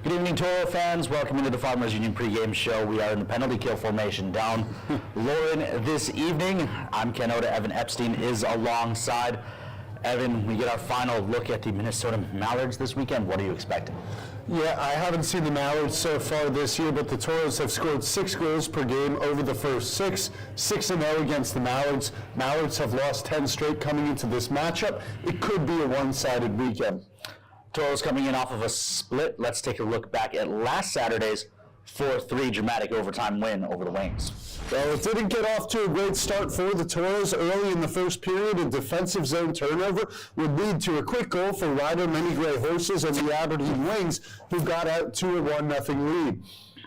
Good evening, Toro fans. Welcome into the Farmers Union pregame show. We are in the penalty kill formation down Lauren this evening. I'm Ken Oda. Evan Epstein is alongside. Evan, we get our final look at the Minnesota Mallards this weekend. What are you expecting? Yeah, I haven't seen the Mallards so far this year, but the Toros have scored 6 goals per game over the first 6, 6-0 against the Mallards. Mallards have lost 10 straight coming into this matchup. It could be a one-sided weekend. Toros coming in off of a split. Let's take a look back at last Saturday's 4-3 dramatic overtime win over the Wings. Well, it didn't get off to a great start for the Toros. Early in the first period, a defensive zone turnover would lead to a quick goal for rider Many Gray Horses and the Aberdeen Wings, who got out to a 1-0 lead.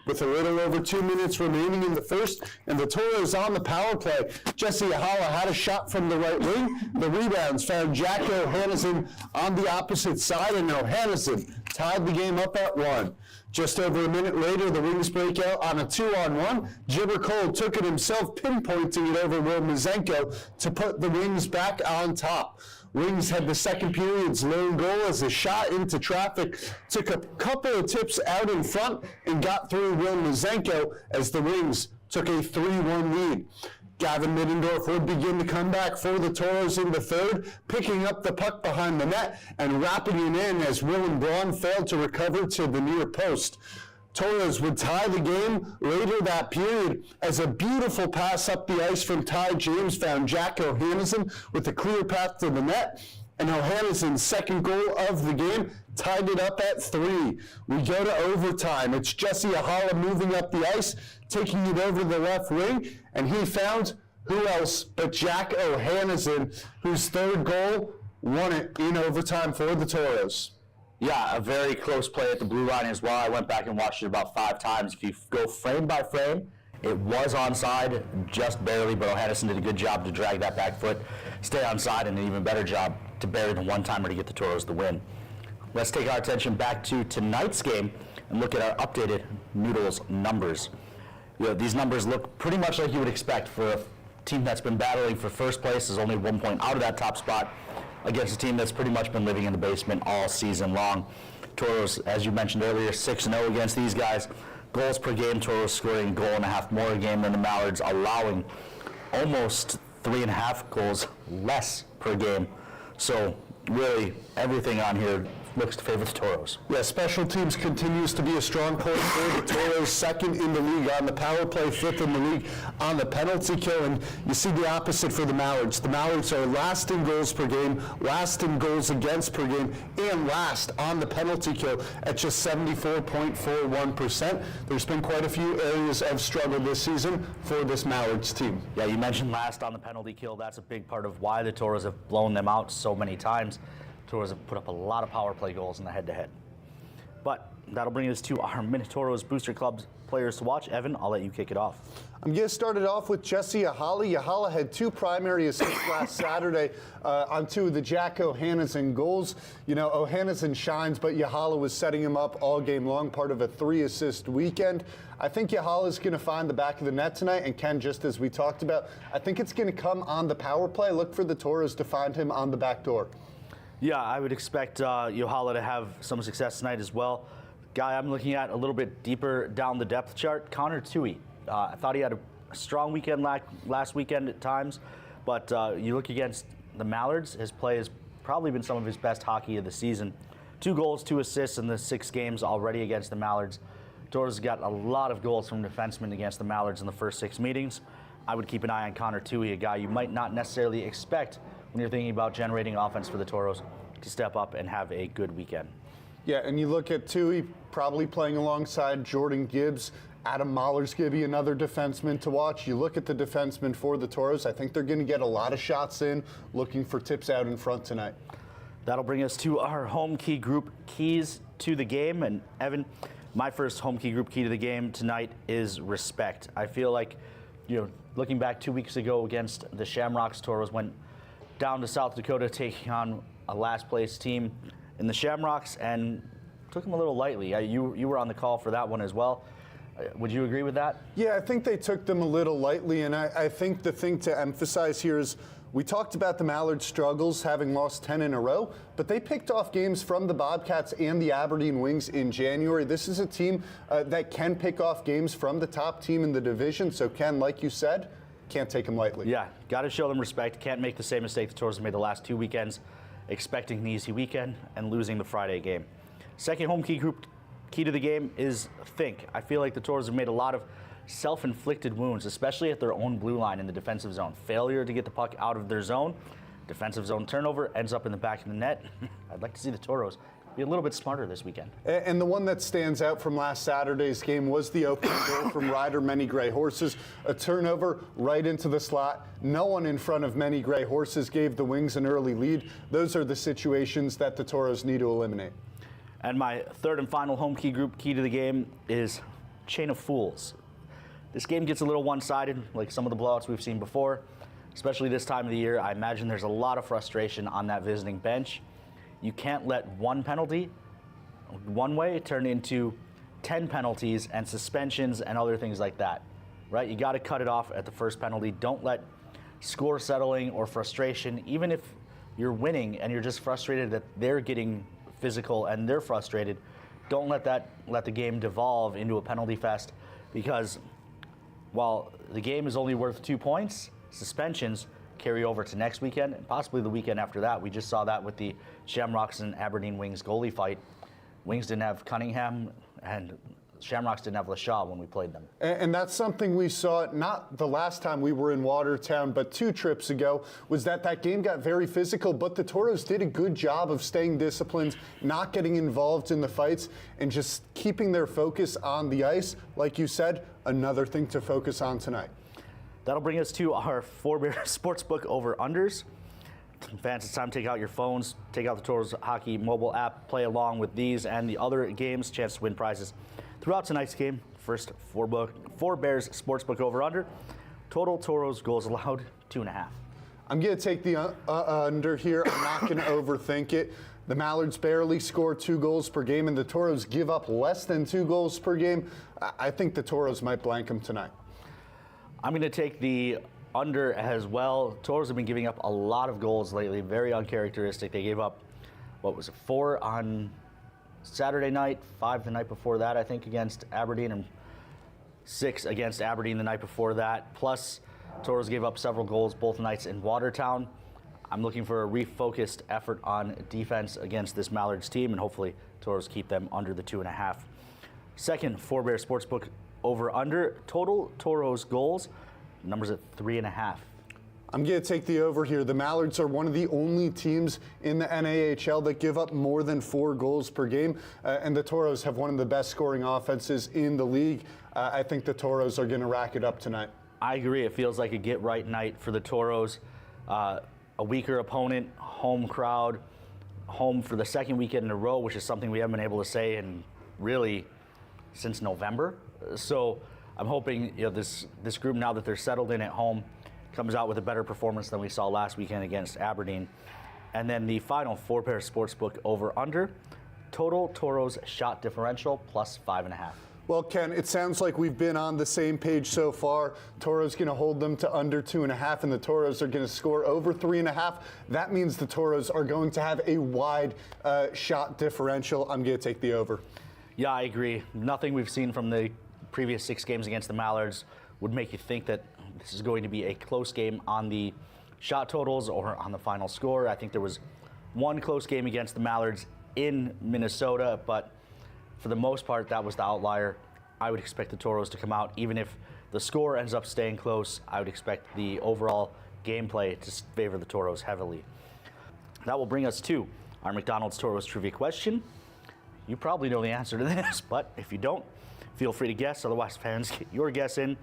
With a little over 2 minutes remaining in the first, and the Toros on the power play, Jesse Ahala had a shot from the right wing. The rebounds found Jack O'Hanison on the opposite side, and O'Hanison tied the game up at 1. Just over a minute later, the Wings break out on a 2-on-1. Jibber Cole took it himself, pinpointing it over Will Mazenko to put the Wings back on top. Wings had the second period's lone goal as a shot into traffic took a couple of tips out in front and got through Will Mazenko as the Wings took a 3-1 lead. Gavin Middendorf would begin the comeback for the Toros in the third, picking up the puck behind the net and wrapping it in as Willem Braun failed to recover to the near post. Toros would tie the game later that period as a beautiful pass up the ice from Ty James found Jack O'Hanison with a clear path to the net, and O'Hanison's second goal of the game tied it up at 3. We go to overtime. It's Jesse Ahala moving up the ice, taking it over the left wing, and he found who else but Jack O'Hanison, whose third goal won it in overtime for the Toros. Yeah, a very close play at the blue line as well. I went back and watched it about 5 times. If you go frame by frame, it was onside, just barely, but O'Hanison did a good job to drag that back foot, stay onside, and an even better job to bury the one-timer to get the Toros the win. Let's take our attention back to tonight's game and look at our updated Noodles numbers. These numbers look pretty much like you would expect for a team that's been battling for first place. Is only 1 point out of that top spot against a team that's pretty much been living in the basement all season long. Toros, as you mentioned earlier, 6-0 against these guys. Goals per game, Toros scoring a goal and a half more a game than the Mallards, allowing almost 3.5 goals less per game. So really, everything on here looks to favor the Toros. Yeah, special teams continues to be a strong point for the Toros, second in the league on the power play, 5th in the league on the penalty kill, and you see the opposite for the Mallards. The Mallards are last in goals per game, last in goals against per game, and last on the penalty kill at just 74.41%. There's been quite a few areas of struggle this season for this Mallards team. Yeah, you mentioned last on the penalty kill. That's a big part of why the Toros have blown them out so many times. Toros have put up a lot of power play goals in the head-to-head. But that'll bring us to our Minotauros Booster Club players to watch. Evan, I'll let you kick it off. I'm going to start it off with Jesse Ahala. Ahala had 2 primary assists last Saturday on 2 of the Jack O'Hanison goals. You know, O'Hanison shines, but Ahala was setting him up all game long, part of a 3-assist weekend. I think Ahala is going to find the back of the net tonight, and Ken, just as we talked about, I think it's going to come on the power play. Look for the Toros to find him on the back door. Yeah, I would expect Ahala to have some success tonight as well. Guy I'm looking at a little bit deeper down the depth chart, Connor Toohey. I thought he had a strong weekend last weekend at times, but you look against the Mallards, his play has probably been some of his best hockey of the season. 2 goals, 2 assists in the 6 games already against the Mallards. Toros got a lot of goals from defensemen against the Mallards in the first 6 meetings. I would keep an eye on Connor Toohey, a guy you might not necessarily expect when you're thinking about generating offense for the Toros to step up and have a good weekend. Yeah, and you look at Toohey probably playing alongside Jordan Gibbs, Adam Mallards-Gibby, another defenseman to watch. You look at the defensemen for the Toros, I think they're going to get a lot of shots in, looking for tips out in front tonight. That'll bring us to our home key group keys to the game. And Evan, my first home key group key to the game tonight is respect. I feel like, looking back 2 weeks ago against the Shamrocks, Toros went down to South Dakota taking on a last place team in the Shamrocks and took them a little lightly. You were on the call for that one as well. Would you agree with that? Yeah, I think they took them a little lightly, and I think the thing to emphasize here is We talked about the Mallards' struggles, having lost 10 in a row, but they picked off games from the Bobcats and the Aberdeen Wings in January. This is a team that can pick off games from the top team in the division. So, Ken, like you said, can't take them lightly. Yeah, got to show them respect. Can't make the same mistake the Toros have made the last 2 weekends, expecting an easy weekend and losing the Friday game. Second home key to the game is think. I feel like the Toros have made a lot of self-inflicted wounds, especially at their own blue line in the defensive zone. Failure to get the puck out of their zone, defensive zone turnover, ends up in the back of the net. I'd like to see the Toros be a little bit smarter this weekend. And the one that stands out from last Saturday's game was the opening goal from Ryder Many Gray Horses. A turnover right into the slot. No one in front of Many Gray Horses gave the Wings an early lead. Those are the situations that the Toros need to eliminate. And my third and final home key to the game is Chain of Fools. This game gets a little one-sided, like some of the blowouts we've seen before, especially this time of the year. I imagine there's a lot of frustration on that visiting bench. You can't let one penalty, one way, turn into 10 penalties and suspensions and other things like that, right? You got to cut it off at the first penalty. Don't let score settling or frustration, even if you're winning and you're just frustrated that they're getting physical and they're frustrated, don't let the game devolve into a penalty fest, because while the game is only worth 2 points, suspensions carry over to next weekend and possibly the weekend after that. We just saw that with the Shamrocks and Aberdeen Wings goalie fight. Wings didn't have Cunningham and Shamrocks didn't have LaShaw when we played them. And that's something we saw not the last time we were in Watertown, but 2 trips ago, was that game got very physical, but the Toros did a good job of staying disciplined, not getting involved in the fights, and just keeping their focus on the ice. Like you said, another thing to focus on tonight. That'll bring us to our Forebear Sportsbook over-unders. Fans, it's time to take out your phones, take out the Toros Hockey mobile app, play along with these and the other games, chance to win prizes throughout tonight's game. First, Forebears Sportsbook over-under. Total Toros goals allowed, 2.5. I'm going to take the under here. I'm not going to overthink it. The Mallards barely score 2 goals per game, and the Toros give up less than 2 goals per game. I think the Toros might blank them tonight. I'm going to take the under as well. Toros have been giving up a lot of goals lately, very uncharacteristic. They gave up, 4 on Saturday night, 5 the night before that, I think, against Aberdeen, and 6 against Aberdeen the night before that. Plus, Toros gave up several goals both nights in Watertown. I'm looking for a refocused effort on defense against this Mallards team, and hopefully Toros keep them under the 2.5. Second, Forebear Sportsbook over-under. Total Toros goals, numbers at 3.5. I'm going to take the over here. The Mallards are one of the only teams in the NAHL that give up more than 4 goals per game, and the Toros have one of the best scoring offenses in the league. I think the Toros are going to rack it up tonight. I agree. It feels like a get-right night for the Toros. A weaker opponent, home crowd, home for the second weekend in a row, which is something we haven't been able to say in really since November. So I'm hoping this group, now that they're settled in at home, comes out with a better performance than we saw last weekend against Aberdeen. And then the final Forebear Sportsbook over-under. Total Toros shot differential plus 5.5. Well, Ken, it sounds like we've been on the same page so far. Toro's going to hold them to under 2.5, and the Toros are going to score over 3.5. That means the Toros are going to have a wide shot differential. I'm going to take the over. Yeah, I agree. Nothing we've seen from the previous 6 games against the Mallards would make you think that this is going to be a close game on the shot totals or on the final score. I think there was one close game against the Mallards in Minnesota, but for the most part, that was the outlier. I would expect the Toros to come out. Even if the score ends up staying close, I would expect the overall gameplay to favor the Toros heavily. That will bring us to our McDonald's Toros trivia question. You probably know the answer to this, but if you don't, feel free to guess. Otherwise, fans, get your guess in.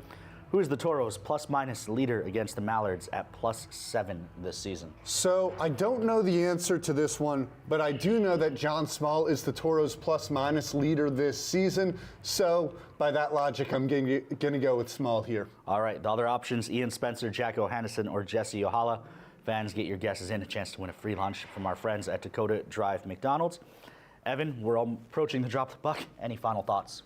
Who is the Toros plus-minus leader against the Mallards at +7 this season? So I don't know the answer to this one, but I do know that John Small is the Toros plus-minus leader this season. So by that logic, I'm going to go with Small here. All right, the other options, Ian Spencer, Jack O'Hannison, or Jesse Ohala. Fans, get your guesses in, a chance to win a free lunch from our friends at Dakota Drive McDonald's. Evan, we're approaching the drop the puck. Any final thoughts?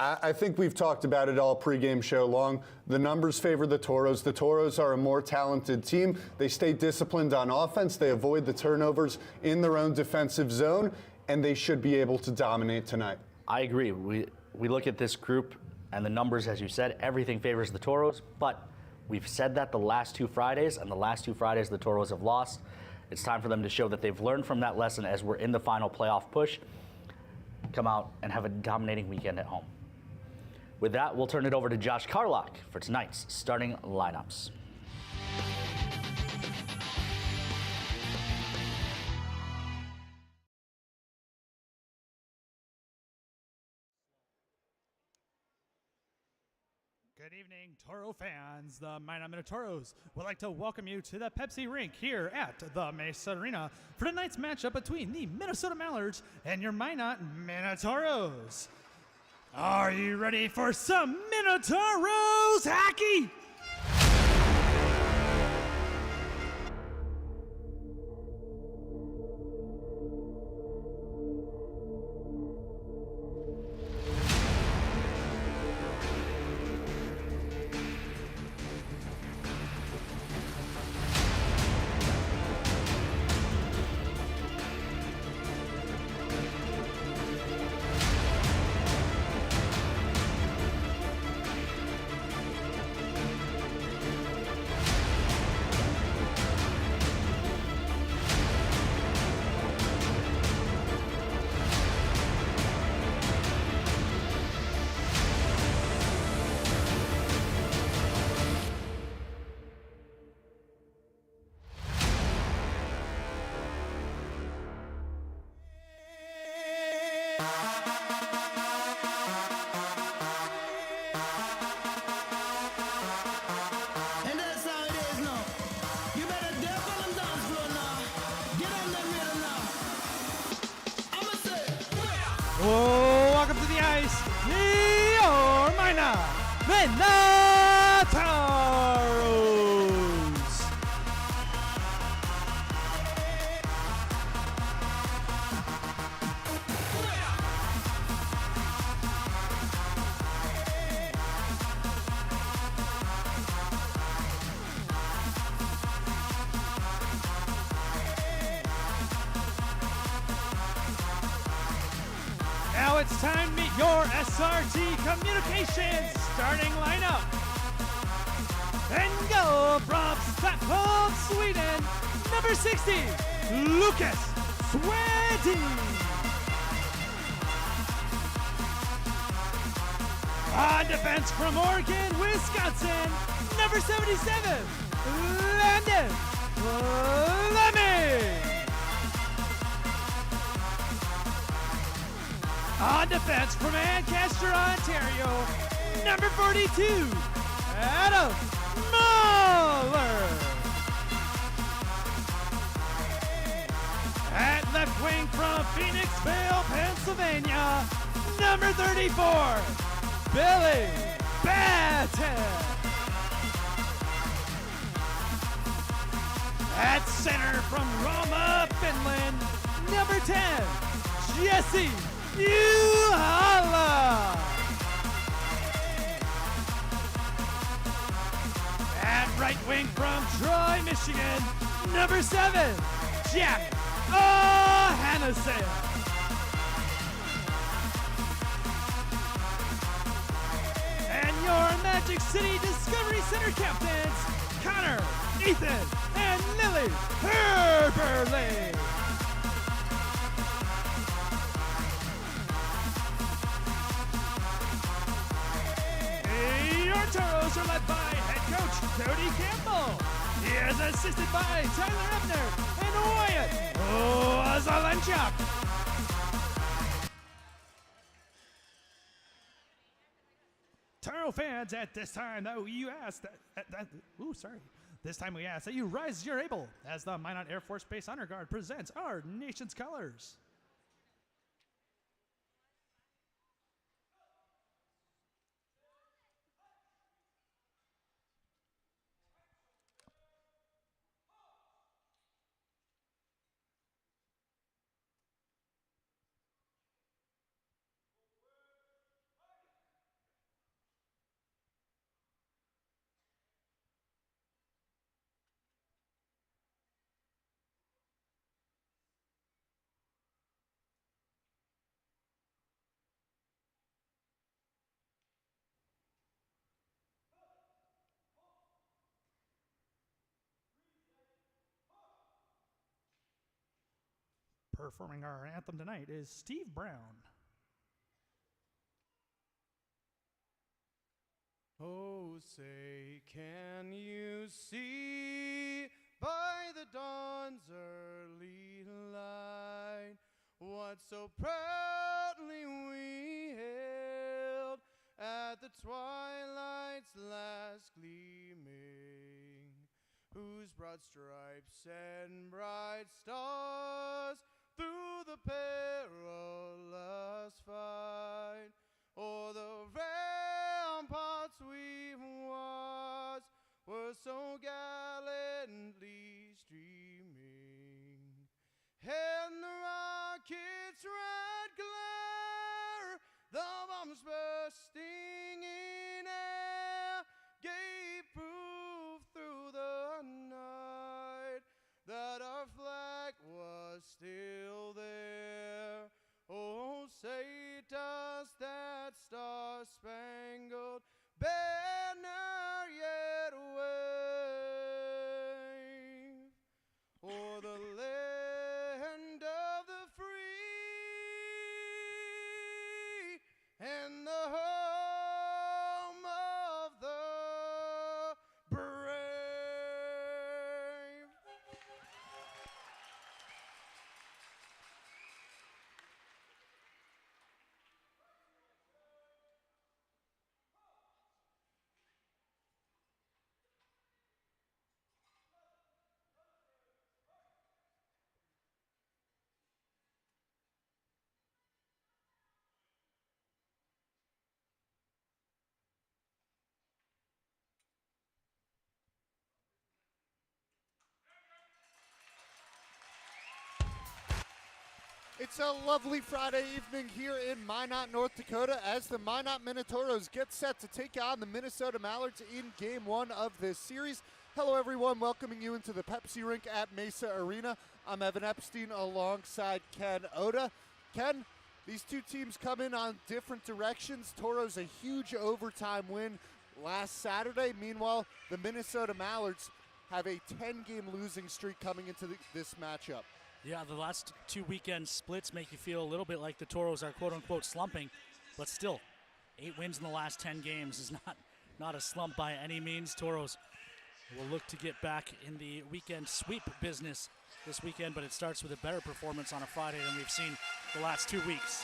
I think we've talked about it all pregame show long. The numbers favor the Toros. The Toros are a more talented team. They stay disciplined on offense. They avoid the turnovers in their own defensive zone, and they should be able to dominate tonight. I agree. We look at this group and the numbers, as you said, everything favors the Toros, but we've said that the last 2 Fridays, and the last 2 Fridays the Toros have lost. It's time for them to show that they've learned from that lesson as we're in the final playoff push. Come out and have a dominating weekend at home. With that, we'll turn it over to Josh Carlock for tonight's starting lineups. Good evening, Toro fans. The Minotauros would like to welcome you to the Pepsi rink here at the Mesa Arena for tonight's matchup between the Minnesota Mallards and your Minot Minotauros. Are you ready for some Minotauros hockey? Welcome to the ice, your Minot Minotauros. Now it's time to meet your SRT Communications starting lineup. And go from Stockholm, Sweden, number 60, Lucas Swedin. On defense from Oregon, Wisconsin, number 77, Landon Lemmy. On defense from Ancaster, Ontario, number 42, Adam Muller. At left wing from Phoenixville, Pennsylvania, number 34, Billy Batten. At center from Roma, Finland, number 10, Jesse Yuhala. At right wing from Troy, Michigan, number 7, Jack O'Hannessy. And your Magic City Discovery Center captains, Connor, Ethan, and Lily Herberly. Your Toros are led by head coach Cody Campbell. He is assisted by Tyler Ebner and Wyatt Ozalenchuk. Toro fans, at this time This time we ask that you rise as you're able as the Minot Air Force Base Honor Guard presents our nation's colors. Performing our anthem tonight is Steve Brown. Oh, say, can you see by the dawn's early light what so proudly we hailed at the twilight's last gleaming, whose broad stripes and bright stars through the perilous fight o'er the ramparts we watched were so gallantly streaming, and the rocket's red glare, the bombs bursting in air, gave proof through the night that our flag was still there. Oh, say does that star-spangled banner yet wave o'er the land of the free and the home of the brave? It's a lovely Friday evening here in Minot, North Dakota, as the Minot Minotauros get set to take on the Minnesota Mallards in Game 1 of this series. Hello, everyone. Welcoming you into the Pepsi Rink at Mesa Arena. I'm Evan Epstein alongside Ken Oda. Ken, these two teams come in on different directions. Toros a huge overtime win last Saturday. Meanwhile, the Minnesota Mallards have a 10-game losing streak coming into this matchup. Yeah, the last two weekend splits make you feel a little bit like the Toros are quote-unquote slumping, but still, 8 wins in the last 10 games is not a slump by any means. Toros will look to get back in the weekend sweep business this weekend, but it starts with a better performance on a Friday than we've seen the last 2 weeks.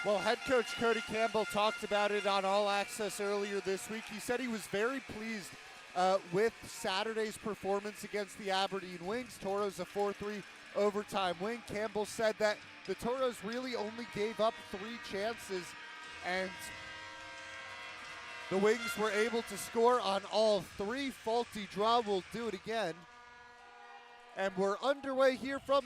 Well, head coach Cody Campbell talked about it on All Access earlier this week. He said he was very pleased with Saturday's performance against the Aberdeen Wings. Toros a 4-3 overtime win. Campbell said that the Toros really only gave up 3 chances, and the Wings were able to score on all 3. Faulty draw will do it again. And we're underway here from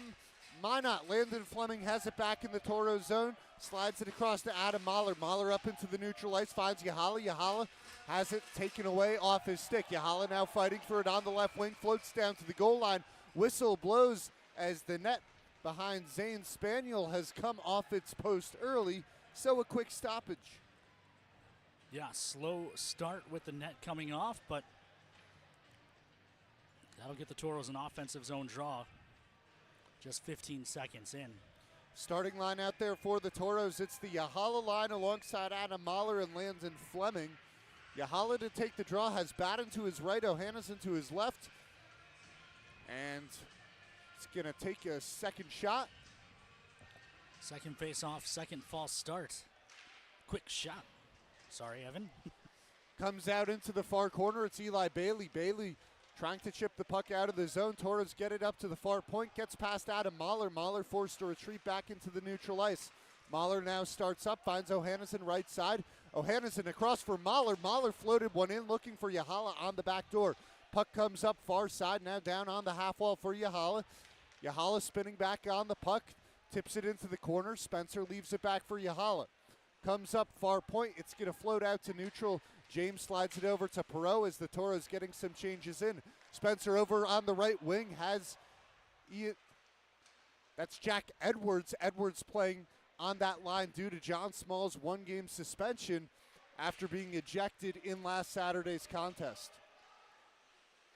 Minot. Landon Fleming has it back in the Toros zone, slides it across to Adam Mahler. Mahler up into the neutral ice, finds Yahala. Yahala has it taken away off his stick. Yahala now fighting for it on the left wing, floats down to the goal line. Whistle blows as the net behind Zane Spaniel has come off its post early, so a quick stoppage. Yeah, slow start with the net coming off, but that'll get the Toros an offensive zone draw just 15 seconds in. Starting line out there for the Toros, it's the Yahala line alongside Adam Mahler and Landon Fleming. Yahala to take the draw, has Batten to his right, Ohannes to his left, and it's going to take a second shot. Second face-off, second false start. Quick shot. Sorry, Evan. Comes out into the far corner. It's Eli Bailey. Bailey trying to chip the puck out of the zone. Toros get it up to the far point. Gets past Adam Mahler. Mahler forced to retreat back into the neutral ice. Mahler now starts up, finds Ohannes right side. Ohannes across for Mahler. Mahler floated one in, looking for Yahala on the back door. Puck comes up far side, now down on the half wall for Yahala. Yahala spinning back on the puck, tips it into the corner. Spencer leaves it back for Yahala. Comes up far point, it's going to float out to neutral. James slides it over to Perreault as the Toros getting some changes in. Spencer over on the right wing has that's Jack Edwards. Edwards playing on that line due to John Small's 1-game suspension after being ejected in last Saturday's contest.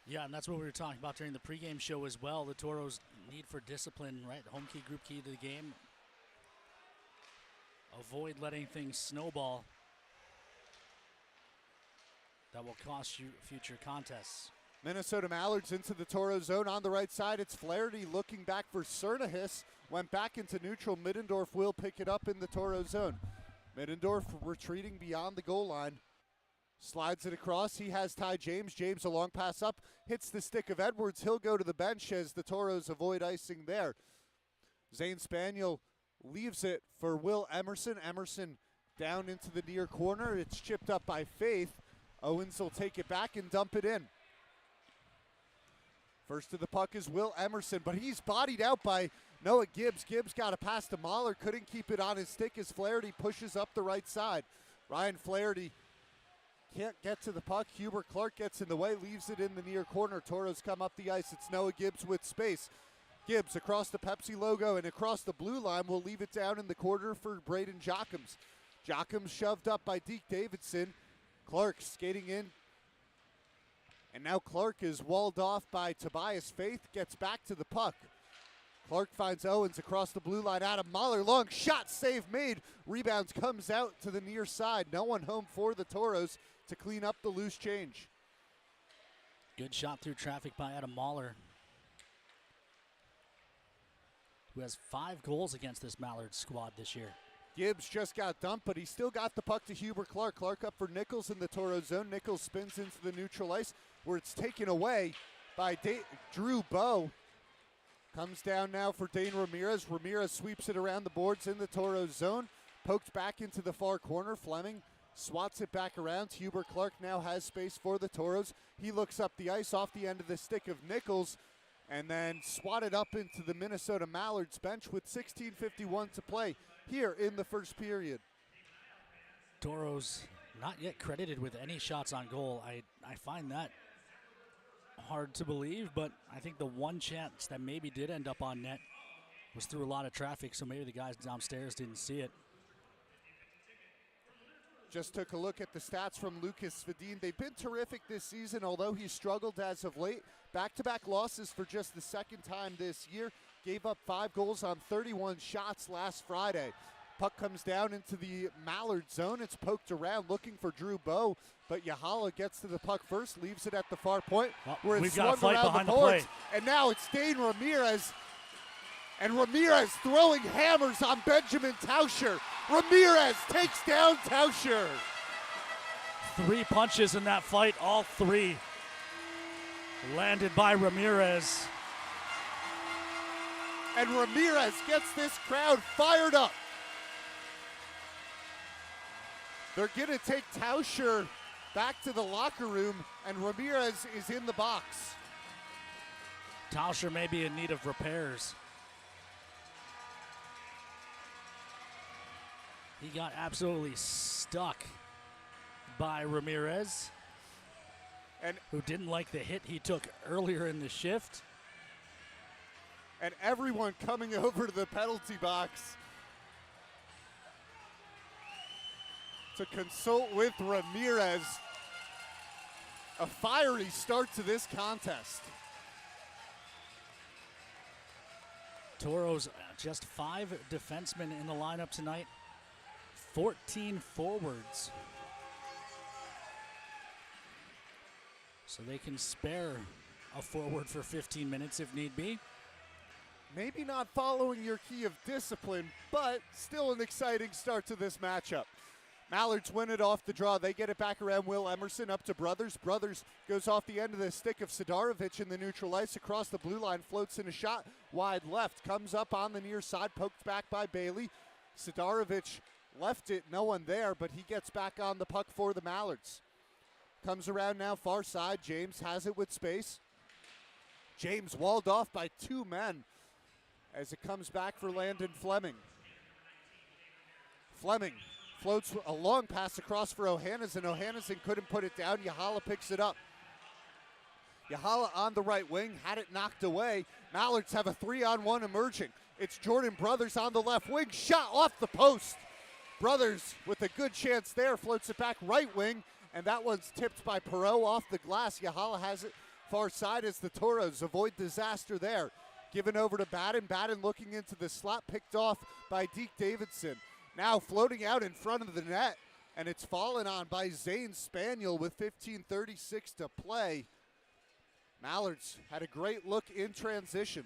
Yeah, and that's what we were talking about during the pregame show as well. The Toros' need for discipline, right? Home key, group key to the game. Avoid letting things snowball. That will cost you future contests. Minnesota Mallards into the Toro zone. On the right side, it's Flaherty looking back for Cernahis. Went back into neutral. Middendorf will pick it up in the Toro zone. Middendorf retreating beyond the goal line. Slides it across. He has Ty James. James a long pass up. Hits the stick of Edwards. He'll go to the bench as the Toros avoid icing there. Zane Spaniel leaves it for Will Emerson. Emerson down into the near corner. It's chipped up by Faith. Owens will take it back and dump it in. First to the puck is Will Emerson, but he's bodied out by Noah Gibbs. Gibbs got a pass to Mahler, couldn't keep it on his stick as Flaherty pushes up the right side. Ryan Flaherty can't get to the puck. Hubert Clark gets in the way, leaves it in the near corner. Toros come up the ice. It's Noah Gibbs with space. Gibbs across the Pepsi logo and across the blue line will leave it down in the quarter for Braden Jockums. Jockums shoved up by Deke Davidson. Clark skating in. And now Clark is walled off by Tobias Faith, gets back to the puck. Clark finds Owens across the blue line. Adam Mahler, long shot, save made. Rebounds comes out to the near side. No one home for the Toros to clean up the loose change. Good shot through traffic by Adam Mahler, who has 5 goals against this Mallard squad this year. Gibbs just got dumped, but he still got the puck to Hubert Clark. Clark up for Nichols in the Toro zone. Nichols spins into the neutral ice where it's taken away by Drew Bowe. Comes down now for Dane Ramirez. Ramirez sweeps it around the boards in the Toro zone. Poked back into the far corner. Fleming swats it back around. Hubert Clark now has space for the Toros. He looks up the ice off the end of the stick of Nichols and then swatted up into the Minnesota Mallards bench with 16:51 to play here in the first period. Toros not yet credited with any shots on goal. I find that hard to believe, but I think the one chance that maybe did end up on net was through a lot of traffic, so maybe the guys downstairs didn't see it. Just took a look at the stats from Lucas Svedin. They've been terrific this season, although he struggled as of late. Back-to-back losses for just the second time this year. Gave up 5 goals on 31 shots last Friday. Puck comes down into the Mallard zone. It's poked around looking for Drew Bowe, but Yahala gets to the puck first, leaves it at the far point where it's swung around the boards. And now it's Dane Ramirez. And Ramirez throwing hammers on Benjamin Tauscher. Ramirez takes down Tauscher. 3 punches in that fight, all 3 landed by Ramirez. And Ramirez gets this crowd fired up. They're going to take Tauscher back to the locker room, and Ramirez is in the box. Tauscher may be in need of repairs. He got absolutely stuck by Ramirez, and who didn't like the hit he took earlier in the shift. And everyone coming over to the penalty box to consult with Ramirez. A fiery start to this contest. Toros, just 5 defensemen in the lineup tonight, 14 forwards. So they can spare a forward for 15 minutes if need be. Maybe not following your key of discipline, but still an exciting start to this matchup. Mallards win it off the draw. They get it back around Will Emerson up to Brothers. Brothers goes off the end of the stick of Sidarovich in the neutral ice across the blue line, floats in a shot wide left, comes up on the near side, poked back by Bailey. Sidarovich left it, no one there, but he gets back on the puck for the Mallards. Comes around now far side. James has it with space. James walled off by 2 men as it comes back for Landon Fleming. Fleming floats a long pass across for Ohannes, and Ohannes couldn't put it down. Yahala picks it up. Yahala on the right wing, had it knocked away. Mallards have a 3-on-1 emerging. It's Jordan Brothers on the left wing, shot off the post. Brothers with a good chance there, floats it back right wing, and that one's tipped by Perot off the glass. Yahala has it far side as the Toros avoid disaster there. Given over to Baden. Baden looking into the slot, picked off by Deke Davidson. Now floating out in front of the net, and it's fallen on by Zane Spaniel with 15:36 to play. Mallards had a great look in transition.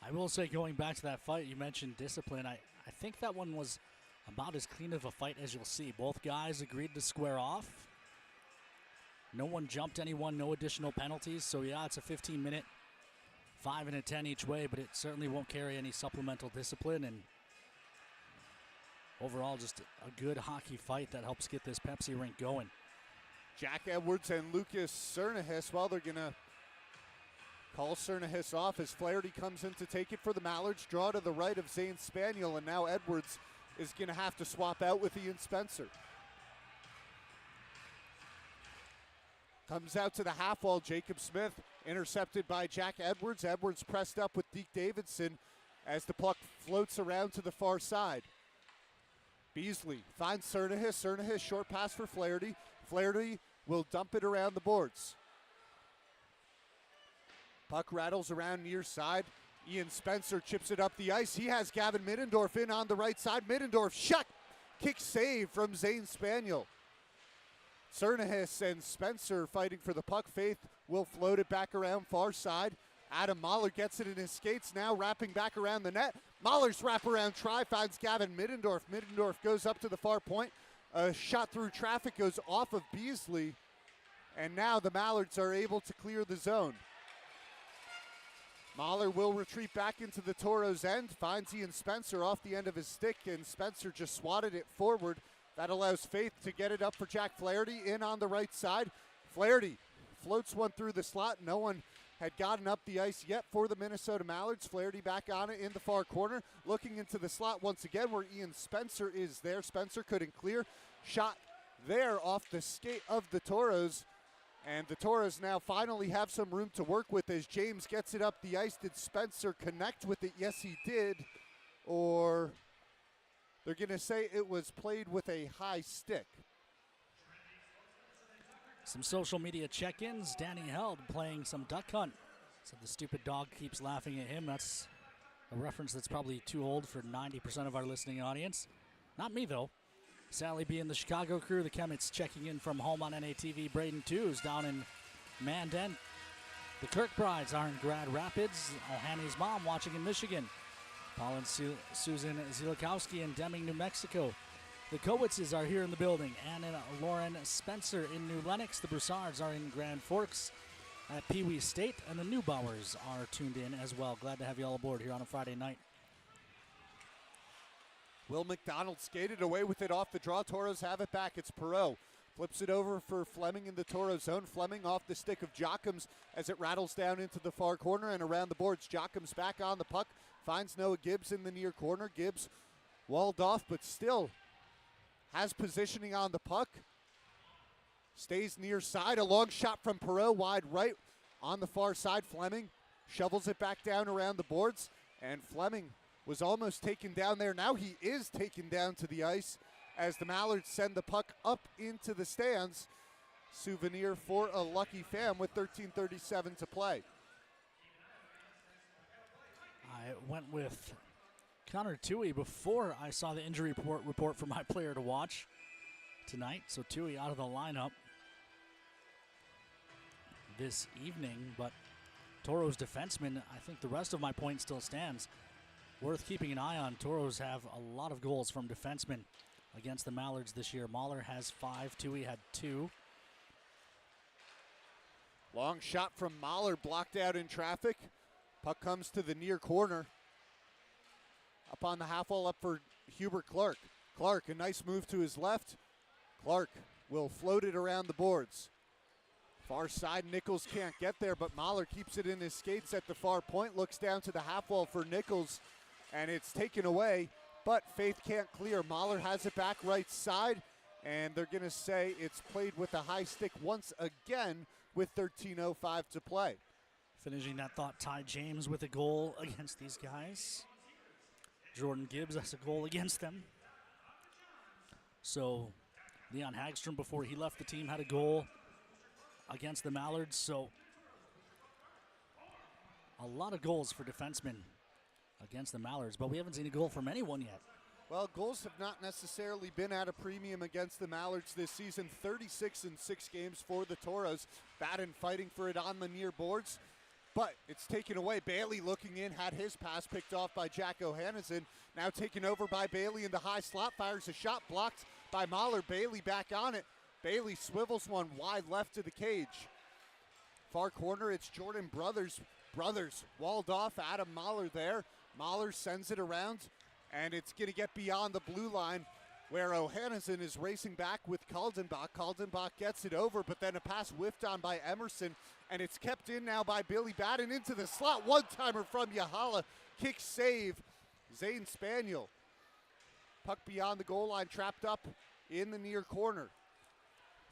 I will say, going back to that fight, you mentioned discipline. I think that one was about as clean of a fight as you'll see. Both guys agreed to square off. No one jumped anyone, no additional penalties. So yeah, it's a 15-minute, 5 and a 10 each way, but it certainly won't carry any supplemental discipline. And overall, just a good hockey fight that helps get this Pepsi rink going. Jack Edwards and Lucas Cernahis, well, they're going to call Cernahis off as Flaherty comes in to take it for the Mallards. Draw to the right of Zane Spaniel, and now Edwards is going to have to swap out with Ian Spencer. Comes out to the half wall, Jacob Smith, intercepted by Jack Edwards. Edwards pressed up with Deke Davidson as the puck floats around to the far side. Beasley finds Cernahis. Cernahis, short pass for Flaherty. Flaherty will dump it around the boards. Puck rattles around near side. Ian Spencer chips it up the ice. He has Gavin Middendorf in on the right side. Middendorf shot, kick save from Zane Spaniel. Cernahis and Spencer fighting for the puck. Faith will float it back around far side. Adam Mahler gets it in his skates now, wrapping back around the net. Mahler's wraparound try finds Gavin Middendorf. Middendorf goes up to the far point. A shot through traffic goes off of Beasley. And now the Mallards are able to clear the zone. Mahler will retreat back into the Toros' end, finds Ian Spencer off the end of his stick, and Spencer just swatted it forward. That allows Faith to get it up for Jack Flaherty in on the right side. Flaherty floats one through the slot. No one had gotten up the ice yet for the Minnesota Mallards. Flaherty back on it in the far corner, looking into the slot once again where Ian Spencer is there. Spencer couldn't clear. Shot there off the skate of the Toros. And the Toros now finally have some room to work with as James gets it up the ice. Did Spencer connect with it? Yes, he did. Or they're going to say it was played with a high stick. Some social media check-ins. Danny Held playing some duck hunt. So the stupid dog keeps laughing at him. That's a reference that's probably too old for 90% of our listening audience. Not me, though. Sally B in the Chicago crew. The Chemits checking in from home on NATV. Braden Tews down in Mandan. The Kirkbrides are in Grand Rapids. Ohani's mom watching in Michigan. Paul and Susan Zilakowski in Deming, New Mexico. The Kowitzes are here in the building. Ann and Lauren Spencer in New Lenox. The Broussards are in Grand Forks at Pee Wee State. And the Neubauers are tuned in as well. Glad to have you all aboard here on a Friday night. Will McDonald skated away with it off the draw. Toros have it back. It's Perreault. Flips it over for Fleming in the Toro zone. Fleming off the stick of Jochums as it rattles down into the far corner and around the boards. Jochums back on the puck. Finds Noah Gibbs in the near corner. Gibbs walled off, but still has positioning on the puck. Stays near side. A long shot from Perreault wide right on the far side. Fleming shovels it back down around the boards. And Fleming was almost taken down there. Now he is taken down to the ice as the Mallards send the puck up into the stands. Souvenir for a lucky fan with 13:37 to play. I went with Connor Toohey before I saw the injury report for my player to watch tonight. So Toohey out of the lineup this evening, but Toros defenseman, I think the rest of my point still stands. Worth keeping an eye on. Toros have a lot of goals from defensemen against the Mallards this year. Mahler has 5, Toohey had 2. Long shot from Mahler, blocked out in traffic. Puck comes to the near corner. Up on the half wall, up for Hubert Clark. Clark, a nice move to his left. Clark will float it around the boards. Far side, Nichols can't get there, but Mahler keeps it in his skates at the far point. Looks down to the half wall for Nichols, and it's taken away, but Faith can't clear. Mahler has it back right side, and they're going to say it's played with a high stick once again with 13:05 to play. Finishing that thought, Ty James with a goal against these guys. Jordan Gibbs has a goal against them. So Leon Hagstrom, before he left the team, had a goal against the Mallards. So a lot of goals for defensemen against the Mallards, but we haven't seen a goal from anyone yet. Well, goals have not necessarily been at a premium against the Mallards this season. 36 in 6 games for the Toros. Batten fighting for it on the near boards, but it's taken away. Bailey looking in, had his pass picked off by Jack O'Hanneson. Now taken over by Bailey in the high slot, fires a shot, blocked by Mahler. Bailey back on it. Bailey swivels one wide left of the cage. Far corner, it's Jordan Brothers. Brothers walled off, Adam Mahler there. Mahler sends it around, and it's going to get beyond the blue line where O'Hanneson is racing back with Kaldenbach. Kaldenbach gets it over, but then a pass whiffed on by Emerson, and it's kept in now by Billy Batten into the slot. One-timer from Yahala. Kick save, Zane Spaniel. Puck beyond the goal line, trapped up in the near corner.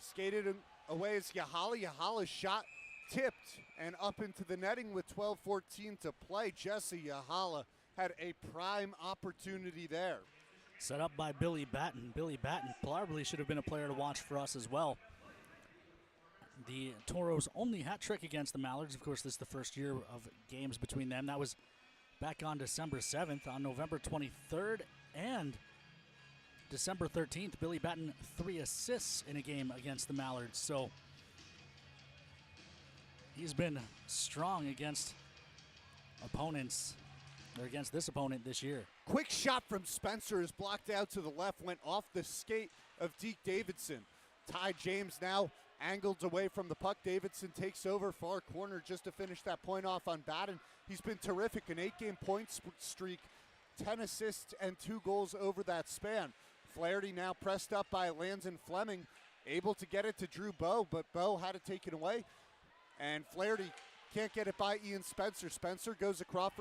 Skated away as Yahala. Yahala's shot tipped and up into the netting with 12:14 to play. Jesse Yahala had a prime opportunity there. Set up by Billy Batten. Billy Batten probably should have been a player to watch for us as well. The Toros' only hat trick against the Mallards. Of course, this is the first year of games between them. That was back on December 7th. On November 23rd and December 13th, Billy Batten 3 assists in a game against the Mallards. So he's been strong against opponents, or against this opponent this year. Quick shot from Spencer is blocked out to the left, went off the skate of Deke Davidson. Ty James now angled away from the puck. Davidson takes over far corner just to finish that point off on Batten. He's been terrific, an 8-game point streak, 10 assists and 2 goals over that span. Flaherty now pressed up by Landon Fleming, able to get it to Drew Bowe, but Bowe had it taken away. And Flaherty can't get it by Ian Spencer. Spencer goes across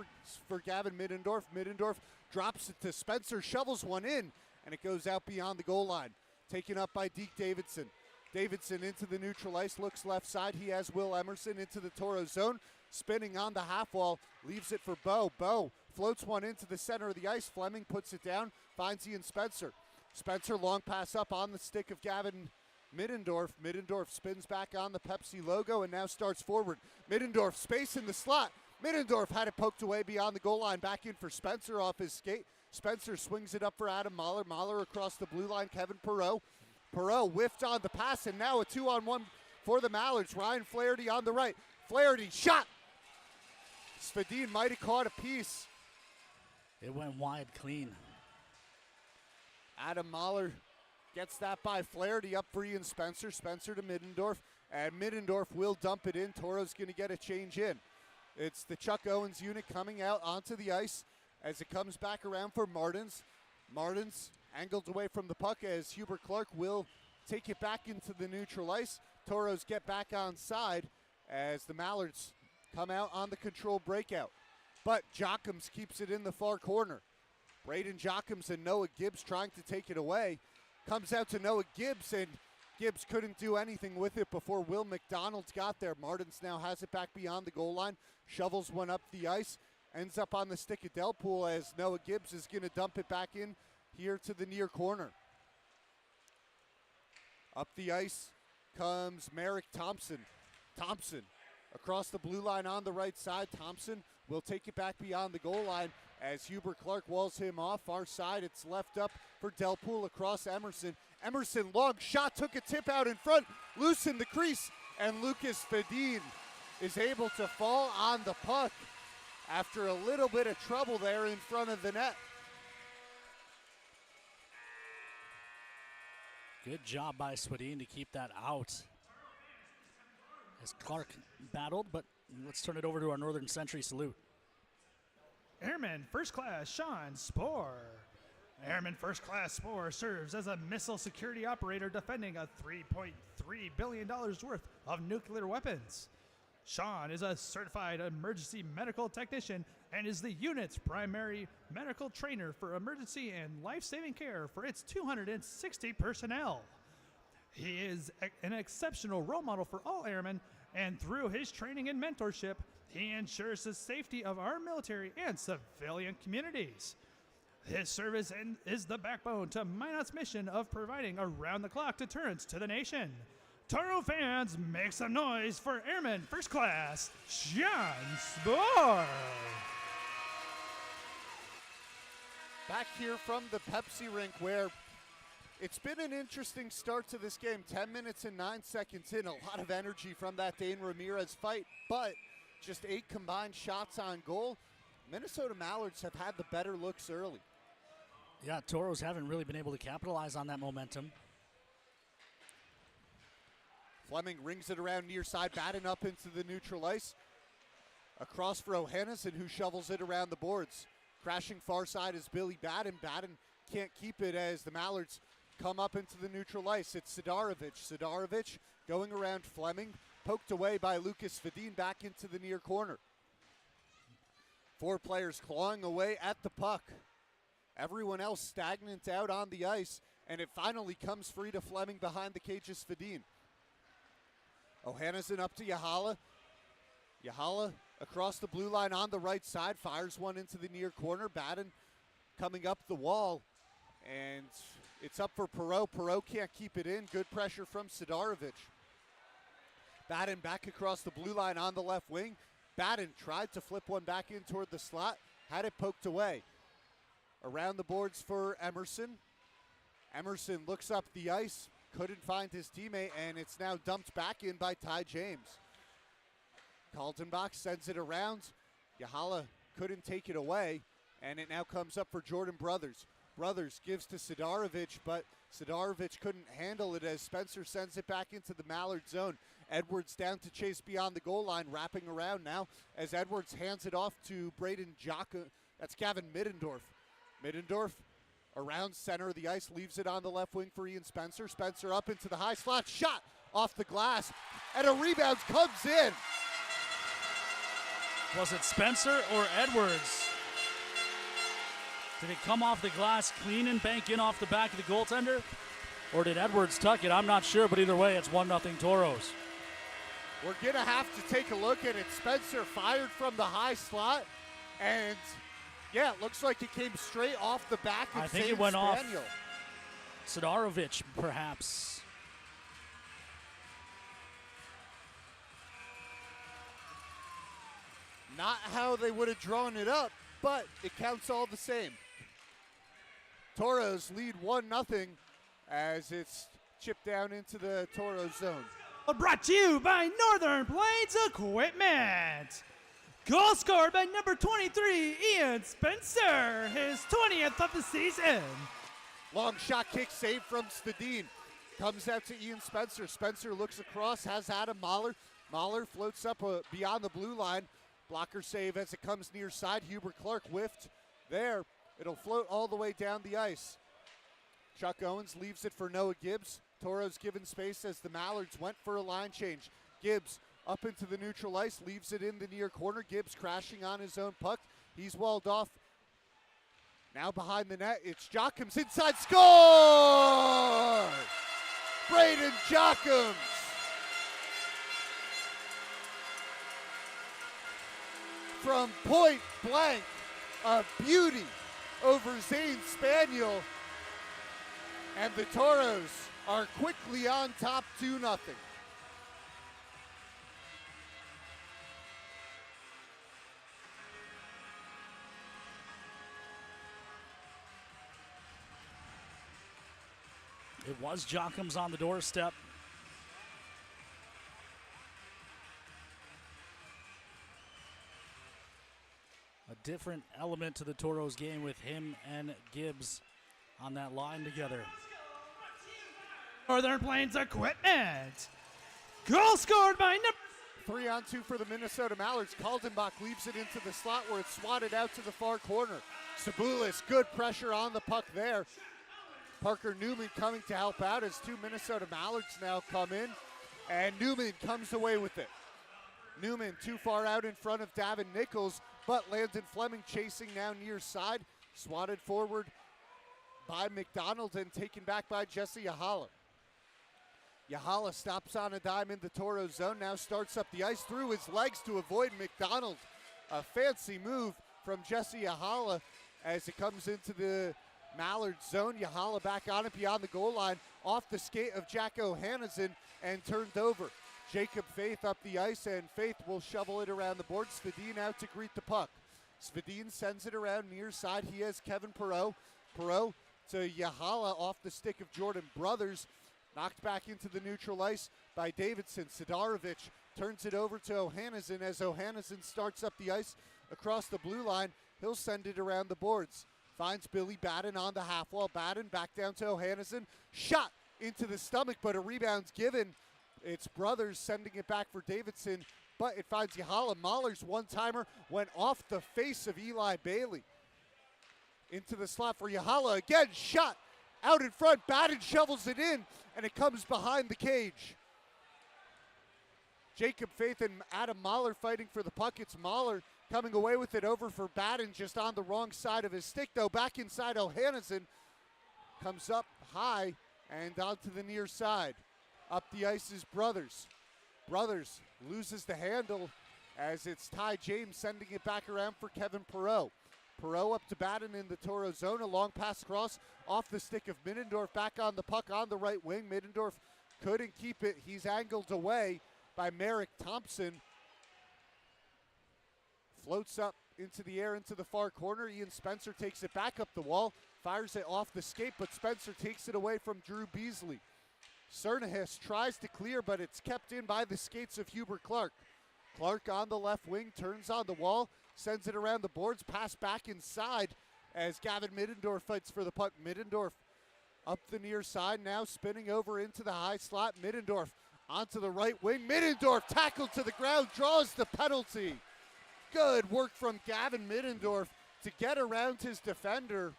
for Gavin Middendorf. Middendorf drops it to Spencer, shovels one in, and it goes out beyond the goal line. Taken up by Deke Davidson. Davidson into the neutral ice, looks left side. He has Will Emerson into the Toro zone. Spinning on the half wall, leaves it for Bowe. Bowe floats one into the center of the ice. Fleming puts it down, finds Ian Spencer. Spencer long pass up on the stick of Gavin Middendorf. Middendorf spins back on the Pepsi logo and now starts forward. Middendorf space in the slot. Middendorf had it poked away beyond the goal line. Back in for Spencer off his skate. Spencer swings it up for Adam Mahler. Mahler across the blue line. Kevin Perreault. Perreault whiffed on the pass, and now a 2-on-1 for the Mallards. Ryan Flaherty on the right. Flaherty shot. Svedin might have caught a piece. It went wide clean. Adam Mahler gets that by Flaherty, up for Ian Spencer. Spencer to Middendorf, and Middendorf will dump it in. Toro's going to get a change in. It's the Chuck Owens unit coming out onto the ice as it comes back around for Martins. Martins angled away from the puck as Hubert Clark will take it back into the neutral ice. Toros get back on side as the Mallards come out on the control breakout. But Jockums keeps it in the far corner. Braden Jockums and Noah Gibbs trying to take it away. Comes out to Noah Gibbs, and Gibbs couldn't do anything with it before Will McDonald's got there. Martins now has it back beyond the goal line. Shovels one up the ice. Ends up on the stick of Delpool as Noah Gibbs is going to dump it back in here to the near corner. Up the ice comes Merrick Thompson. Thompson across the blue line on the right side. Thompson will take it back beyond the goal line as Hubert Clark walls him off. Far side, it's left up for Delpool across Emerson. Emerson, long shot, took a tip out in front, loosened the crease, and Lucas Fedin is able to fall on the puck after a little bit of trouble there in front of the net. Good job by Swadin to keep that out. As Clark battled, but let's turn it over to our Northern Century salute. Airman First Class Sean Spohr. Airman First Class Spohr serves as a missile security operator defending a $3.3 billion worth of nuclear weapons. Sean is a certified emergency medical technician and is the unit's primary medical trainer for emergency and life-saving care for its 260 personnel. He is an exceptional role model for all airmen, and through his training and mentorship, he ensures the safety of our military and civilian communities. His service is the backbone to Minot's mission of providing around-the-clock deterrence to the nation. Toro fans, make some noise for Airman First Class, John Spohr. Back here from the Pepsi rink, where it's been an interesting start to this game. 10 minutes and 9 seconds in, a lot of energy from that Dane Ramirez fight, but just 8 combined shots on goal. Minnesota Mallards have had the better looks early. Yeah, Toros haven't really been able to capitalize on that momentum. Fleming rings it around near side, batting up into the neutral ice. Across for O'Hannison, who shovels it around the boards. Crashing far side is Billy Baden. Baden can't keep it as the Mallards come up into the neutral ice. It's Sidarovic. Sidarovic going around Fleming, poked away by Lucas Fedin back into the near corner. 4 players clawing away at the puck. Everyone else stagnant out on the ice, and it finally comes free to Fleming behind the cages. Fedin. O'Hannison up to Yahala. Yahala across the blue line on the right side, fires one into the near corner. Baden coming up the wall, and it's up for Perreault. Perreault can't keep it in. Good pressure from Sidarovic. Baden back across the blue line on the left wing. Baden tried to flip one back in toward the slot, had it poked away. Around the boards for Emerson. Emerson looks up the ice, couldn't find his teammate, and it's now dumped back in by Ty James. Kaltenbach sends it around. Yahala couldn't take it away, and it now comes up for Jordan Brothers. Brothers gives to Sidarovic, but Sidarovic couldn't handle it as Spencer sends it back into the Mallard zone. Edwards down to chase beyond the goal line, wrapping around now as Edwards hands it off to Braden Jocka. That's Gavin Middendorf. Middendorf around center of the ice, leaves it on the left wing for Ian Spencer. Spencer up into the high slot, shot off the glass, and a rebound comes in. Was it Spencer or Edwards? Did it come off the glass clean and bank in off the back of the goaltender? Or did Edwards tuck it? I'm not sure, but either way, it's 1-0 Toros. We're going to have to take a look at it. Spencer fired from the high slot, and yeah, it looks like it came straight off the back of I think Zane it went off Spaniel. Sidarovic, perhaps. Not how they would have drawn it up, but it counts all the same. Toros lead 1-0 as it's chipped down into the Toros zone. Brought to you by Northern Plains Equipment. Goal scored by number 23, Ian Spencer, his 20th of the season. Long shot kick saved from Svedin. Comes out to Ian Spencer. Spencer looks across, has Adam Mahler. Mahler floats up beyond the blue line. Blocker save as it comes near side. Hubert Clark whiffed there. It'll float all the way down the ice. Chuck Owens leaves it for Noah Gibbs. Toros given space as the Mallards went for a line change. Gibbs up into the neutral ice, leaves it in the near corner. Gibbs crashing on his own puck. He's walled off. Now behind the net, it's Jockums inside, score! Braden Jockums! From point blank, a beauty over Zane Spaniel. And the Toros are quickly on top 2-0. It was Jockums on the doorstep. A different element to the Toros game with him and Gibbs on that line together. Northern Plains Equipment. Goal scored by number 3-on-2 for the Minnesota Mallards. Kaldenbach leaves it into the slot where it's swatted out to the far corner. Sabulis, good pressure on the puck there. Parker Newman coming to help out as 2 Minnesota Mallards now come in. And Newman comes away with it. Newman too far out in front of Davin Nichols, but Landon Fleming chasing now near side. Swatted forward by McDonald and taken back by Jesse Yahala. Yahala stops on a dime in the Toro zone, now starts up the ice through his legs to avoid McDonald. A fancy move from Jesse Yahala as it comes into the Mallards zone. Yahala back on it beyond the goal line, off the skate of Jack O'Hanneson and turned over. Jacob Faith up the ice, and Faith will shovel it around the board. Svedin out to greet the puck. Svedin sends it around near side. He has Kevin Perreault. Perreault to Yahala off the stick of Jordan Brothers. Knocked back into the neutral ice by Davidson. Sidarovic turns it over to O'Hanneson as O'Hanneson starts up the ice across the blue line. He'll send it around the boards. Finds Billy Batten on the half wall. Batten back down to O'Hanneson. Shot into the stomach, but a rebound's given. It's Brothers sending it back for Davidson, but it finds Yahala. Mahler's one-timer went off the face of Eli Bailey. Into the slot for Yahala. Again, shot out in front. Batten shovels it in, and it comes behind the cage. Jacob Faith and Adam Mahler fighting for the puck. It's Mahler coming away with it over for Batten, just on the wrong side of his stick, though. Back inside O'Hanneson. Comes up high and onto the near side. Up the ice is Brothers. Brothers loses the handle as it's Ty James sending it back around for Kevin Perreault. Perreault up to Batten in the Toro zone. A long pass cross off the stick of Middendorf. Back on the puck on the right wing. Middendorf couldn't keep it. He's angled away by Merrick Thompson. Floats up into the air into the far corner. Ian Spencer takes it back up the wall. Fires it off the skate, but Spencer takes it away from Drew Beasley. Cernahis tries to clear, but it's kept in by the skates of Hubert Clark. Clark on the left wing, turns on the wall, sends it around the boards, pass back inside as Gavin Middendorf fights for the puck. Middendorf up the near side, now spinning over into the high slot. Middendorf onto the right wing. Middendorf tackled to the ground, draws the penalty. Good work from Gavin Middendorf to get around his defender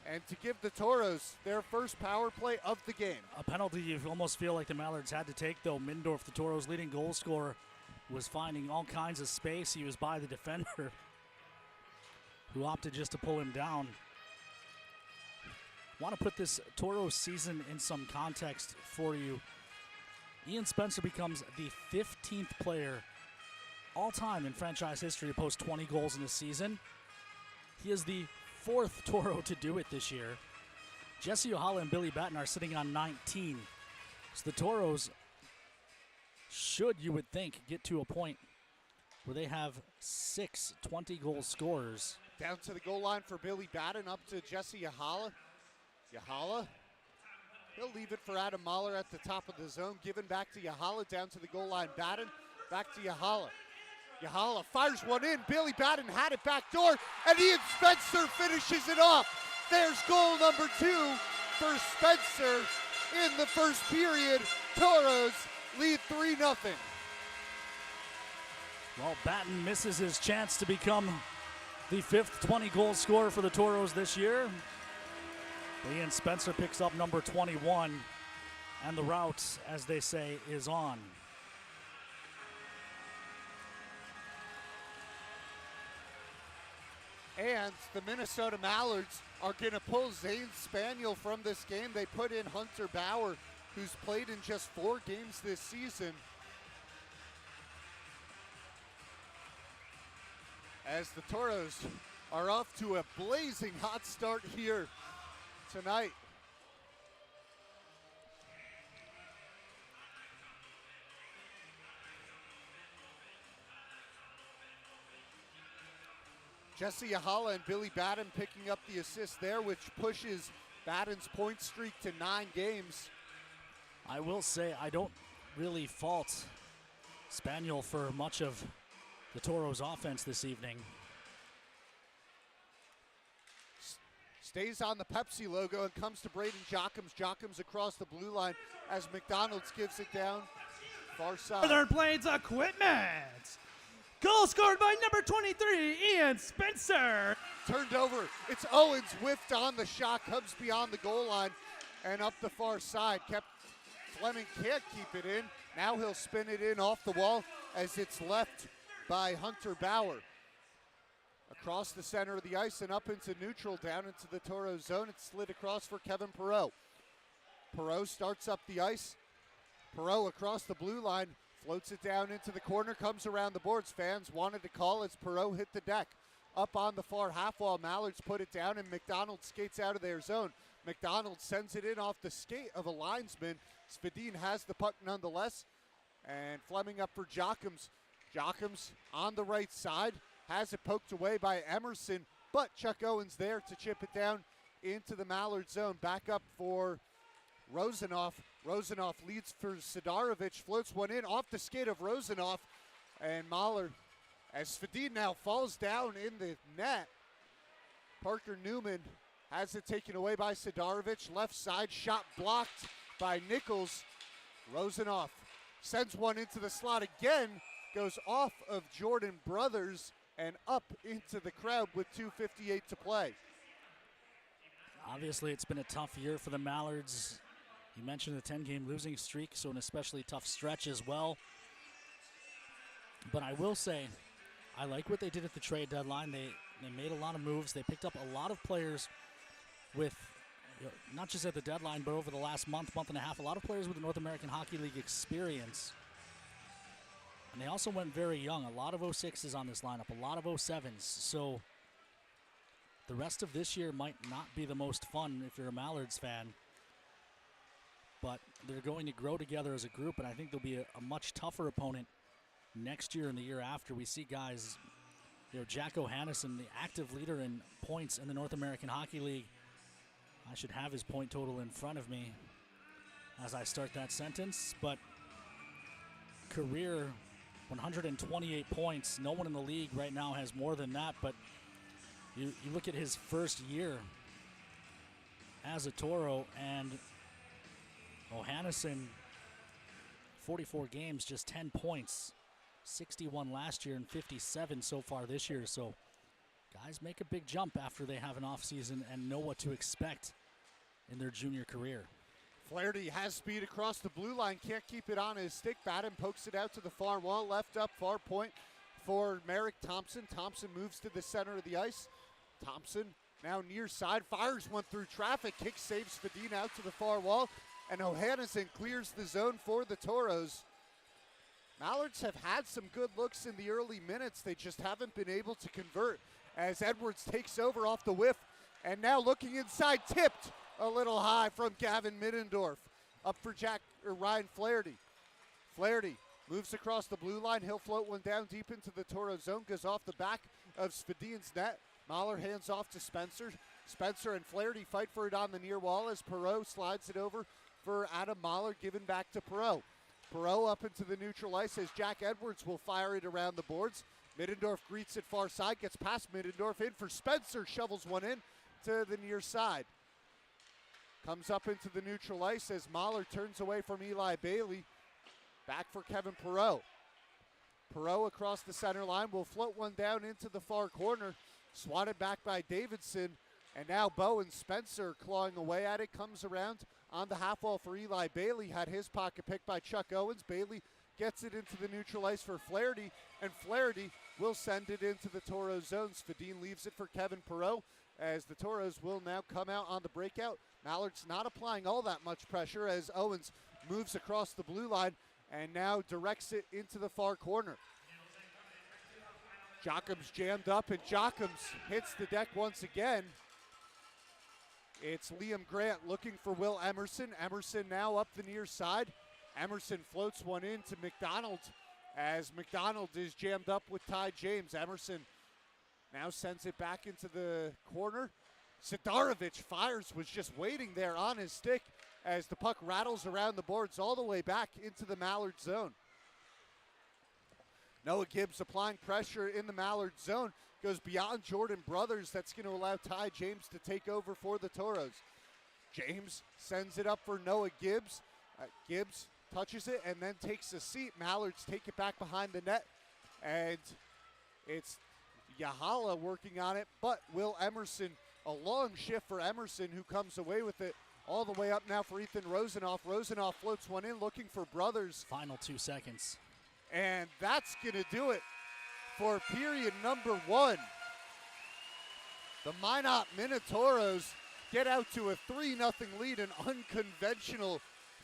and to give the Toros their first power play of the game. A penalty you almost feel like the Mallards had to take, though. Middendorf, the Toros' leading goal scorer, was finding all kinds of space. He was by the defender, who opted just to pull him down. Want to put this Toros season in some context for you. Ian Spencer becomes the 15th player all time in franchise history to post 20 goals in a season. He is the 4th Toro to do it this year. Jesse Yahala and Billy Batten are sitting on 19. So the Toros should, you would think, get to a point where they have 6 20-goal scorers. Down to the goal line for Billy Batten, up to Jesse Yahala. Yahala, he'll leave it for Adam Mahler at the top of the zone. Given back to Yahala, down to the goal line. Batten, back to Yahala. Yahala fires one in. Billy Batten had it back door, and Ian Spencer finishes it off. There's goal number 2 for Spencer in the first period. Toros lead 3-0. Well, Batten misses his chance to become the 5th 20-goal scorer for the Toros this year. Ian Spencer picks up number 21, and the route, as they say, is on. And the Minnesota Mallards are going to pull Zane Spaniel from this game. They put in Hunter Bauer, who's played in just 4 games this season. As the Toros are off to a blazing hot start here tonight. Jesse Yahala and Billy Batten picking up the assist there, which pushes Batten's point streak to 9 games. I will say I don't really fault Spaniel for much of the Toros' offense this evening. Stays on the Pepsi logo and comes to Braden Jockums. Jockums across the blue line as McDonald's gives it down far side. Northern Plains Equipment. Goal scored by number 23, Ian Spencer. Turned over. It's Owens whiffed on the shot, comes beyond the goal line and up the far side. Fleming can't keep it in. Now he'll spin it in off the wall as it's left by Hunter Bauer. Across the center of the ice and up into neutral, down into the Toro zone. It's slid across for Kevin Perreault. Perreault starts up the ice. Perreault across the blue line, floats it down into the corner, comes around the boards. Fans wanted to call as Perreault hit the deck. up on the far half wall. Mallards put it down, and McDonald skates out of their zone. McDonald sends it in off the skate of a linesman. Svedin has the puck nonetheless, and Fleming up for Jochums. Jochums on the right side, has it poked away by Emerson, but Chuck Owens there to chip it down into the Mallard zone. Back up for Rosenoff. Rosenoff leads for Sidarovich, floats one in off the skate of Rosenoff, and Mahler, as Svedin now falls down in the net. Parker Newman has it taken away by Sidarovich. Left side shot blocked by Nichols. Rosenoff sends one into the slot again, goes off of Jordan Brothers and up into the crowd with 2:58 to play. Obviously, it's been a tough year for the Mallards. You mentioned the 10-game losing streak, so an especially tough stretch as well. But I will say, I like what they did at the trade deadline. They made a lot of moves. They picked up a lot of players with, not just at the deadline, but over the last month and a half, a lot of players with the North American Hockey League experience. And they also went very young. A lot of 06s on this lineup, a lot of 07s. So the rest of this year might not be the most fun if you're a Mallards fan. But they're going to grow together as a group, and I think they'll be a much tougher opponent next year and the year after. We see guys, Jack O'Hannison, the active leader in points in the North American Hockey League. I should have his point total in front of me as I start that sentence, but career 128 points. No one in the league right now has more than that, but you look at his first year as a Toro, and O'Hannison, 44 games, just 10 points, 61 last year and 57 so far this year. So guys make a big jump after they have an offseason and know what to expect in their junior career. Flaherty has speed across the blue line, can't keep it on his stick. Batten pokes it out to the far wall, left up, far point for Merrick Thompson. Thompson moves to the center of the ice. Thompson now near side, fires one through traffic, kick saves Svedin out to the far wall, and O'Hannison clears the zone for the Toros. Mallards have had some good looks in the early minutes. They just haven't been able to convert as Edwards takes over off the whiff, and now looking inside, tipped a little high from Gavin Middendorf. Up for Ryan Flaherty. Flaherty moves across the blue line. He'll float one down deep into the Toro zone, goes off the back of Svedin's net. Mahler hands off to Spencer. Spencer and Flaherty fight for it on the near wall as Perreault slides it over for Adam Mahler, given back to Perreault. Perreault up into the neutral ice as Jack Edwards will fire it around the boards. Middendorf greets it far side, gets past Middendorf, in for Spencer, shovels one in to the near side. Comes up into the neutral ice as Mahler turns away from Eli Bailey. Back for Kevin Perreault. Perreault across the center line will float one down into the far corner. Swatted back by Davidson. And now Bowen Spencer clawing away at it. Comes around on the half wall for Eli Bailey. Had his pocket picked by Chuck Owens. Bailey gets it into the neutral ice for Flaherty. And Flaherty will send it into the Toro zone. Svedin leaves it for Kevin Perreault as the Toros will now come out on the breakout. Mallards not applying all that much pressure as Owens moves across the blue line and now directs it into the far corner. Jochum's jammed up, and Jochum's hits the deck once again. It's Liam Grant looking for Will Emerson. Emerson now up the near side. Emerson floats one in to McDonald as McDonald is jammed up with Ty James. Emerson now sends it back into the corner. Sidarovich fires, was just waiting there on his stick as the puck rattles around the boards all the way back into the Mallard zone. Noah Gibbs applying pressure in the Mallard zone. Goes beyond Jordan Brothers. That's going to allow Ty James to take over for the Toros. James sends it up for Noah Gibbs. Gibbs touches it and then takes a seat. Mallards take it back behind the net. And it's Yahala working on it, but Will Emerson, a long shift for Emerson, who comes away with it all the way up now for Ethan Rosenoff. Rosenoff floats one in looking for Brothers. Final 2 seconds. And that's going to do it for period number 1. The Minot Minotauros get out to a 3-0 lead, an unconventional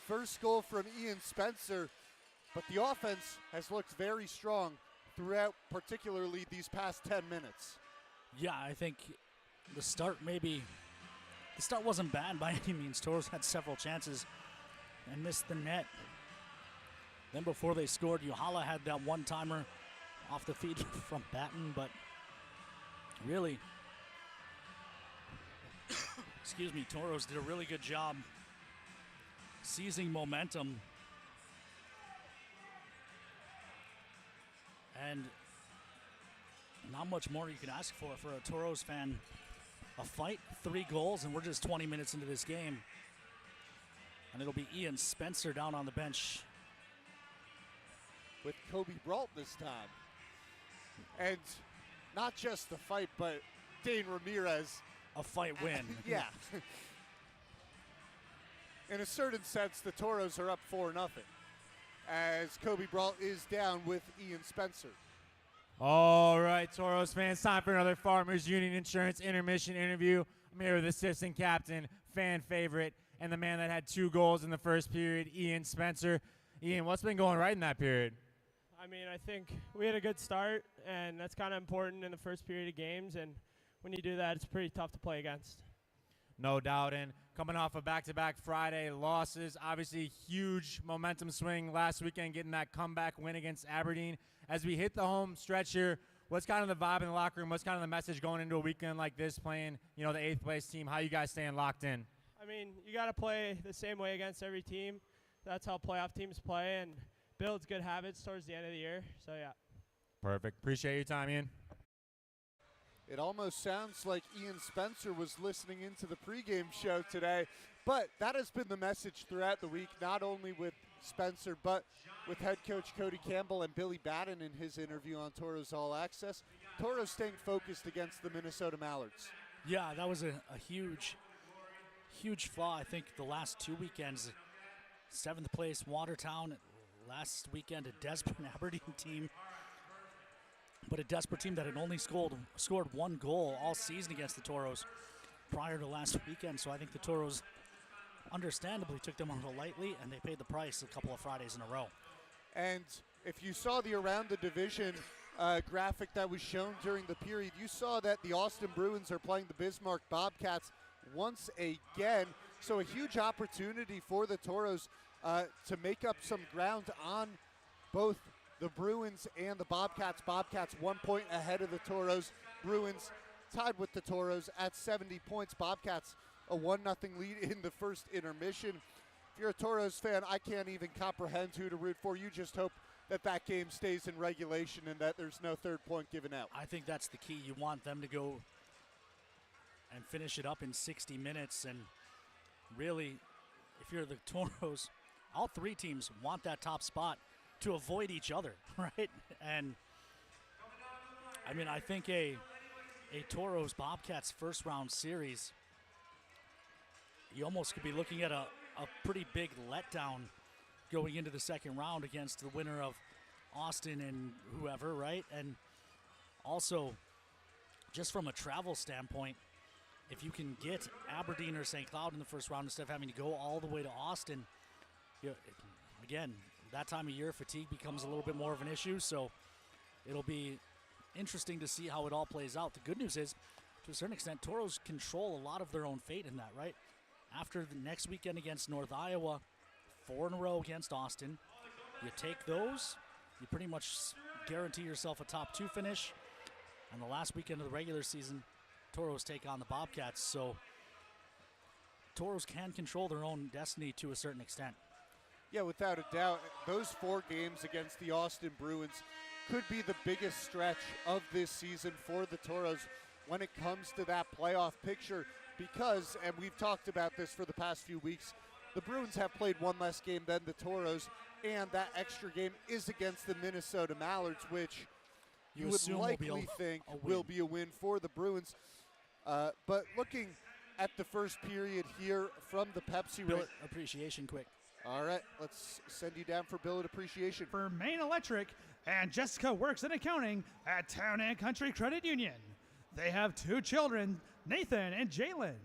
first goal from Ian Spencer. But the offense has looked very strong throughout, particularly these past 10 minutes. Yeah, I think the start wasn't bad by any means. Toros had several chances and missed the net. Then before they scored, Uhala had that one-timer off the feed from Batten, but really, excuse me, Toros did a really good job seizing momentum. And not much more you can ask for a Toros fan. A fight, 3 goals, and we're just 20 minutes into this game. And it'll be Ian Spencer down on the bench. With Kobe Brault this time. And not just the fight, but Dane Ramirez. A fight win. Yeah. In a certain sense, the Toros are up 4-0, as Kobe Brault is down with Ian Spencer. All right, Toros fans, time for another Farmers Union Insurance intermission interview. I'm here with assistant captain, fan favorite, and the man that had 2 goals in the first period, Ian Spencer. Ian, what's been going right in that period? I mean, I think we had a good start, and that's kind of important in the first period of games, and when you do that, it's pretty tough to play against. No doubt, and coming off a back-to-back Friday losses, obviously huge momentum swing last weekend, getting that comeback win against Aberdeen. As we hit the home stretch here, what's kind of the vibe in the locker room? What's kind of the message going into a weekend like this, playing, the 8th place team? How you guys staying locked in? I mean, you got to play the same way against every team. That's how playoff teams play, and builds good habits towards the end of the year. So, yeah. Perfect. Appreciate your time, Ian. It almost sounds like Ian Spencer was listening into the pregame show today, but that has been the message throughout the week, not only with Spencer, but with head coach Cody Campbell and Billy Batten in his interview on Toros All Access. Toros staying focused against the Minnesota Mallards. Yeah, that was a huge flaw. I think the last 2 weekends, 7th place Watertown, last weekend a desperate Aberdeen team, but a desperate team that had only scored 1 goal all season against the Toros prior to last weekend. So I think the Toros understandably took them a little lightly, and they paid the price a couple of Fridays in a row. And if you saw the Around the Division graphic that was shown during the period, you saw that the Austin Bruins are playing the Bismarck Bobcats once again. So a huge opportunity for the Toros to make up some ground on both the Bruins and the Bobcats. Bobcats 1 point ahead of the Toros. Bruins tied with the Toros at 70 points. Bobcats a 1-0 lead in the first intermission. If you're a Toros fan, I can't even comprehend who to root for. You just hope that that game stays in regulation and that there's no 3rd point given out. I think that's the key. You want them to go and finish it up in 60 minutes. And really, if you're the Toros, all 3 teams want that top spot to avoid each other, right? And I mean, I think a Toros Bobcats first round series, you almost could be looking at a pretty big letdown going into the 2nd round against the winner of Austin and whoever, right? And also, just from a travel standpoint, if you can get Aberdeen or St. Cloud in the first round instead of having to go all the way to Austin, again, that time of year, fatigue becomes a little bit more of an issue, so it'll be interesting to see how it all plays out. The good news is, to a certain extent, Toros control a lot of their own fate in that, right? After the next weekend against North Iowa, 4 in a row against Austin, you take those, you pretty much guarantee yourself a top 2 finish, and the last weekend of the regular season, Toros take on the Bobcats, so Toros can control their own destiny to a certain extent. Yeah, without a doubt, those 4 games against the Austin Bruins could be the biggest stretch of this season for the Toros when it comes to that playoff picture because, and we've talked about this for the past few weeks, the Bruins have played 1 less game than the Toros, and that extra game is against the Minnesota Mallards, which you would likely think will be a win for the Bruins. But looking at the first period here from the Pepsi Billet appreciation quick. All right, let's send you down for billet appreciation. For Maine Electric, and Jessica works in accounting at Town and Country Credit Union. They have 2 children, Nathan and Jalen.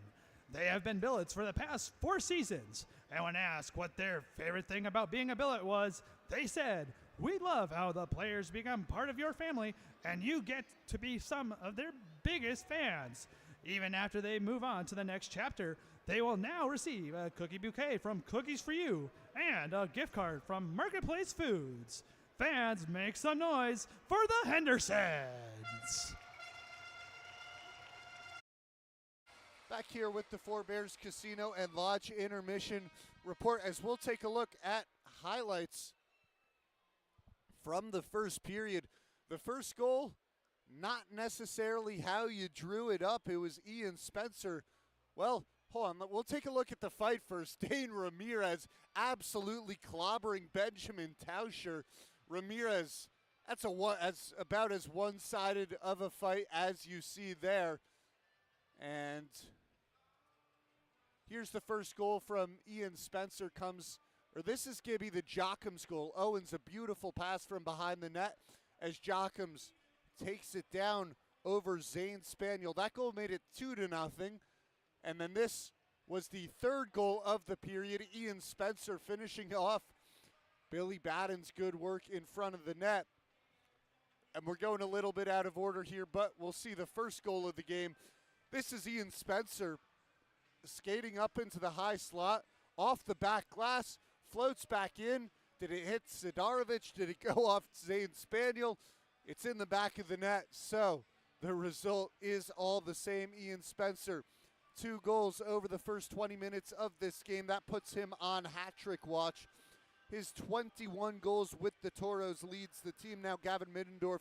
They have been billets for the past 4 seasons. And when asked what their favorite thing about being a billet was, they said, We love how the players become part of your family and you get to be some of their biggest fans. Even after they move on to the next chapter, they will now receive a cookie bouquet from Cookies for You and a gift card from Marketplace Foods. Fans, make some noise for the Hendersons. Back here with the Forebears Casino and Lodge intermission report as we'll take a look at highlights from the first period. The first goal, not necessarily how you drew it up. It was Ian Spencer. Well, hold on. We'll take a look at the fight first. Dane Ramirez absolutely clobbering Benjamin Tauscher. Ramirez, that's about as one-sided of a fight as you see there. And here's the first goal from Ian Spencer this is Gibby, the Jockham's goal. Owens, a beautiful pass from behind the net as Jockham's takes it down over Zane Spaniel. That goal made it 2-0. And then this was the third goal of the period. Ian Spencer finishing off Billy Baden's good work in front of the net. And we're going a little bit out of order here, but we'll see the first goal of the game. This is Ian Spencer skating up into the high slot, off the back glass, floats back in. Did it hit Sidarovich? Did it go off Zane Spaniel? It's in the back of the net, so the result is all the same. Ian Spencer, 2 goals over the first 20 minutes of this game. That puts him on hat-trick watch. His 21 goals with the Toros leads the team. Now Gavin Middendorf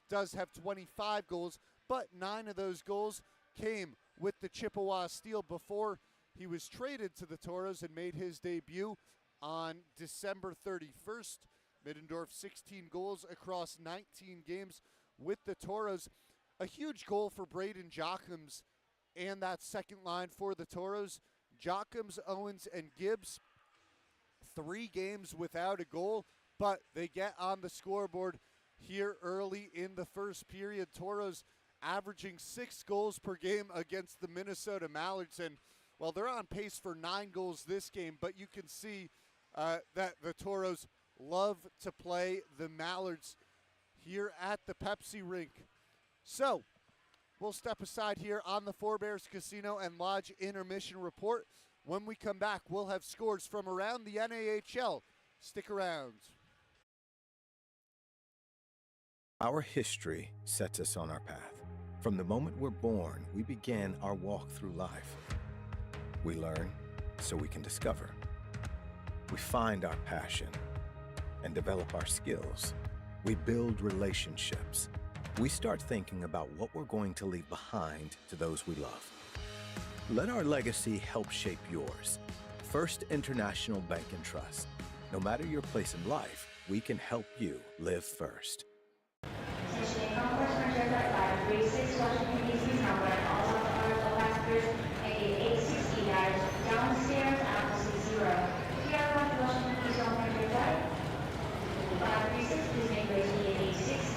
does have 25 goals, but 9 of those goals came with the Chippewa Steel before he was traded to the Toros and made his debut on December 31st. Middendorf, 16 goals across 19 games with the Toros. A huge goal for Braden Jockham's and that second line for the Toros. Jockham's, Owens, and Gibbs, 3 games without a goal, but they get on the scoreboard here early in the first period. Toros averaging 6 goals per game against the Minnesota Mallards, and well, they're on pace for 9 goals this game, but you can see that the Toros love to play the Mallards here at the Pepsi rink. So we'll step aside here on the Forebears Casino and Lodge intermission report. When we come back, we'll have scores from around the NAHL. Stick around. Our history sets us on our path. From the moment we're born, we begin our walk through life. We learn so we can discover. We find our passion and develop our skills. We build relationships. We start thinking about what we're going to leave behind to those we love. Let our legacy help shape yours. First International Bank and Trust. No matter your place in life, we can help you live first. Attention, concourse furniture at 536 Washington, D.C. number, and all of our passengers, aka 860 yards, downstairs, opposite 0. Here on Washington, D.C. on furniture drive. 536, please make way to the 860.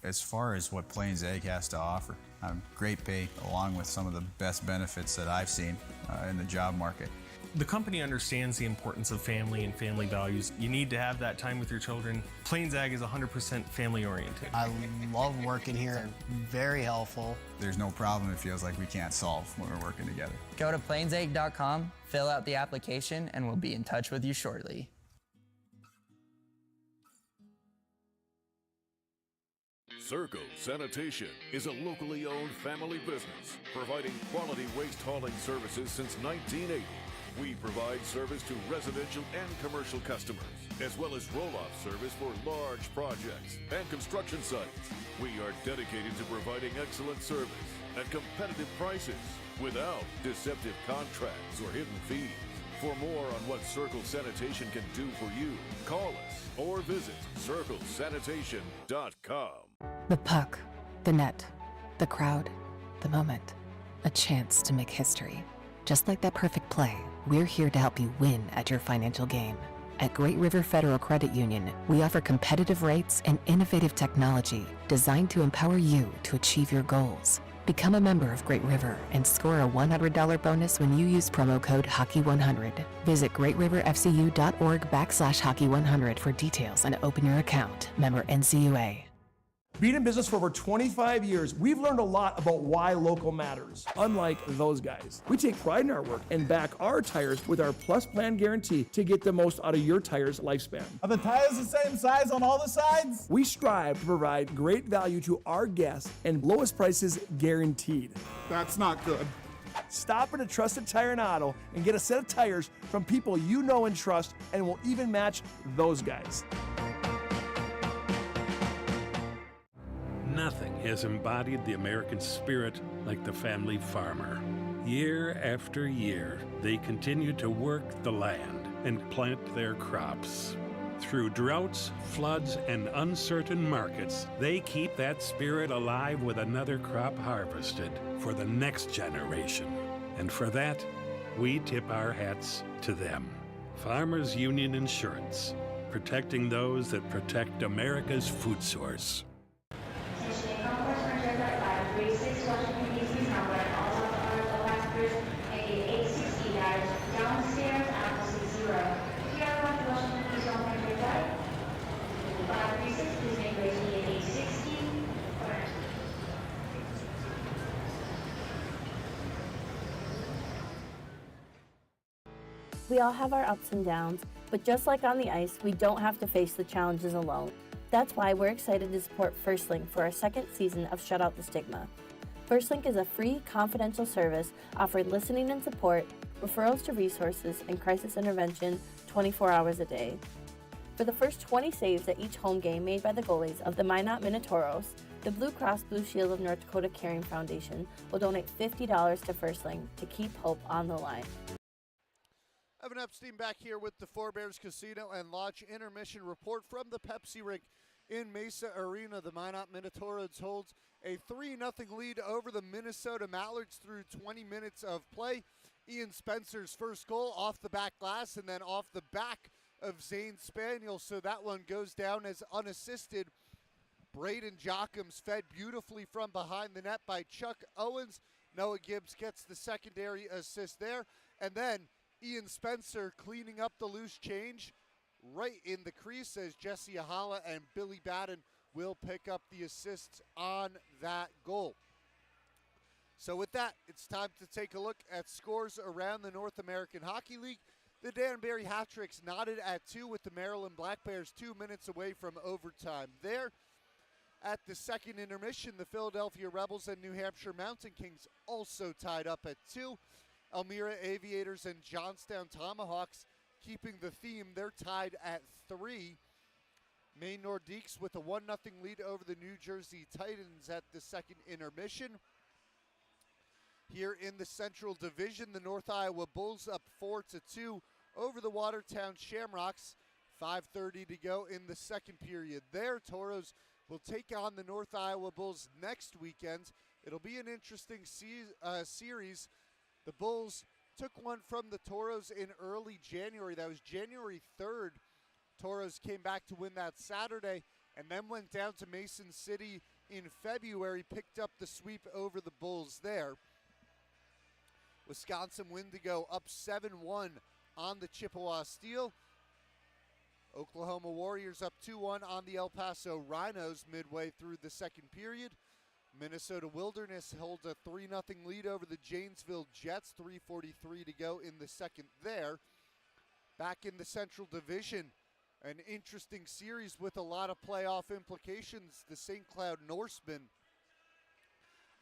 As far as what Plains Egg has to offer, great pay along with some of the best benefits that I've seen in the job market. The company understands the importance of family and family values. You need to have that time with your children. Plains Ag is 100% family oriented. I love working here, very helpful. There's no problem it feels like we can't solve when we're working together. Go to plainsegg.com, fill out the application, and we'll be in touch with you shortly. Circle Sanitation is a locally owned family business providing quality waste hauling services since 1980. We provide service to residential and commercial customers, as well as roll-off service for large projects and construction sites. We are dedicated to providing excellent service at competitive prices without deceptive contracts or hidden fees. For more on what Circle Sanitation can do for you, call us or visit circlesanitation.com. The puck, the net, the crowd, the moment. A chance to make history. Just like that perfect play, we're here to help you win at your financial game. At Great River Federal Credit Union, we offer competitive rates and innovative technology designed to empower you to achieve your goals. Become a member of Great River and score a $100 bonus when you use promo code Hockey100. Visit greatriverfcu.org/Hockey100 for details and open your account. Member NCUA. Being in business for over 25 years, we've learned a lot about why local matters. Unlike those guys, we take pride in our work and back our tires with our Plus Plan guarantee to get the most out of your tire's lifespan. Are the tires the same size on all the sides? We strive to provide great value to our guests and lowest prices guaranteed. That's not good. Stop at a trusted tire and auto and get a set of tires from people you know and trust, and will even match those guys. Nothing has embodied the American spirit like the family farmer. Year after year, they continue to work the land and plant their crops. Through droughts, floods, and uncertain markets, they keep that spirit alive with another crop harvested for the next generation. And for that, we tip our hats to them. Farmers Union Insurance, protecting those that protect America's food source. We all have our ups and downs, but just like on the ice, we don't have to face the challenges alone. That's why we're excited to support FirstLink for our second season of Shut Out the Stigma. FirstLink is a free, confidential service offering listening and support, referrals to resources, and crisis intervention 24 hours a day. For the first 20 saves at each home game made by the goalies of the Minot Minotauros, the Blue Cross Blue Shield of North Dakota Caring Foundation will donate $50 to FirstLink to keep hope on the line. Evan Epstein back here with the Forebears Casino and Lodge intermission report from the Pepsi Rink in Mesa Arena. The Minot Minotauros holds a 3-0 lead over the Minnesota Mallards through 20 minutes of play. Ian Spencer's first goal off the back glass and then off the back of Zane Spaniel, so that one goes down as unassisted. Braden Jochums fed beautifully from behind the net by Chuck Owens. Noah Gibbs gets the secondary assist there, and then Ian Spencer cleaning up the loose change right in the crease as Jesse Ahala and Billy Batten will pick up the assists on that goal. So with that, it's time to take a look at scores around the North American Hockey League. The Danbury Hat-Tricks knotted at 2 with the Maryland Black Bears 2 minutes away from overtime there. At the second intermission, the Philadelphia Rebels and New Hampshire Mountain Kings also tied up at 2. Elmira Aviators and Johnstown Tomahawks keeping the theme. They're tied at 3. Maine Nordiques with a 1-0 lead over the New Jersey Titans at the second intermission. Here in the Central Division, the North Iowa Bulls up 4-2 over the Watertown Shamrocks. 5:30 to go in the second period there. Toros will take on the North Iowa Bulls next weekend. It'll be an interesting series. The Bulls took one from the Toros in early January. That was January 3rd. Toros came back to win that Saturday and then went down to Mason City in February, picked up the sweep over the Bulls there. Wisconsin Wendigo up 7-1 on the Chippewa Steel. Oklahoma Warriors up 2-1 on the El Paso Rhinos midway through the second period. Minnesota Wilderness holds a 3-0 lead over the Janesville Jets, 3:43 to go in the second there. Back in the Central Division, an interesting series with a lot of playoff implications. The St. Cloud Norsemen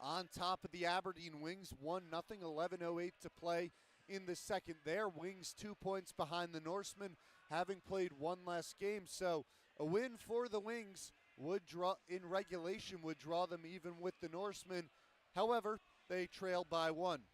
on top of the Aberdeen Wings, 1-0, 11:08 to play in the second there. Wings 2 points behind the Norsemen, having played one less game. So a win for the Wings would draw in regulation, would draw them even with the Norsemen. However, they trail by 1.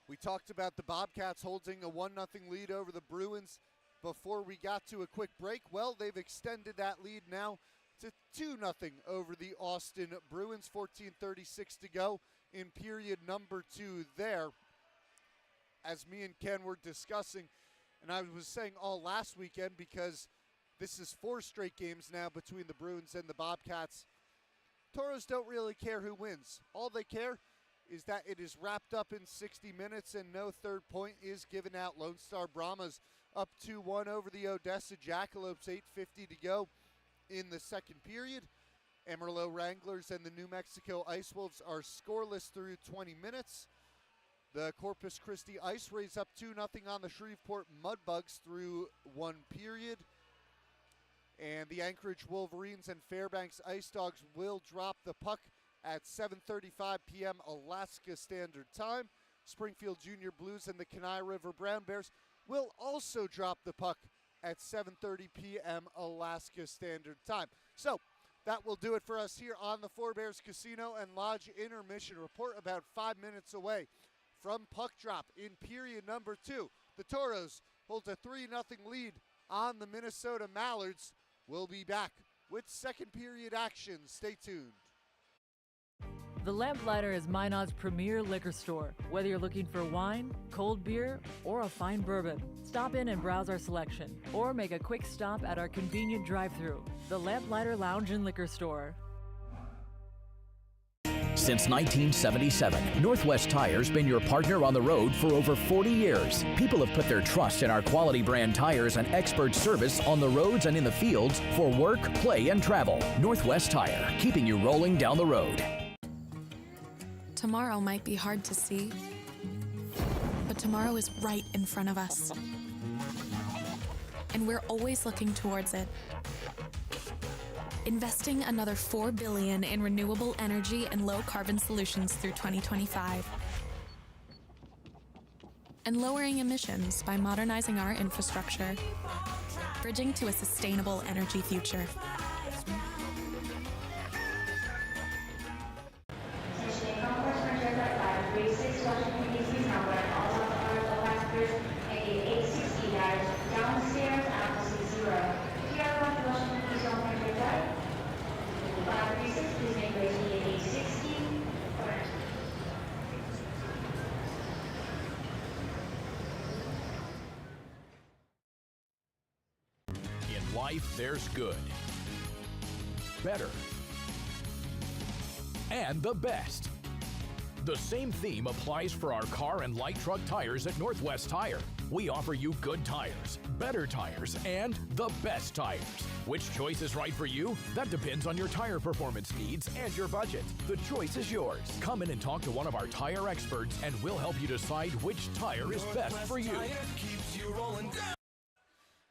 We talked about the Bobcats holding a 1-0 lead over the Bruins before we got to a quick break. Well, they've extended that lead now to 2-0 over the Austin Bruins, 14:36 to go in period number 2 there. As me and Ken were discussing, and I was saying all last weekend, because this is 4 straight games now between the Bruins and the Bobcats. Toros don't really care who wins. All they care is that it is wrapped up in 60 minutes and no third point is given out. Lone Star Brahmas up 2-1 over the Odessa Jackalopes, 8:50 to go in the second period. Amarillo Wranglers and the New Mexico Ice Wolves are scoreless through 20 minutes. The Corpus Christi Ice Rays up 2-0 on the Shreveport Mudbugs through 1 period. And the Anchorage Wolverines and Fairbanks Ice Dogs will drop the puck at 7:35 p.m. Alaska Standard Time. Springfield Junior Blues and the Kenai River Brown Bears will also drop the puck at 7:30 p.m. Alaska Standard Time. So that will do it for us here on the Forebears Casino and Lodge Intermission Report. About 5 minutes away from puck drop in period number 2. The Toros hold a 3-0 lead on the Minnesota Mallards. We'll be back with second period action. Stay tuned. The Lamplighter is Minot's premier liquor store. Whether you're looking for wine, cold beer, or a fine bourbon, stop in and browse our selection, or make a quick stop at our convenient drive-thru. The Lamplighter Lounge and Liquor Store. Since 1977, Northwest Tire's been your partner on the road for over 40 years. People have put their trust in our quality brand tires and expert service on the roads and in the fields for work, play, and travel. Northwest Tire, keeping you rolling down the road. Tomorrow might be hard to see, but tomorrow is right in front of us. And we're always looking towards it. Investing another $4 billion in renewable energy and low-carbon solutions through 2025. And lowering emissions by modernizing our infrastructure, bridging to a sustainable energy future. In life, there's good, better, and the best. The same theme applies for our car and light truck tires at Northwest Tire. We offer you good tires, better tires, and the best tires. Which choice is right for you? That depends on your tire performance needs and your budget. The choice is yours. Come in and talk to one of our tire experts and we'll help you decide which tire is best for you.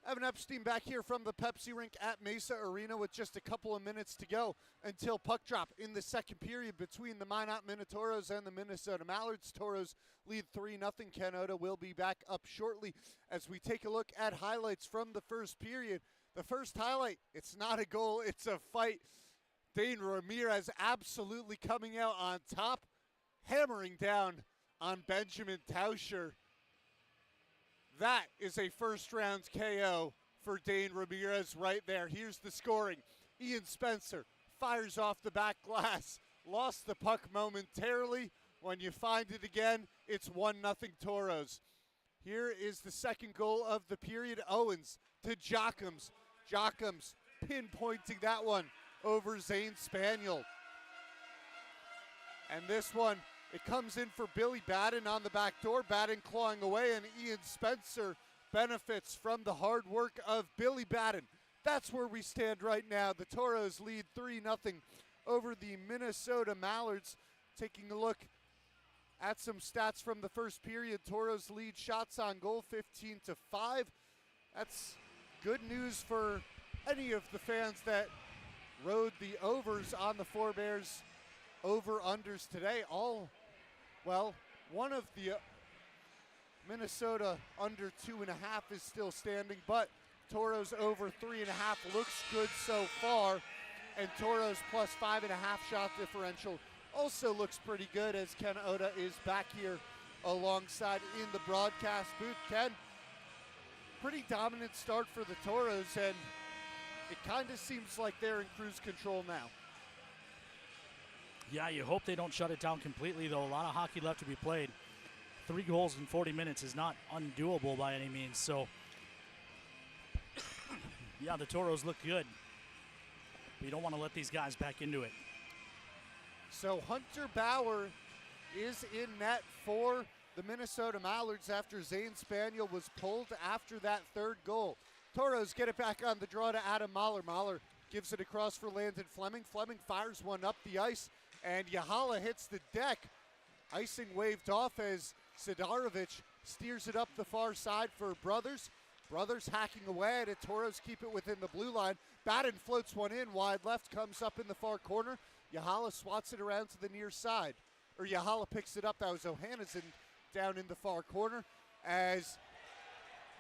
Evan Epstein back here from the Pepsi Rink at Mesa Arena with just a couple of minutes to go until puck drop in the second period between the Minot Minotauros and the Minnesota Mallards. Toros lead 3-0. Ken Oda will be back up shortly as we take a look at highlights from the first period. The first highlight, it's not a goal, it's a fight. Dane Ramirez absolutely coming out on top, hammering down on Benjamin Tauscher. That is a first-round KO for Dane Ramirez right there. Here's the scoring. Ian Spencer fires off the back glass. Lost the puck momentarily. When you find it again, it's 1-0 Toros. Here is the second goal of the period. Owens to Jockums. Jockums pinpointing that one over Zane Spaniel. And this one, it comes in for Billy Batten on the back door. Batten clawing away, and Ian Spencer benefits from the hard work of Billy Batten. That's where we stand right now. The Toros lead 3-0 over the Minnesota Mallards. Taking a look at some stats from the first period. Toros lead shots on goal 15-5. That's good news for any of the fans that rode the overs on the Forebears over-unders today. One of the Minnesota under 2.5 is still standing, but Toros over 3.5 looks good so far, and Toros plus 5.5 shot differential also looks pretty good as Ken Oda is back here alongside in the broadcast booth. Ken, pretty dominant start for the Toros, and it kind of seems like they're in cruise control now. Yeah, you hope they don't shut it down completely, though. A lot of hockey left to be played. 3 goals in 40 minutes is not undoable by any means. So, yeah, the Toros look good. But you don't want to let these guys back into it. So Hunter Bauer is in net for the Minnesota Mallards after Zane Spaniel was pulled after that third goal. Toros get it back on the draw to Adam Mahler. Mahler gives it across for Landon Fleming. Fleming fires one up the ice, and Yahala hits the deck. Icing waved off as Sidarovich steers it up the far side for Brothers. Brothers hacking away at it. Toros keep it within the blue line. Batten floats one in. Wide left comes up in the far corner. Yahala swats it around to the near side. Or Yahala picks it up. That was Ohanesen down in the far corner. As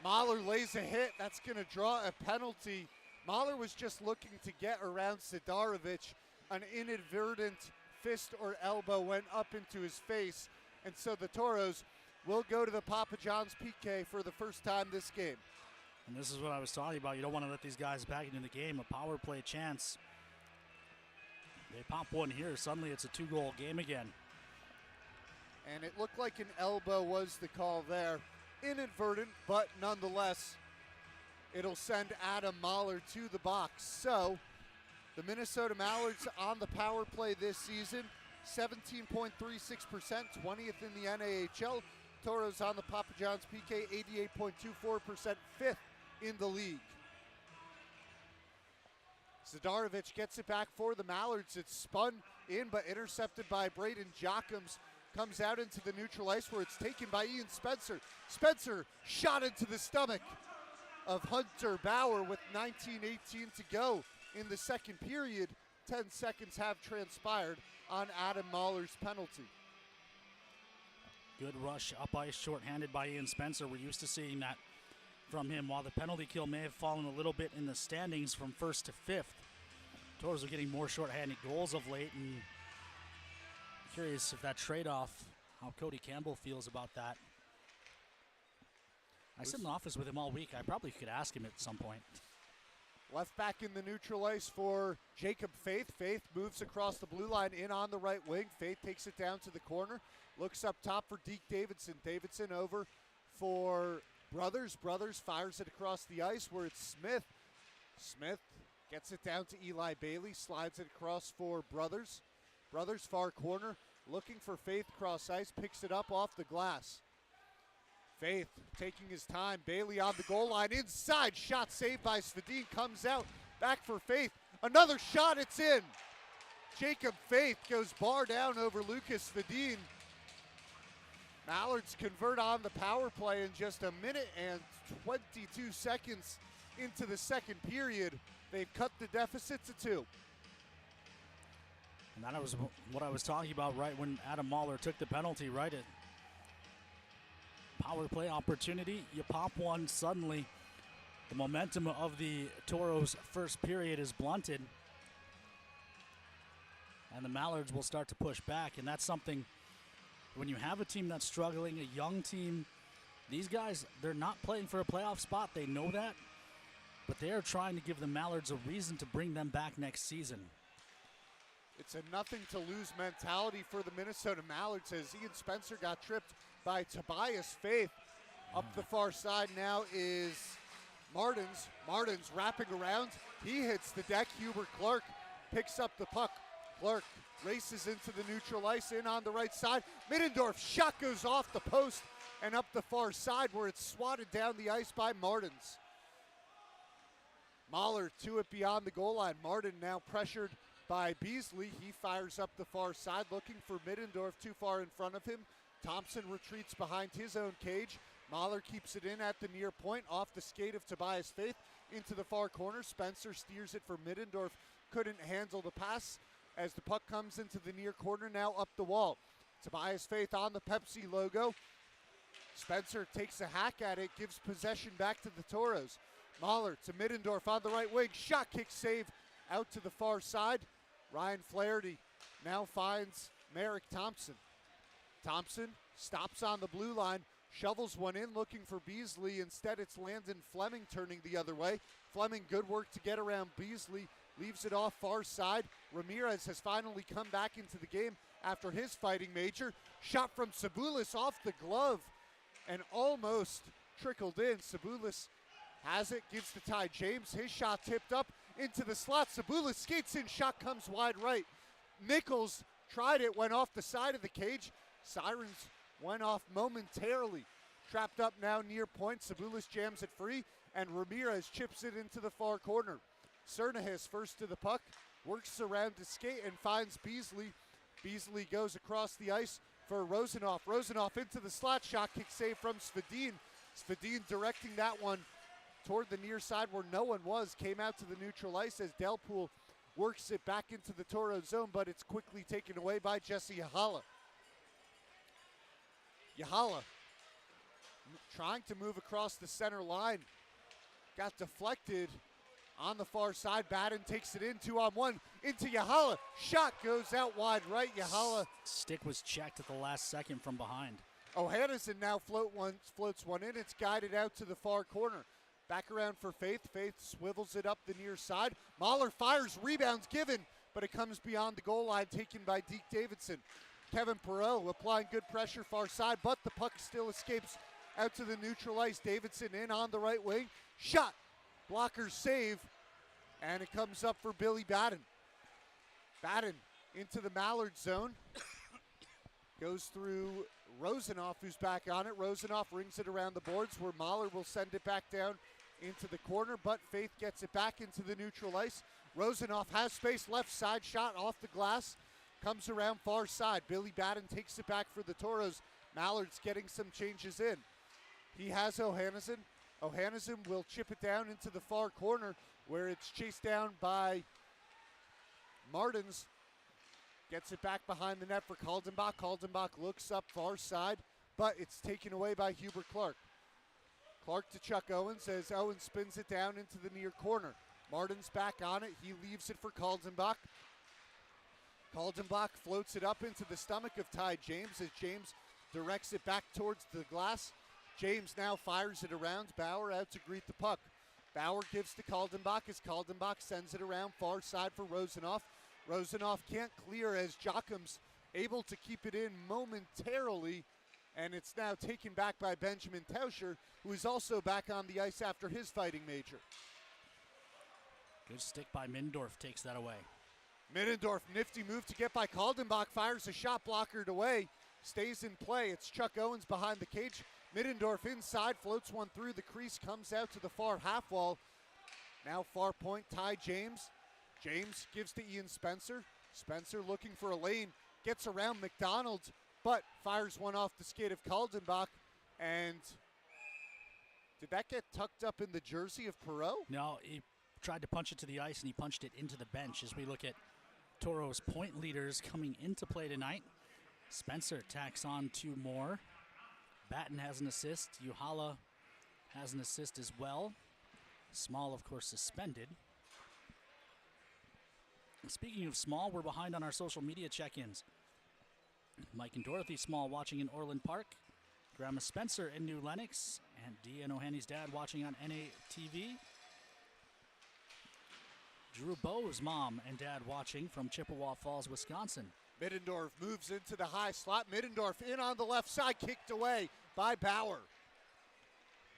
Mahler lays a hit, that's going to draw a penalty. Mahler was just looking to get around Sidarovich. An inadvertent fist or elbow went up into his face. And so the Toros will go to the Papa John's PK for the first time this game. And this is what I was talking about. You don't want to let these guys back into the game. A power play chance. They pop one here. Suddenly it's a 2-goal game again. And it looked like an elbow was the call there. Inadvertent, but nonetheless, it'll send Adam Mahler to the box. So the Minnesota Mallards on the power play this season, 17.36%, 20th in the NAHL. Toros on the Papa John's PK, 88.24%, 5th in the league. Sidarovich gets it back for the Mallards. It's spun in but intercepted by Braden Jockums. Comes out into the neutral ice where it's taken by Ian Spencer. Spencer shot into the stomach of Hunter Bauer with 19:18 to go in the second period. 10 seconds have transpired on Adam Mahler's penalty. Good rush up ice, shorthanded by Ian Spencer. We're used to seeing that from him. While the penalty kill may have fallen a little bit in the standings from 1st to 5th, Toros are getting more shorthanded goals of late, and curious if that trade-off, how Cody Campbell feels about that. I sit in the office with him all week. I probably could ask him at some point. Left back in the neutral ice for Jacob Faith. Faith moves across the blue line in on the right wing. Faith takes it down to the corner. Looks up top for Deke Davidson. Davidson over for Brothers. Brothers fires it across the ice where it's Smith. Smith gets it down to Eli Bailey. Slides it across for Brothers. Brothers far corner. Looking for Faith cross ice. Picks it up off the glass. Faith taking his time. Bailey on the goal line. Inside shot saved by Svedin. Comes out. Back for Faith. Another shot. It's in. Jacob Faith goes bar down over Lucas Svedin. Mallards convert on the power play in just a minute and 22 seconds into the second period. They've cut the deficit to 2. And that was what I was talking about right when Adam Mahler took the penalty, right? Power play opportunity. You pop one, suddenly the momentum of the Toros' first period is blunted. And the Mallards will start to push back. And that's something, when you have a team that's struggling, a young team, these guys, they're not playing for a playoff spot. They know that. But they are trying to give the Mallards a reason to bring them back next season. It's a nothing-to-lose mentality for the Minnesota Mallards as Ian Spencer got tripped by Tobias Faith. Up the far side now is Martins. Martins wrapping around. He hits the deck. Hubert Clark picks up the puck. Clark races into the neutral ice in on the right side. Middendorf shot goes off the post and up the far side where it's swatted down the ice by Martins. Mahler to it beyond the goal line. Martin now pressured by Beasley. He fires up the far side looking for Middendorf too far in front of him. Thompson retreats behind his own cage. Mahler keeps it in at the near point off the skate of Tobias Faith into the far corner. Spencer steers it for Middendorf. Couldn't handle the pass as the puck comes into the near corner now up the wall. Tobias Faith on the Pepsi logo. Spencer takes a hack at it, gives possession back to the Toros. Mahler to Middendorf on the right wing. Shot kick save out to the far side. Ryan Flaherty now finds Merrick Thompson. Thompson stops on the blue line, shovels one in looking for Beasley. Instead, it's Landon Fleming turning the other way. Fleming, good work to get around Beasley. leaves it off far side. Ramirez has finally come back into the game after his fighting major. Shot from Sabulis off the glove and almost trickled in. Sabulis has it, gives to Ty James. His shot tipped up into the slot. Sabulis skates in, shot comes wide right. Nichols tried it, went off the side of the cage. Sirens went off momentarily. Trapped up now near point. Sabulis jams it free, and Ramirez chips it into the far corner. Cernahis first to the puck, works around to skate and finds Beasley. Beasley goes across the ice for Rosenhoff. Rosenhoff into the slot, shot kick save from Svedin. Svedin directing that one toward the near side where no one was. Came out to the neutral ice as Delpool works it back into the Toro zone, but it's quickly taken away by Jesse Yahala. Yahala trying to move across the center line. Got deflected on the far side. Batten takes it in, 2-on-1 into Yahala. Shot goes out wide right. Yahala. Stick was checked at the last second from behind. O'Hannison now floats one in. It's guided out to the far corner. Back around for Faith. Faith swivels it up the near side. Mahler fires, rebounds given, but it comes beyond the goal line, taken by Deke Davidson. Kevin Perreault applying good pressure far side, but the puck still escapes out to the neutral ice. Davidson in on the right wing. Shot. Blocker save. And it comes up for Billy Batten. Batten into the Mallard zone. Goes through Rosenhoff, who's back on it. Rosenhoff rings it around the boards where Mahler will send it back down into the corner, but Faith gets it back into the neutral ice. Rosenhoff has space, left side shot off the glass. Comes around far side. Billy Batten takes it back for the Toros. Mallard's getting some changes in. He has O'Hannison. O'Hannison will chip it down into the far corner where it's chased down by Martins. Gets it back behind the net for Kaldenbach. Kaldenbach looks up far side, but it's taken away by Hubert Clark. Clark to Chuck Owens as Owens spins it down into the near corner. Martin's back on it. He leaves it for Kaldenbach. Kaldenbach floats it up into the stomach of Ty James as James directs it back towards the glass. James now fires it around. Bauer out to greet the puck. Bauer gives to Kaldenbach as Kaldenbach sends it around far side for Rosenhoff. Rosenhoff can't clear as Jochum's able to keep it in momentarily, and it's now taken back by Benjamin Tauscher, who is also back on the ice after his fighting major. Good stick by Mindorf, takes that away. Middendorf, nifty move to get by Kaldenbach, fires a shot blockered away, stays in play. It's Chuck Owens behind the cage. Middendorf inside, floats one through the crease, comes out to the far half wall. Now far point, Ty James. James gives to Ian Spencer. Spencer looking for a lane, gets around McDonald, but fires one off the skate of Kaldenbach. And did that get tucked up in the jersey of Perreault? No, he tried to punch it to the ice and he punched it into the bench as we look at Toro's point leaders coming into play tonight. Spencer tacks on 2 more. Batten has an assist. Yuhala has an assist as well. Small, of course, suspended. Speaking of Small, we're behind on our social media check-ins. Mike and Dorothy Small watching in Orland Park. Grandma Spencer in New Lenox. And Dee and O'Hanny's dad watching on NATV. Drew Bowe's mom and dad watching from Chippewa Falls, Wisconsin. Middendorf moves into the high slot. Middendorf in on the left side, kicked away by Bauer.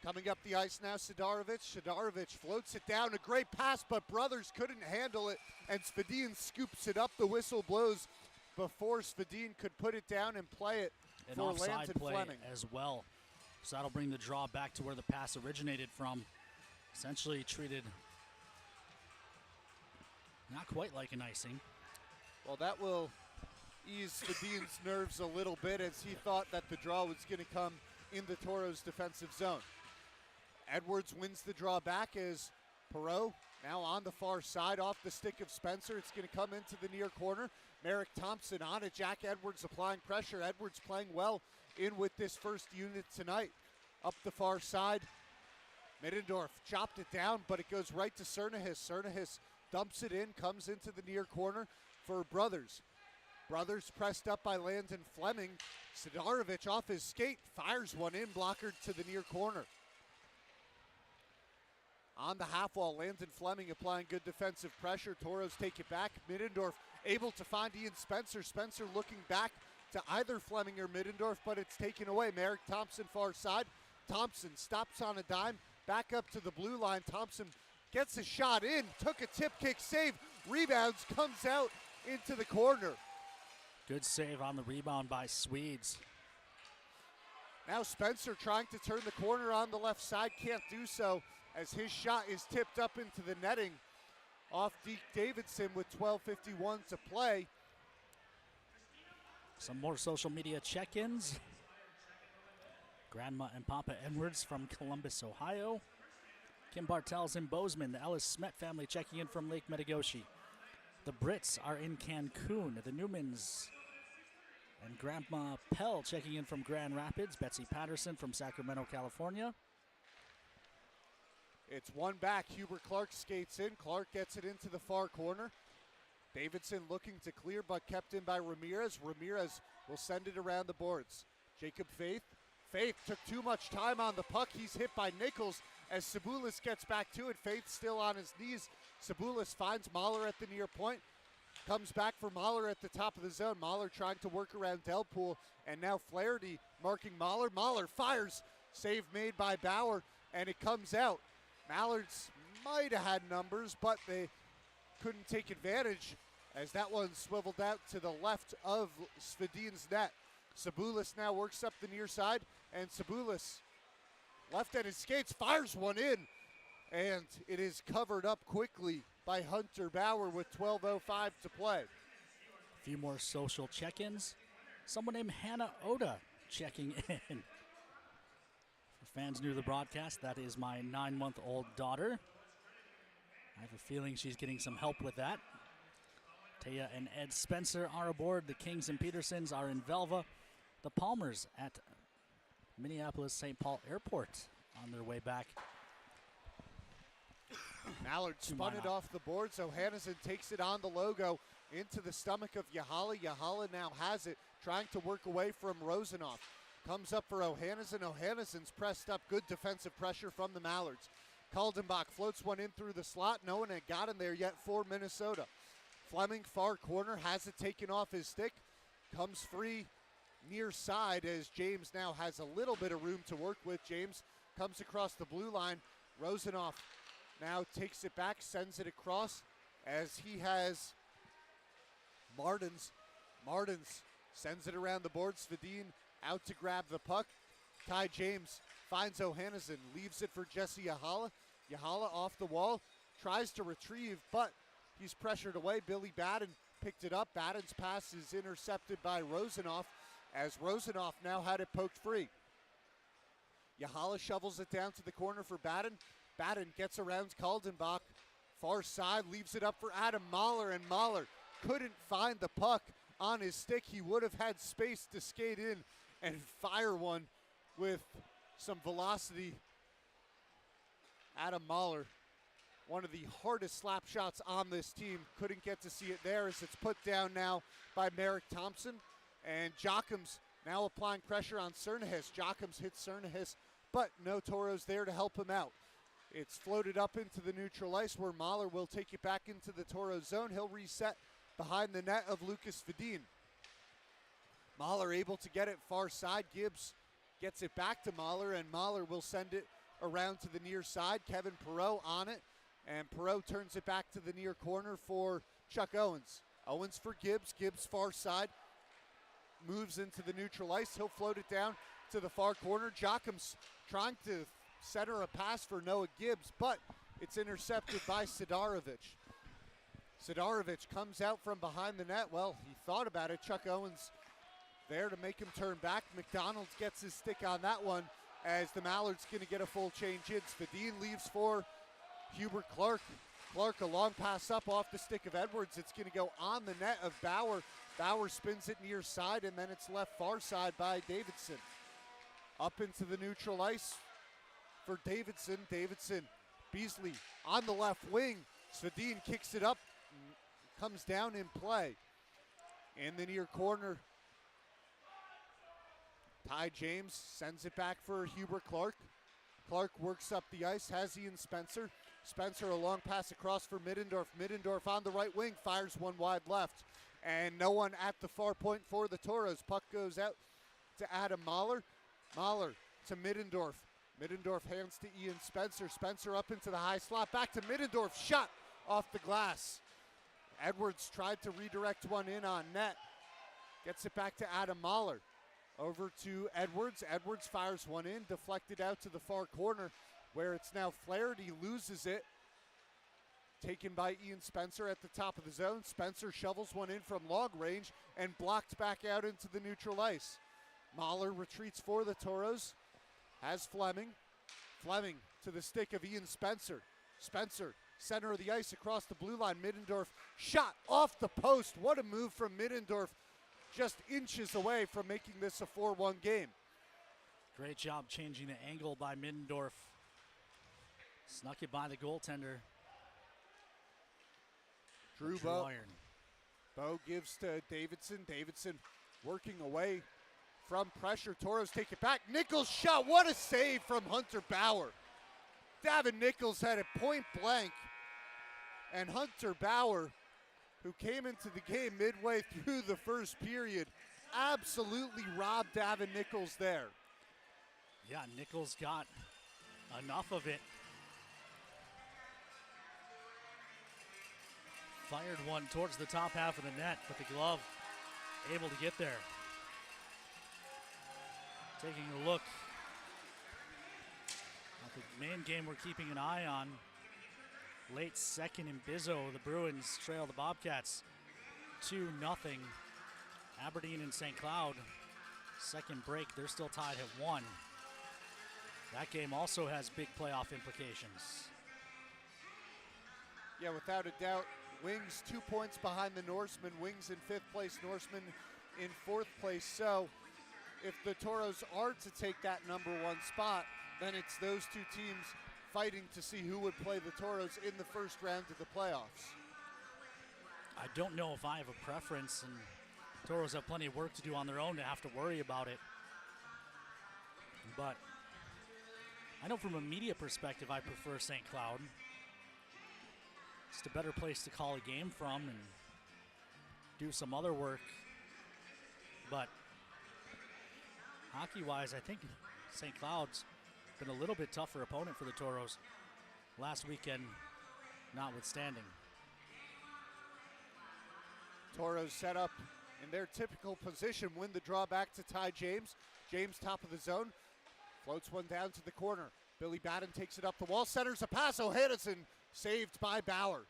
Coming up the ice now, Sidarovich. Sidarovich floats it down. A great pass, but Brothers couldn't handle it, and Svedin scoops it up. The whistle blows before Svedin could put it down and play it An for offside Landon play Fleming. as well. So that'll bring the draw back to where the pass originated from. Essentially treated not quite like an icing. Well, that will ease Svedin's nerves a little bit as he thought that the draw was going to come in the Toros' defensive zone. Edwards wins the draw back as Perreault now on the far side off the stick of Spencer. It's going to come into the near corner. Merrick Thompson on it. Jack Edwards applying pressure. Edwards playing well in with this first unit tonight. Up the far side. Middendorf chopped it down, but it goes right to Cernahis. Cernahis dumps it in, comes into the near corner for Brothers. Brothers pressed up by Landon Fleming. Sidarovich off his skate, fires one in, blockered to the near corner. On the half wall, Landon Fleming applying good defensive pressure. Toros take it back. Middendorf able to find Ian Spencer. Spencer looking back to either Fleming or Middendorf, but it's taken away. Merrick Thompson far side. Thompson stops on a dime. Back up to the blue line. Thompson gets a shot in. Took a tip kick save. Rebounds, comes out into the corner. Good save on the rebound by Swedes. Now Spencer trying to turn the corner on the left side. Can't do so as his shot is tipped up into the netting off Deke Davidson with 12:51 to play. Some more social media check-ins. Grandma and Papa Edwards from Columbus, Ohio. Kim Bartels in Bozeman. The Ellis Smet family checking in from Lake Metagoshi. The Brits are in Cancun. The Newmans and Grandma Pell checking in from Grand Rapids. Betsy Patterson from Sacramento, California. It's one back. Hubert Clark skates in. Clark gets it into the far corner. Davidson looking to clear, but kept in by Ramirez. Ramirez will send it around the boards. Jacob Faith. Faith took too much time on the puck. He's hit by Nichols as Sabulis gets back to it. Faith still on his knees. Sabulis finds Mahler at the near point. Comes back for Mahler at the top of the zone. Mahler trying to work around Delpool. And now Flaherty marking Mahler. Mahler fires. Save made by Bauer, and it comes out. Mallards might have had numbers, but they couldn't take advantage as that one swiveled out to the left of Svedin's net. Sabulis now works up the near side, and Sabulis left at his skates, fires one in, and it is covered up quickly by Hunter Bauer with 12:05 to play. A few more social check-ins. Someone named Hannah Oda checking in. For fans new to the broadcast, that is my 9-month-old daughter. I have a feeling she's getting some help with that. Taya and Ed Spencer are aboard. The Kings and Petersons are in Velva. The Palmers at Minneapolis-St. Paul Airport on their way back. Mallard spun it off the board, so Hanneson takes it on the logo into the stomach of Yahala. Yahala now has it, trying to work away from Rosenoff. Comes up for Ohanneson. Ohanneson's pressed up. Good defensive pressure from the Mallards. Kaldenbach floats one in through the slot. No one had got him there yet for Minnesota. Fleming, far corner, has it taken off his stick. Comes free near side as James now has a little bit of room to work with. James comes across the blue line. Rosenoff now takes it back, sends it across as he has Martins. Martins sends it around the board. Svedin out to grab the puck. Ty James finds Ohanneson, leaves it for Jesse Yahala. Yahala off the wall, tries to retrieve, but he's pressured away. Billy Batten picked it up. Batten's pass is intercepted by Rosenoff as Rosenoff now had it poked free. Yahala shovels it down to the corner for Batten. Batten gets around Kaldenbach. Far side, leaves it up for Adam Mahler, and Mahler couldn't find the puck on his stick. He would have had space to skate in and fire one with some velocity. Adam Mahler, one of the hardest slap shots on this team, couldn't get to see it there as it's put down now by Merrick Thompson. And Jochums now applying pressure on Cernahis. Jochums hits Cernahis, but no Toros there to help him out. It's floated up into the neutral ice where Mahler will take it back into the Toro zone. He'll reset behind the net of Lucas Vedin. Mahler able to get it far side. Gibbs gets it back to Mahler, and Mahler will send it around to the near side. Kevin Perreault on it, and Perreault turns it back to the near corner for Chuck Owens. Owens for Gibbs. Gibbs far side. Moves into the neutral ice. He'll float it down to the far corner. Jochums trying to center a pass for Noah Gibbs, but it's intercepted by Sidarovich. Sidarovich comes out from behind the net. Well, he thought about it. Chuck Owens there to make him turn back. McDonald's gets his stick on that one as the Mallards going to get a full change in. Svedin leaves for Hubert Clark. Clark, a long pass up off the stick of Edwards. It's going to go on the net of Bauer. Bauer spins it near side, and then it's left far side by Davidson. Up into the neutral ice for Davidson. Davidson, Beasley on the left wing. Svedin kicks it up, comes down in play. In the near corner, Ty James sends it back for Hubert Clark. Clark works up the ice, has Ian Spencer. Spencer, a long pass across for Middendorf. Middendorf on the right wing, fires one wide left. And no one at the far point for the Toros. Puck goes out to Adam Mahler. Mahler to Middendorf. Middendorf hands to Ian Spencer. Spencer up into the high slot. Back to Middendorf. Shot off the glass. Edwards tried to redirect one in on net. Gets it back to Adam Mahler. Over to Edwards. Edwards fires one in. Deflected out to the far corner where it's now Flaherty loses it. Taken by Ian Spencer at the top of the zone. Spencer shovels one in from long range and blocked back out into the neutral ice. Mahler retreats for the Toros. Has Fleming. Fleming to the stick of Ian Spencer. Spencer, center of the ice across the blue line. Middendorf shot off the post. What a move from Middendorf. Just inches away from making this a 4-1 game. Great job changing the angle by Middendorf. Snuck it by the goaltender. Drew Bow. Bow gives to Davidson. Davidson working away from pressure. Toros take it back. Nichols shot. What a save from Hunter Bauer. Davin Nichols had it point blank. And Hunter Bauer, who came into the game midway through the first period, absolutely robbed Davin Nichols there. Yeah, Nichols got enough of it. Fired one towards the top half of the net, but the glove able to get there. Taking a look at the main game we're keeping an eye on. Late second in Bizzo, the Bruins trail the Bobcats 2-0. Aberdeen and St. Cloud, second break, they're still tied at 1. That game also has big playoff implications. Yeah, without a doubt. Wings 2 points behind the Norsemen. Wings in 5th place, Norsemen in 4th place. So if the Toros are to take that number 1 spot, then it's those two teams fighting to see who would play the Toros in the first round of the playoffs. I don't know if I have a preference, and Toros have plenty of work to do on their own to have to worry about it. But I know from a media perspective, I prefer St. Cloud. It's a better place to call a game from and do some other work. But hockey-wise, I think St. Cloud's been a little bit tougher opponent for the Toros last weekend, notwithstanding. Toros set up in their typical position, win the draw back to Ty James. James top of the zone, floats one down to the corner. Billy Batten takes it up the wall, centers a pass. O'Hannison saved by Bauer.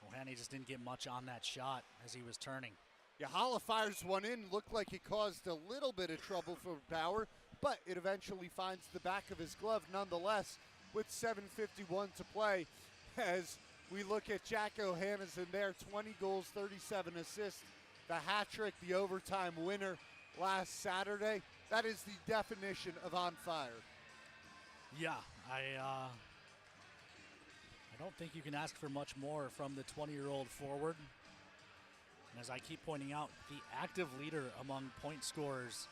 O'Hanny just didn't get much on that shot as he was turning. Yahala fires one in, looked like it caused a little bit of trouble for Bauer, but it eventually finds the back of his glove nonetheless with 7:51 to play. As we look at Jack O'Hannison there, 20 goals, 37 assists, the hat trick, the overtime winner last Saturday. That is the definition of on fire. Yeah, I don't think you can ask for much more from the 20-year-old forward. And as I keep pointing out, the active leader among point scorers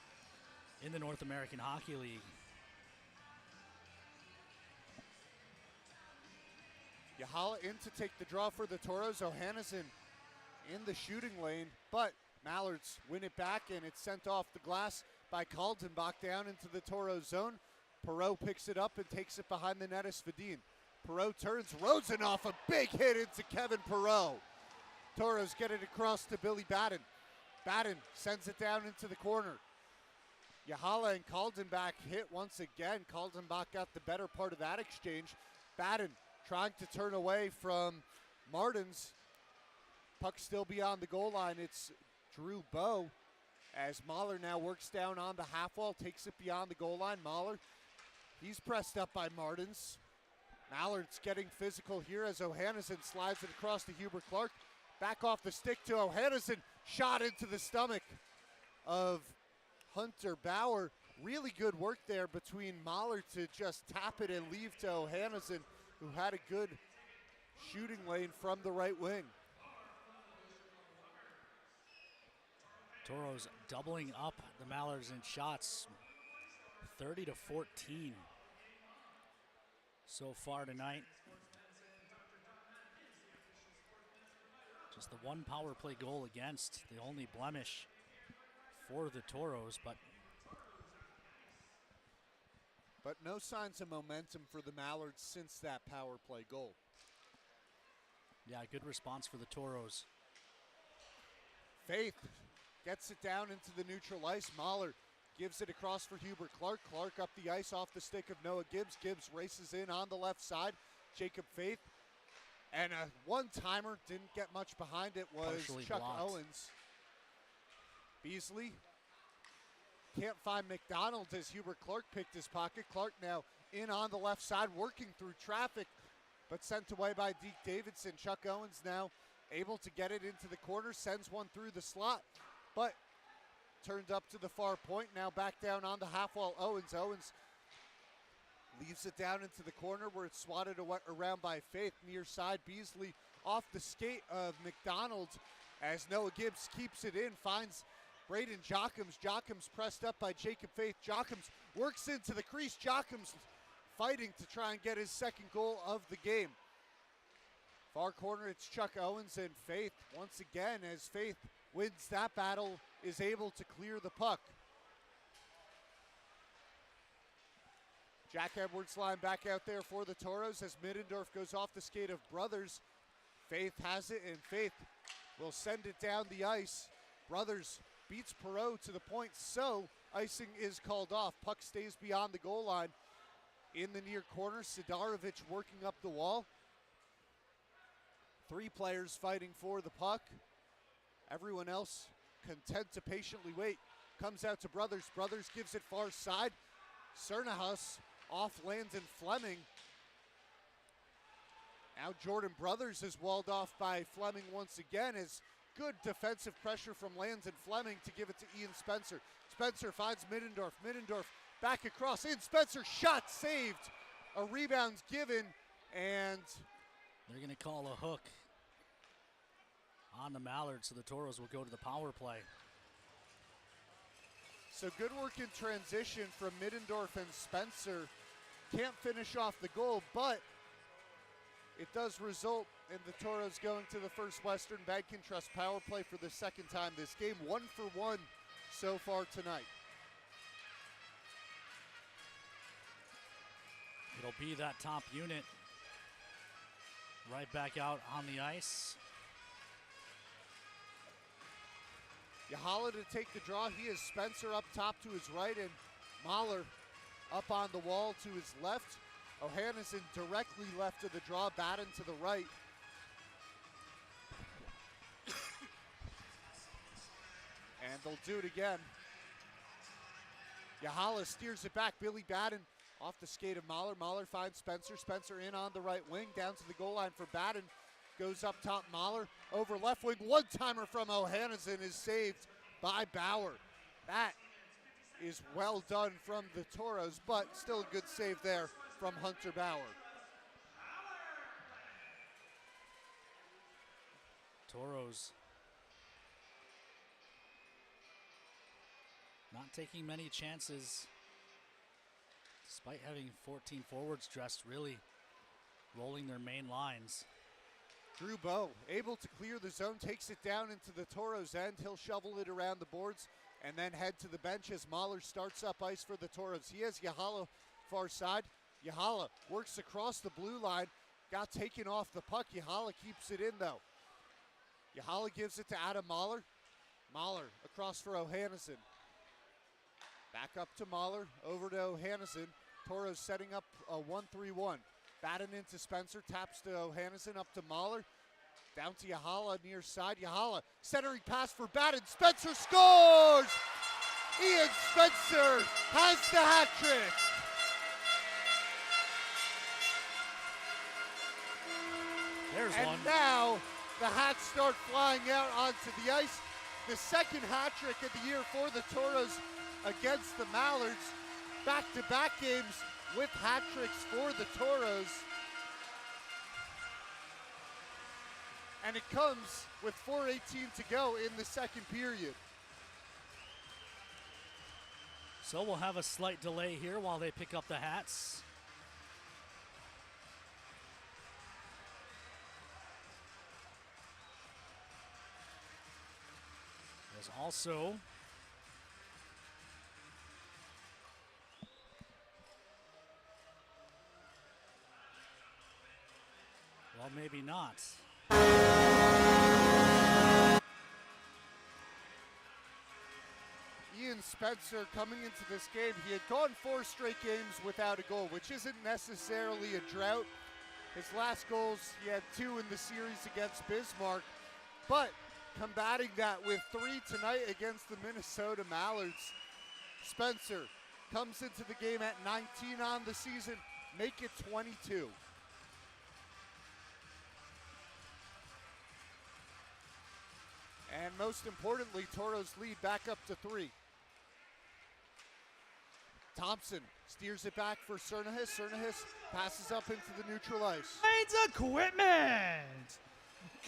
in the North American Hockey League. Yahala in to take the draw for the Toros. O'Hannison in the shooting lane, but Mallards win it back, and it's sent off the glass by Kaltenbach down into the Toros zone. Perreault picks it up and takes it behind the net as Svedin. Perreault turns, Rozanoff, a big hit into Kevin Perreault. Toros get it across to Billy Batten. Batten sends it down into the corner. Yahala and Kaltenbach hit once again. Kaltenbach got the better part of that exchange. Batten trying to turn away from Martins. Puck still beyond the goal line. It's Drew Bow as Mahler now works down on the half wall, takes it beyond the goal line. Mahler, he's pressed up by Martins. Mallard's getting physical here as O'Hannison slides it across to Hubert Clark. Back off the stick to O'Hannison. Shot into the stomach of Hunter Bauer. Really good work there between Mahler to just tap it and leave to O'Hannison, who had a good shooting lane from the right wing. Toros doubling up the Mallards in shots, 30-14 so far tonight. Just the one power play goal against, the only blemish for the Toros, but no signs of momentum for the Mallards since that power play goal. yeah, good response for the Toros. Faith gets it down into the neutral ice. Mahler gives it across for Hubert Clark. Clark up the ice off the stick of Noah Gibbs. Gibbs races in on the left side. Jacob Faith. And a one-timer, didn't get much behind it, was Partially Chuck blocked. Owens. Beasley can't find McDonald as Hubert Clark picked his pocket. Clark now in on the left side, working through traffic, but sent away by Deke Davidson. Chuck Owens now able to get it into the corner, sends one through the slot, but turned up to the far point. Now back down on the half wall. Owens leaves it down into the corner where it's swatted around by Faith. Near side, Beasley off the skate of McDonald as Noah Gibbs keeps it in, finds Braden Jockums. Jockums pressed up by Jacob Faith. Jockums works into the crease. Jockums fighting to try and get his second goal of the game. Far corner, it's Chuck Owens, and Faith once again, as Faith wins that battle, is able to clear the puck. Jack Edwards line back out there for the Toros as Middendorf goes off the skate of Brothers. Faith has it, and Faith will send it down the ice. Brothers beats Perot to the point, so icing is called off. Puck stays beyond the goal line. In the near corner, Sidarovich working up the wall. Three players fighting for the puck. Everyone else content to patiently wait. Comes out to Brothers. Brothers gives it far side. Cernahouse off Landon Fleming. Now Jordan Brothers is walled off by Fleming once again, as good defensive pressure from Landon Fleming to give it to Ian Spencer. Spencer finds Middendorf. Middendorf back across. In Spencer, shot saved. A rebound's given, and They're going to call a hook on the Mallards, so the Toros will go to the power play. so good work in transition from Middendorf and Spencer. Can't finish off the goal, but it does result in the Toros going to the First Western Bank and Trust power play for the second time this game. 1-for-1 so far tonight. It'll be that top unit right back out on the ice. Yahala to take the draw. He is Spencer up top to his right, and Mahler up on the wall to his left. O'Hannison directly left of the draw, Batten to the right. And they'll do it again. Yahala steers it back. Billy Batten off the skate of Mahler. Mahler finds Spencer. Spencer in on the right wing, down to the goal line for Batten. Goes up top, Mahler over left wing. One-timer from O'Hannison is saved by Bauer. That is well done from the Toros, but still a good save there from Hunter Bauer. Toros not taking many chances, despite having 14 forwards dressed, really rolling their main lines. Drew Bowe able to clear the zone, takes it down into the Toros' end. He'll shovel it around the boards and then head to the bench as Mahler starts up ice for the Toros. He has Yahala far side. Yahala works across the blue line, got taken off the puck. Yahala keeps it in though. Yahala gives it to Adam Mahler. Mahler across for O'Hannison. Back up to Mahler, over to O'Hannison. Toros setting up a 1-3-1. Batten into Spencer, taps to O'Hannison, up to Mahler. Down to Yahala near side. Yahala centering pass for Batten. Spencer scores! Ian Spencer has the hat trick. There's and one. Now the hats start flying out onto the ice. The second hat trick of the year for the Toros against the Mallards. Back-to-back games with hat tricks for the Toros. And it comes with 4:18 to go in the second period. So we'll have a slight delay here while they pick up the hats. There's also well, maybe not. Ian Spencer coming into this game, he had gone 4 straight games without a goal, which isn't necessarily a drought. His last goals, he had 2 in the series against Bismarck, but combating that with 3 tonight against the Minnesota Mallards. Spencer comes into the game at 19 on the season, make it 22. And most importantly, Toros lead back up to 3. Thompson steers it back for Cernahis. Cernahis passes up into the neutral ice. Finds equipment.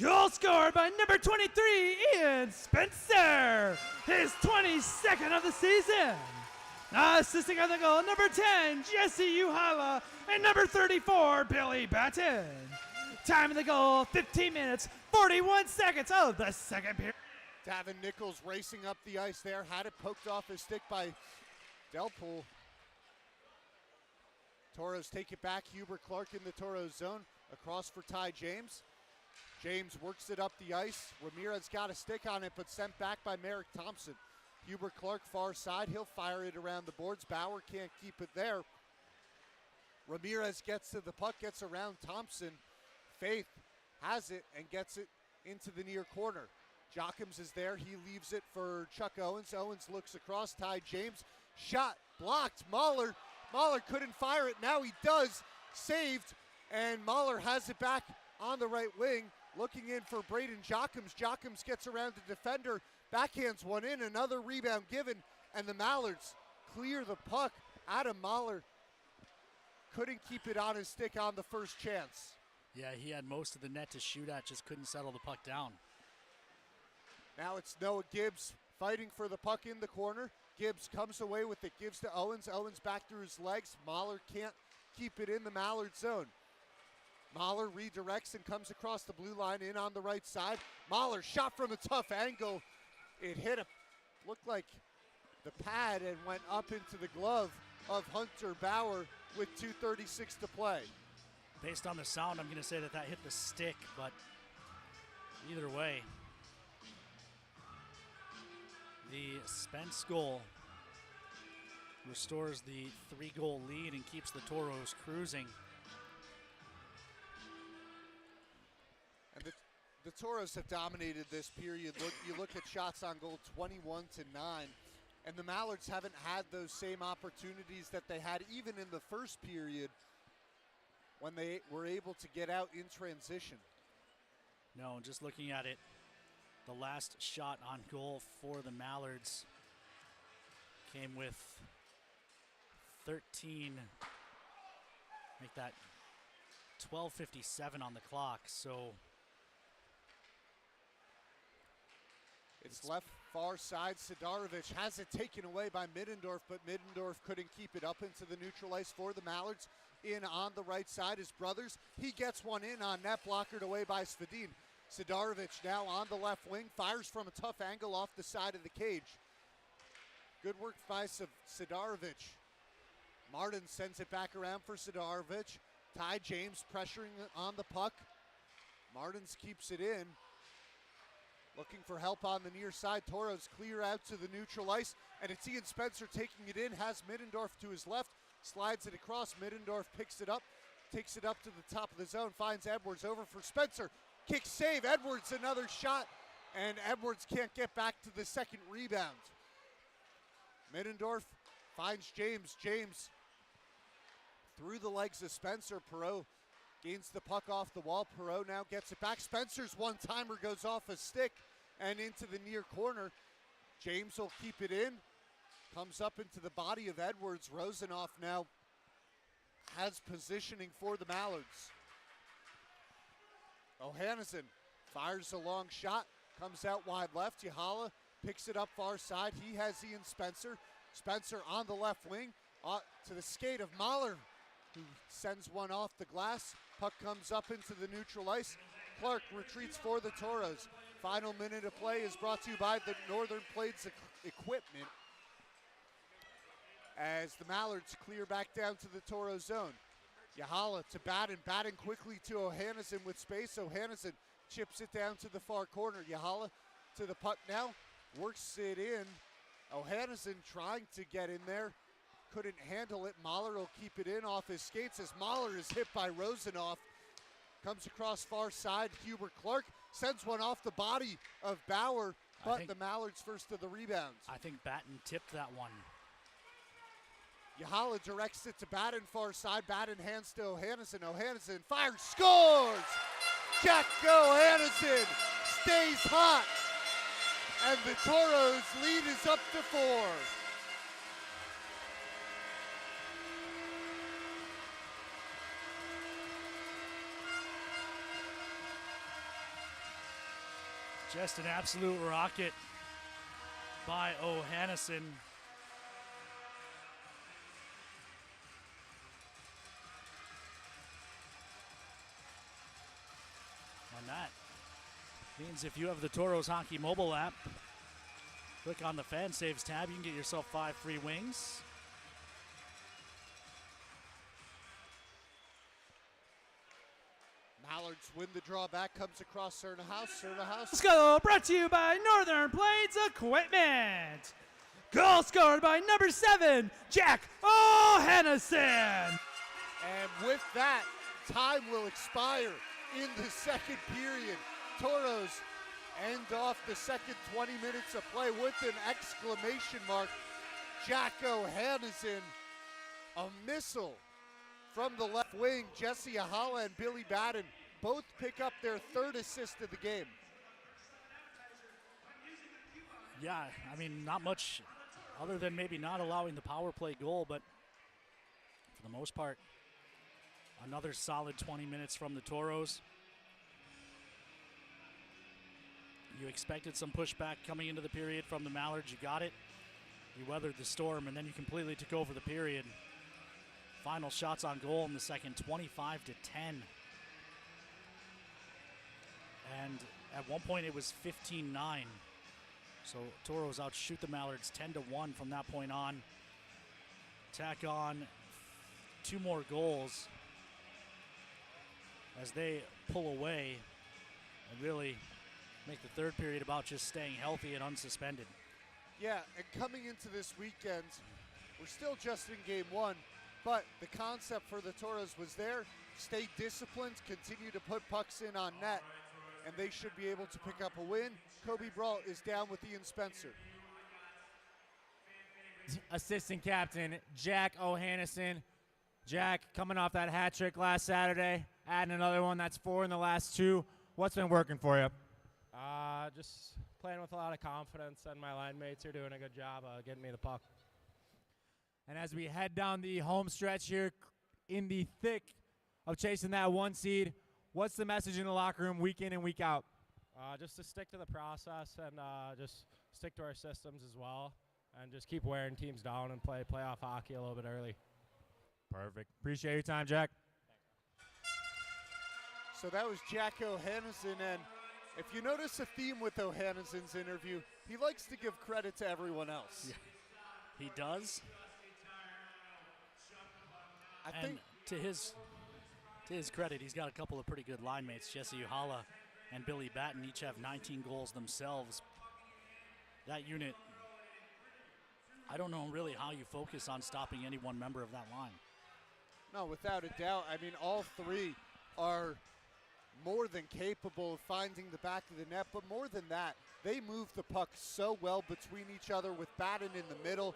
Goal scored by number 23, Ian Spencer. His 22nd of the season. Assisting on the goal, number 10, Jesse Uhala. And number 34, Billy Batten. Time of the goal, 15 minutes, 41 seconds of the second period. Davin Nichols racing up the ice there. Had it poked off his stick by Delpool. Toros take it back. Hubert Clark in the Toros zone. Across for Ty James. James works it up the ice. Ramirez got a stick on it, but sent back by Merrick Thompson. Hubert Clark far side. He'll fire it around the boards. Bauer can't keep it there. Ramirez gets to the puck, gets around Thompson. Faith has it and gets it into the near corner. Jochums is there. He leaves it for Chuck Owens. Owens looks across. Ty James. Shot blocked. Mahler couldn't fire it. Now he does. Saved. And Mahler has it back on the right wing. Looking in for Braden Jochums. Jochums gets around the defender. Backhands one in. Another rebound given. And the Mallards clear the puck. Adam Mahler couldn't keep it on his stick on the first chance. Yeah, he had most of the net to shoot at, just couldn't settle the puck down. Now it's Noah Gibbs fighting for the puck in the corner. Gibbs comes away with it, gives to Owens. Owens back through his legs. Mahler can't keep it in the Mallard zone. Mahler redirects and comes across the blue line in on the right side. Mahler shot from a tough angle. It hit looked like the pad and went up into the glove of Hunter Bauer with 2:36 to play. Based on the sound, I'm going to say that hit the stick, but either way, the Spence goal restores the 3-goal lead and keeps the Toros cruising. And the Toros have dominated this period. You look at shots on goal, 21-9, and the Mallards haven't had those same opportunities that they had even in the first period when they were able to get out in transition. No, just looking at it, the last shot on goal for the Mallards came with 13, make that 12:57 on the clock, so it's left far side. Sidarovich has it taken away by Middendorf, but Middendorf couldn't keep it up into the neutral ice for the Mallards. In on the right side, his brothers. He gets one in on net, blockered away by Svedin. Sidarovich now on the left wing, fires from a tough angle off the side of the cage. Good work by Sidarovich. Martin sends it back around for Sidarovich. Ty James pressuring on the puck. Martins keeps it in. Looking for help on the near side. Toros clear out to the neutral ice, and it's Ian Spencer taking it in, has Middendorf to his left, slides it across. Middendorf picks it up, takes it up to the top of the zone, finds Edwards over for Spencer. Kick save, Edwards another shot, and Edwards can't get back to the second rebound. Middendorf finds James. James through the legs of Spencer. Perreault gains the puck off the wall. Perreault now gets it back. Spencer's one-timer goes off a stick and into the near corner. James will keep it in. Comes up into the body of Edwards. Rosenoff now has positioning for the Mallards. O'Hanneson fires a long shot. Comes out wide left. Yahala picks it up far side. He has Ian Spencer. Spencer on the left wing to the skate of Mahler, who sends one off the glass. Puck comes up into the neutral ice. Clark retreats for the Toros. Final minute of play is brought to you by the Northern Plains Equipment as the Mallards clear back down to the Toro zone. Yahala to Batten. Batten quickly to Ohanneson with space. Ohanneson chips it down to the far corner. Yahala to the puck now. Works it in. Ohanneson trying to get in there. Couldn't handle it. Mahler will keep it in off his skates as Mahler is hit by Rosenoff. Comes across far side. Hubert Clark sends one off the body of Bauer, but the Mallards first to the rebounds. I think Batten tipped that one. Yahala directs it to Batten far side. Batten hands to Ohanneson. Ohanneson fires, scores! Jack Ohanneson stays hot, and the Toros lead is up to 4. Just an absolute rocket by Ohanneson. And that means if you have the Toros Hockey mobile app, click on the Fan Saves tab, you can get yourself 5 free wings. Mallards win the draw back, comes across Cernahouse. Let's go, brought to you by Northern Plains Equipment. Goal scored by number 7, Jack Ohanneson. And with that, time will expire in the second period. Toros end off the second 20 minutes of play with an exclamation mark. Jack Ohanneson, a missile from the left wing. Jesse Yahala and Billy Batten both pick up their 3rd assist of the game. Yeah, I mean, not much other than maybe not allowing the power play goal, but for the most part, another solid 20 minutes from the Toros. You expected some pushback coming into the period from the Mallards. You got it. You weathered the storm, and then you completely took over the period. Final shots on goal in the second, 25-10. And at one point it was 15-9. So Toros outshoot the Mallards 10-1 from that point on. Tack on 2 more goals as they pull away and really make the third period about just staying healthy and unsuspended. Yeah, and coming into this weekend, we're still just in game 1, but the concept for the Toros was there. Stay disciplined, continue to put pucks in on net, and they should be able to pick up a win. Kobe Brault is down with Ian Spencer. Assistant captain Jack Ohanneson. Jack coming off that hat trick last Saturday, adding another one. That's 4 in the last 2. What's been working for you? Just playing with a lot of confidence, and my line mates are doing a good job getting me the puck. And as we head down the home stretch here in the thick of chasing that 1 seed, what's the message in the locker room week in and week out? Just to stick to the process and just stick to our systems as well, and just keep wearing teams down and play playoff hockey a little bit early. Perfect. Appreciate your time, Jack. So that was Jack Ohanneson, and if you notice a theme with Ohannesson's interview, he likes to give credit to everyone else. Yeah, he does. I and think to his credit, he's got a couple of pretty good line mates. Jesse Uhala and Billy Batten each have 19 goals themselves. That unit, I don't know really how you focus on stopping any one member of that line. No, without a doubt. I mean, all 3 are more than capable of finding the back of the net, but more than that, they move the puck so well between each other with Batten in the middle,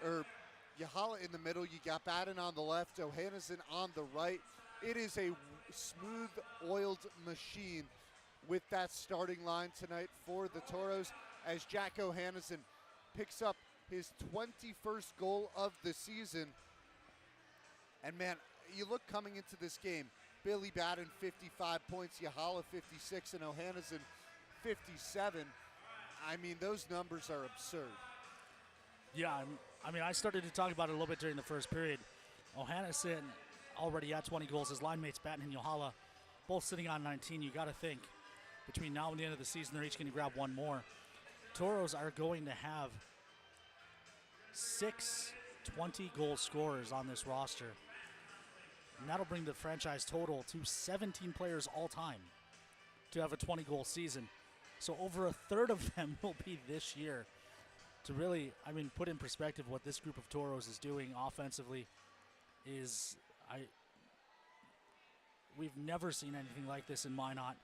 or Yahala in the middle. You got Batten on the left, Ohanneson on the right. It is a smooth-oiled machine with that starting line tonight for the Toros as Jack Ohanneson picks up his 21st goal of the season. And man, you look coming into this game, Billy Batten 55 points, Yahala 56, and Ohanneson 57. I mean, those numbers are absurd. Yeah, I mean, I started to talk about it a little bit during the first period. Ohanneson already at 20 goals. His line mates Batten and Yohala both sitting on 19. You got to think between now and the end of the season, they're each going to grab one more. Toros are going to have 6 20-goal scorers on this roster. And that'll bring the franchise total to 17 players all time to have a 20-goal season. So over a third of them will be this year. To really, put in perspective what this group of Toros is doing offensively is, we've never seen anything like this in Minot.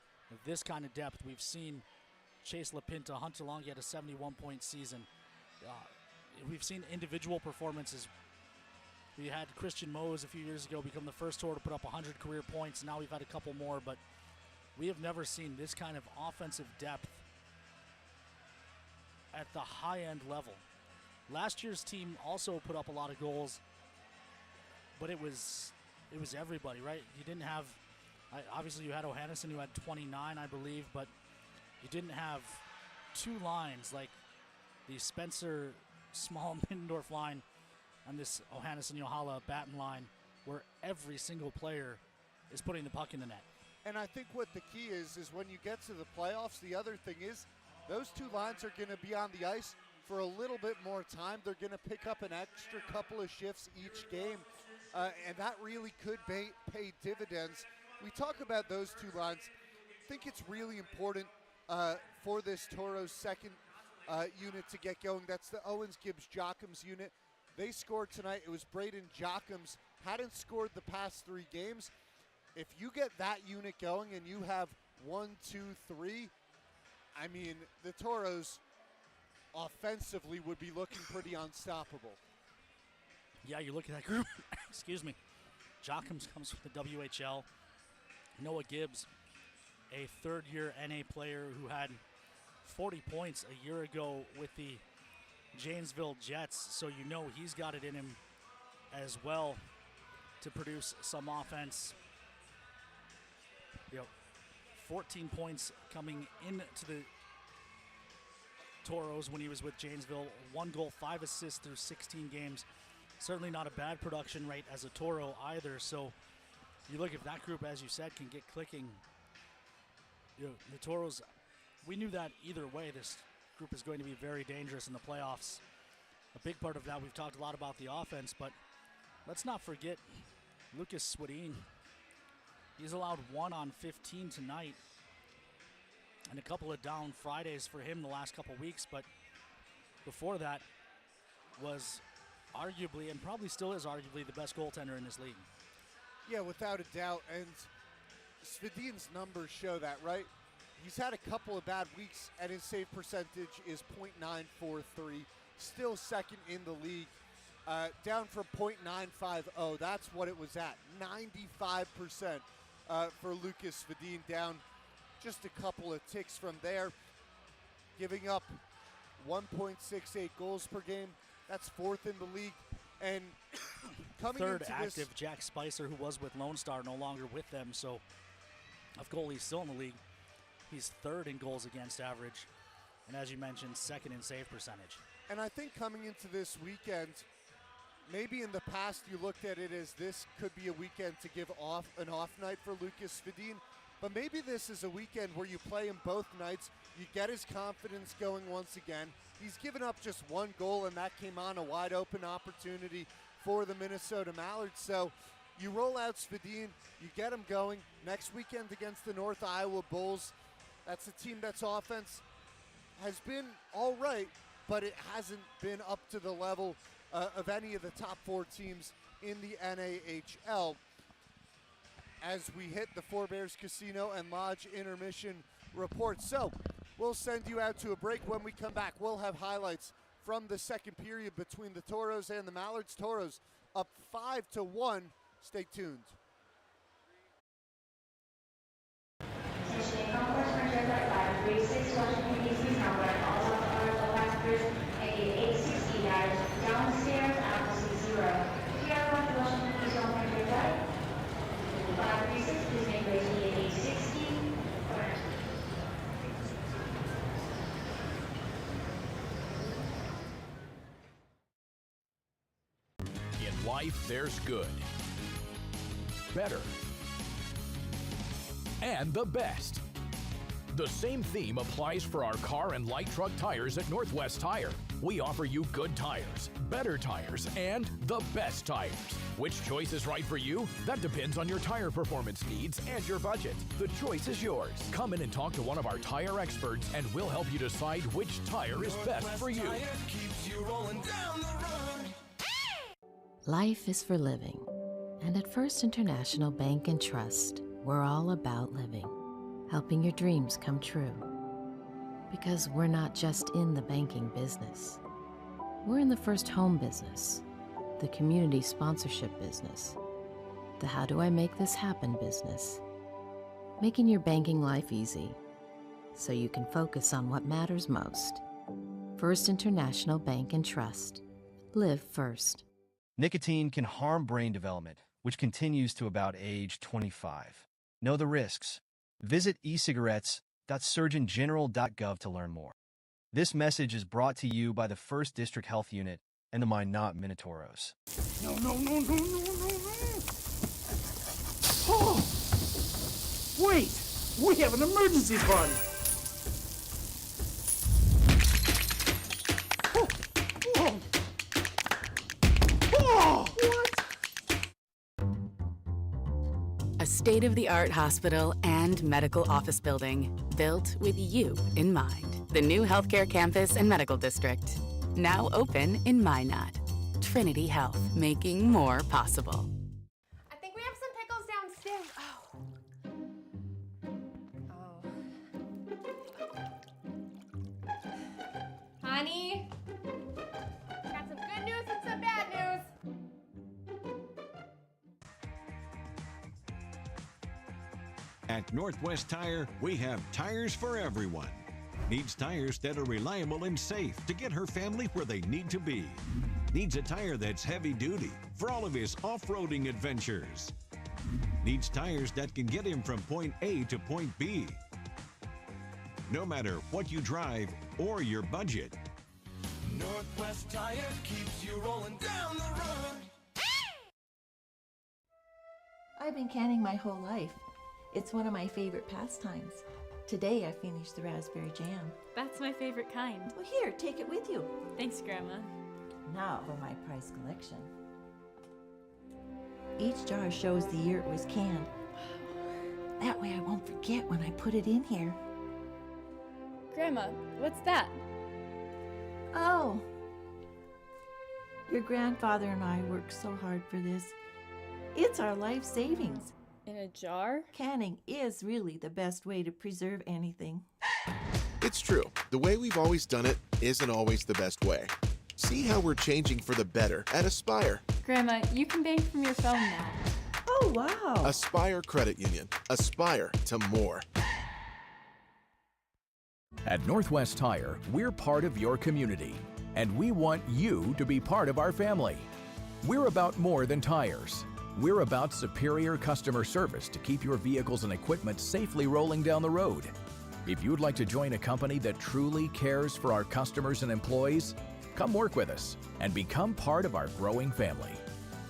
This kind of depth. We've seen Chase LaPinta, Hunter Long, he had a 71-point season. We've seen individual performances. We had Christian Mose a few years ago become the first Toro to put up 100 career points. Now we've had a couple more, but we have never seen this kind of offensive depth at the high-end level. Last year's team also put up a lot of goals, but it was everybody, right? You didn't have, obviously you had O'Hannison who had 29, I believe, but you didn't have two lines like the Spencer Small Middendorf line and this O'Hannison Yohala Batten line where every single player is putting the puck in the net. And I think what the key is when you get to the playoffs, the other thing is those two lines are going to be on the ice for a little bit more time. They're going to pick up an extra couple of shifts each game, and that really could pay dividends. We talk about those two lines. I think it's really important for this Toros second unit to get going. That's the Owens-Gibbs-Jochums unit. They scored tonight. It was Braden Jochums. Hadn't scored the past 3 games. If you get that unit going and you have 1, 2, 3, the Toros offensively would be looking pretty unstoppable. Yeah, you look at that group. Excuse me. Jochums comes from the WHL. Noah Gibbs, a third-year NA player who had 40 points a year ago with the Janesville Jets, so you know he's got it in him as well to produce some offense. 14 points coming into the Toros when he was with Janesville. 1 goal, 5 assists through 16 games. Certainly not a bad production rate as a Toro either. So you look, if that group, as you said, can get clicking. The Toros, we knew that either way this group is going to be very dangerous in the playoffs. A big part of that, we've talked a lot about the offense, but let's not forget Lucas Swedin. He's allowed 1 on 15 tonight and a couple of down Fridays for him the last couple weeks, but before that was arguably, and probably still is arguably, the best goaltender in this league. Yeah, without a doubt, and Svedin's numbers show that, right? He's had a couple of bad weeks, and his save percentage is .943, still second in the league, down from .950. That's what it was at, 95% for Lucas Svedin, down just a couple of ticks from there, giving up 1.68 goals per game. That's 4th in the league, and coming third into active, this, Jack Spicer, who was with Lone Star, no longer with them, so of goalies still in the league. He's 3rd in goals against average, and as you mentioned, 2nd in save percentage. And I think coming into this weekend, maybe in the past you looked at it as this could be a weekend to give an off night for Lucas Svedin, but maybe this is a weekend where you play him both nights, you get his confidence going once again. He's given up just 1 goal, and that came on a wide open opportunity for the Minnesota Mallards. So you roll out Svedin, you get him going. Next weekend against the North Iowa Bulls, that's a team that's offense has been all right, but it hasn't been up to the level of any of the top 4 teams in the NAHL. As we hit the Four Bears Casino and Lodge intermission report. So we'll send you out to a break. When we come back, we'll have highlights from the second period between the Toros and the Mallards. Toros up 5-1. Stay tuned. Essentially, concourse measured by 36 Washington, D.C. number, all of our passengers, exit 860 yards, downstairs, opposite 0. If you are going to Washington, please don't measure right. 536, please make way to 860. In life, there's good, better, and the best. The same theme applies for our car and light truck tires at Northwest Tire. We offer you good tires, better tires, and the best tires. Which choice is right for you? That depends on your tire performance needs and your budget. The choice is yours. Come in and talk to one of our tire experts and we'll help you decide which tire is best for you. Life is for living. And at First International Bank and Trust, we're all about living, helping your dreams come true. Because we're not just in the banking business. We're in the first home business, the community sponsorship business, the how do I make this happen business, making your banking life easy so you can focus on what matters most. First International Bank and Trust. Live first. Nicotine can harm brain development, which continues to about age 25. Know the risks. Visit ecigarettes.surgeongeneral.gov to learn more. This message is brought to you by the 1st District Health Unit and the Minotauros. No. Oh! Wait! We have an emergency fund! A state-of-the-art hospital and medical office building built with you in mind. The new healthcare campus and medical district, now open in Minot. Trinity Health, making more possible. I think we have some pickles downstairs. Honey, got some good news and some bad news. At Northwest Tire, we have tires for everyone. Needs tires that are reliable and safe to get her family where they need to be. Needs a tire that's heavy duty for all of his off-roading adventures. Needs tires that can get him from point A to point B. No matter what you drive or your budget. Northwest Tire keeps you rolling down the road. I've been canning my whole life. It's one of my favorite pastimes. Today I finished the raspberry jam. That's my favorite kind. Well, here, take it with you. Thanks, Grandma. Now for my prize collection. Each jar shows the year it was canned. That way I won't forget when I put it in here. Grandma, what's that? Oh. Your grandfather and I worked so hard for this. It's our life savings. In a jar? Canning is really the best way to preserve anything. It's true. The way we've always done it isn't always the best way. See how we're changing for the better at Aspire. Grandma, you can bank from your phone now. Oh, wow. Aspire Credit Union. Aspire to more. At Northwest Tire, we're part of your community, and we want you to be part of our family. We're about more than tires. We're about superior customer service to keep your vehicles and equipment safely rolling down the road. If you'd like to join a company that truly cares for our customers and employees, come work with us and become part of our growing family.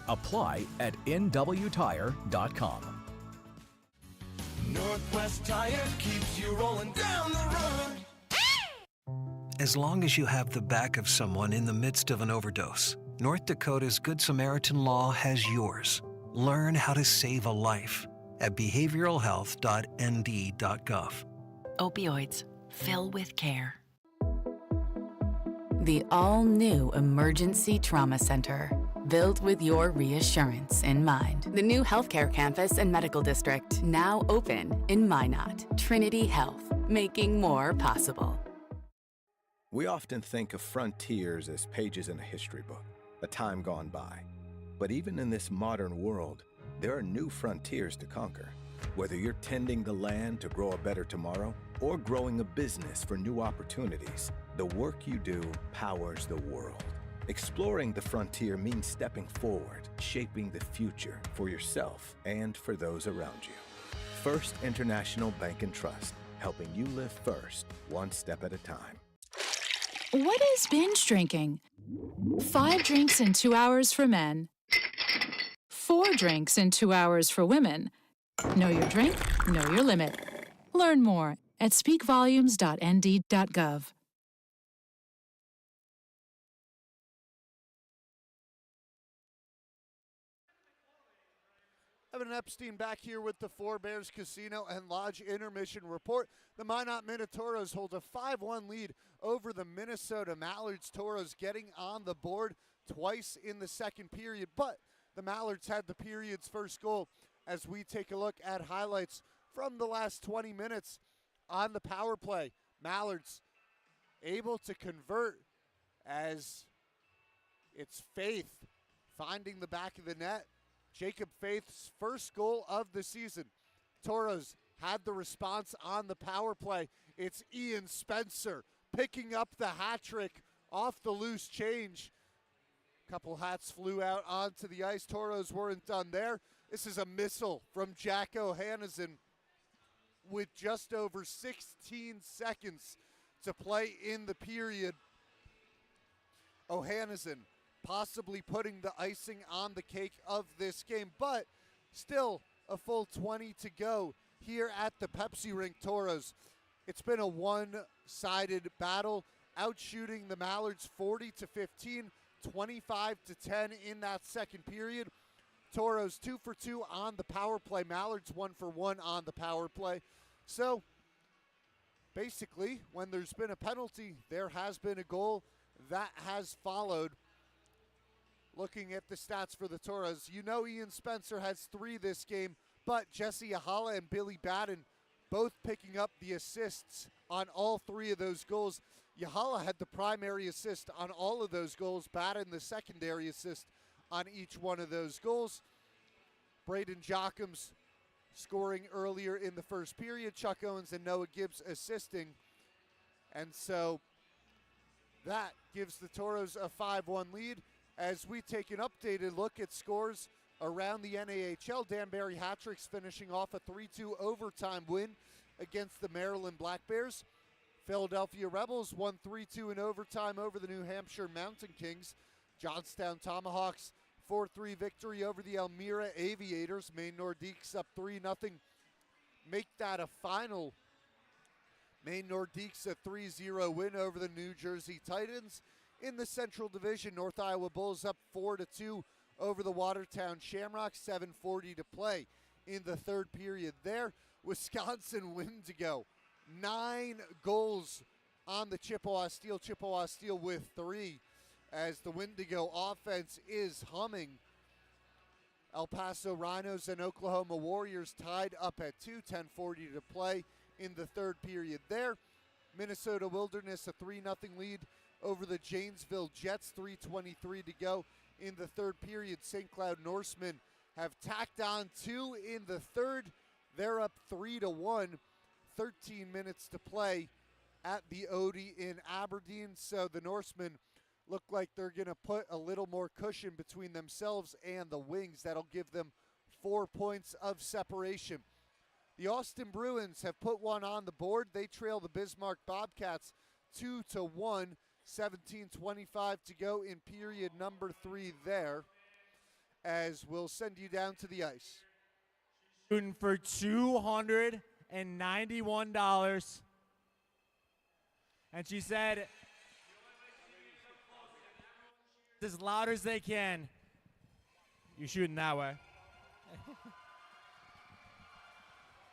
Apply at nwtire.com. Northwest Tire keeps you rolling down the road. As long as you have the back of someone in the midst of an overdose, North Dakota's Good Samaritan Law has yours. Learn how to save a life at behavioralhealth.nd.gov. Opioids, fill with care. The all-new Emergency Trauma Center, built with your reassurance in mind. The new healthcare campus and medical district, now open in Minot. Trinity Health, making more possible. We often think of frontiers as pages in a history book, a time gone by. But even in this modern world, there are new frontiers to conquer. Whether you're tending the land to grow a better tomorrow or growing a business for new opportunities, the work you do powers the world. Exploring the frontier means stepping forward, shaping the future for yourself and for those around you. First International Bank and Trust, helping you live first, one step at a time. What is binge drinking? 5 drinks in 2 hours for men. 4 drinks in 2 hours for women. Know your drink, know your limit. Learn more at speakvolumes.nd.gov. Evan Epstein back here with the Four Bears Casino and Lodge intermission report. The Minot Minotauros hold a 5-1 lead over the Minnesota Mallards. Toros getting on the board twice in the second period, but the Mallards had the period's first goal as we take a look at highlights from the last 20 minutes on the power play. Mallards able to convert as it's Faith finding the back of the net. Jacob Faith's first goal of the season. Toros had the response on the power play. It's Ian Spencer picking up the hat trick off the loose change. Couple hats flew out onto the ice. Toros weren't done there. This is a missile from Jack O'Hanison with just over 16 seconds to play in the period. O'Hanison possibly putting the icing on the cake of this game, but still a full 20 to go here at the Pepsi Rink. Toros, it's been a one-sided battle, outshooting the Mallards 40-15, 25-10 in that second period. Toros 2 for 2 on the power play. Mallards 1 for 1 on the power play. So basically, when there's been a penalty, there has been a goal that has followed. Looking at the stats for the Toros, you know Ian Spencer has 3 this game, but Jesse Ahala and Billy Batten both picking up the assists on all 3 of those goals. Yahala had the primary assist on all of those goals. Batten the secondary assist on each one of those goals. Braden Jockums scoring earlier in the first period. Chuck Owens and Noah Gibbs assisting. And so that gives the Toros a 5-1 lead. As we take an updated look at scores around the NAHL, Danbury Hat-Tricks finishing off a 3-2 overtime win against the Maryland Black Bears. Philadelphia Rebels won 3-2 in overtime over the New Hampshire Mountain Kings. Johnstown Tomahawks 4-3 victory over the Elmira Aviators. Maine Nordiques up 3-0. Make that a final. Maine Nordiques a 3-0 win over the New Jersey Titans. In the Central Division, North Iowa Bulls up 4-2 over the Watertown Shamrocks. 7:40 to play in the third period there. Wisconsin Wendigo, 9 goals on the Chippewa Steel. Chippewa Steel with 3 as the Wendigo offense is humming. El Paso Rhinos and Oklahoma Warriors tied up at 2, 10:40 to play in the third period there. Minnesota Wilderness a 3-0 lead over the Janesville Jets, 3:23 to go in the third period. St. Cloud Norsemen have tacked on 2 in the third. They're up 3-1, 13 minutes to play at the Odie in Aberdeen. So the Norsemen look like they're going to put a little more cushion between themselves and the Wings. That'll give them 4 points of separation. The Austin Bruins have put one on the board. They trail the Bismarck Bobcats 2-1. 17:25 to go in period number 3 there, as we'll send you down to the ice. Shooting for $291. And she said, as loud as they can. You're shooting that way.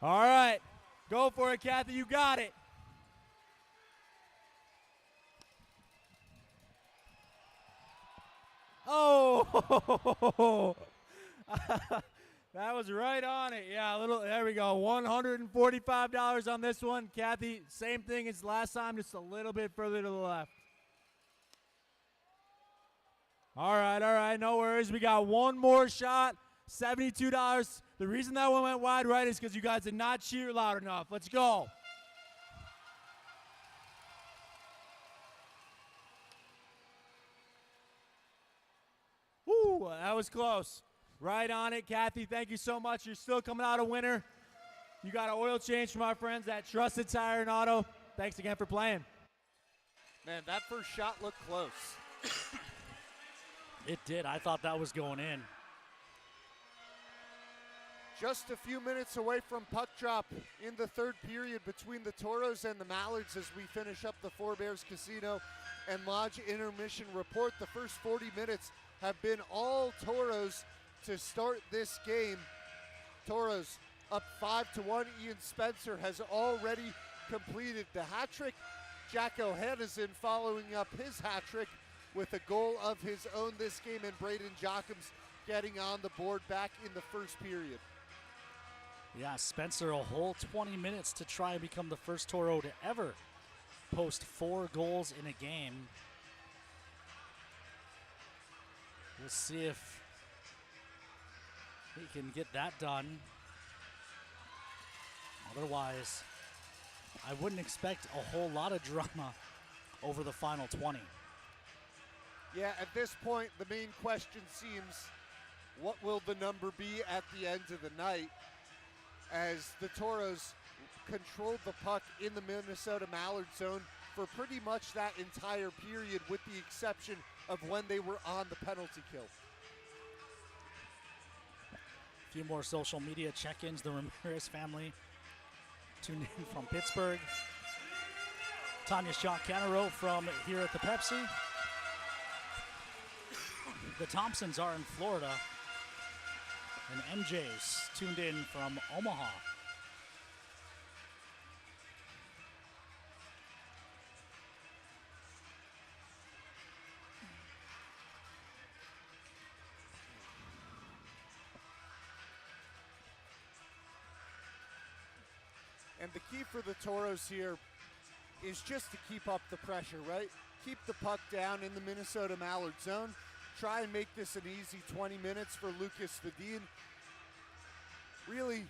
All right. Go for it, Kathy. You got it. Oh, that was right on it. Yeah, a little. There we go. $145 on this one. Kathy, same thing as last time, just a little bit further to the left. All right. No worries. We got one more shot. $72. The reason that one went wide right is because you guys did not cheer loud enough. Let's go. Woo, that was close. Right on it, Kathy. Thank you so much. You're still coming out a winner. You got an oil change from our friends at Trusted Tire and Auto. Thanks again for playing. Man, that first shot looked close. It did. I thought that was going in. Just a few minutes away from puck drop in the third period between the Toros and the Mallards as we finish up the Four Bears Casino and Lodge intermission report. The first 40 minutes have been all Toros to start this game. Toros up 5-1. Ian Spencer has already completed the hat trick. Jack O'Hanison following up his hat trick with a goal of his own this game, and Braden Jockums getting on the board back in the first period. Yeah, Spencer a whole 20 minutes to try and become the first Toro to ever post 4 goals in a game. We'll see if he can get that done. Otherwise, I wouldn't expect a whole lot of drama over the final 20. Yeah, at this point, the main question seems, what will the number be at the end of the night? As the Toros controlled the puck in the Minnesota Mallard zone for pretty much that entire period, with the exception of when they were on the penalty kill. A few more social media check-ins. The Ramirez family tuned in from Pittsburgh. Tanya Shaw-Canaro from here at the Pepsi. The Thompsons are in Florida. And MJ's tuned in from Omaha. And the key for the Toros here is just to keep up the pressure, right? Keep the puck down in the Minnesota Mallard zone. Try and make this an easy 20 minutes for Lucas Svedin. Really,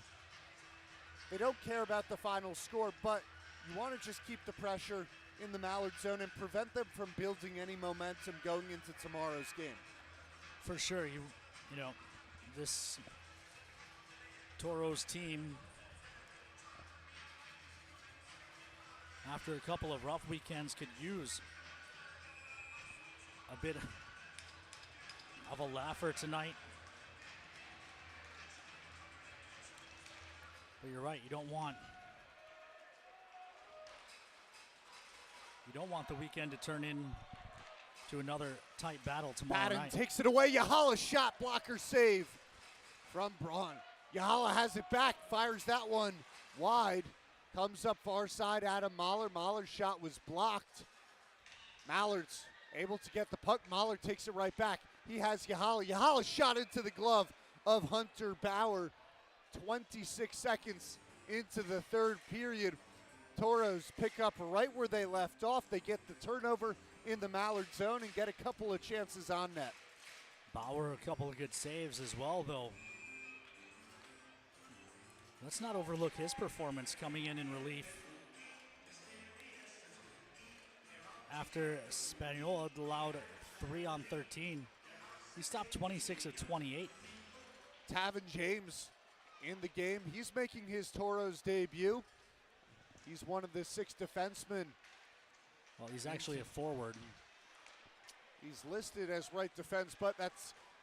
they don't care about the final score, but you want to just keep the pressure in the Mallard zone and prevent them from building any momentum going into tomorrow's game. For sure, you know, this Toros team, after a couple of rough weekends, could use a bit of a laugher tonight. But you're right, you don't want the weekend to turn into another tight battle tomorrow Madden night. takes it away. Yahala shot blocker save from Braun. Yahala has it back, fires that one wide. Comes up far side, Adam Mahler. Mahler's shot was blocked. Mallards able to get the puck. Mahler takes it right back. He has Yahala. Yahala shot into the glove of Hunter Bauer. 26 seconds into the third period. Toros pick up right where they left off. They get the turnover in the Mallard zone and get a couple of chances on net. Bauer, a couple of good saves as well, though. Let's not overlook his performance coming in relief. After Spaniolo allowed 3 on 13, he stopped 26 of 28. Tavin James in the game. He's making his Toros debut. He's one of the 6 defensemen. Well, he's actually a forward. He's listed as right defense, but that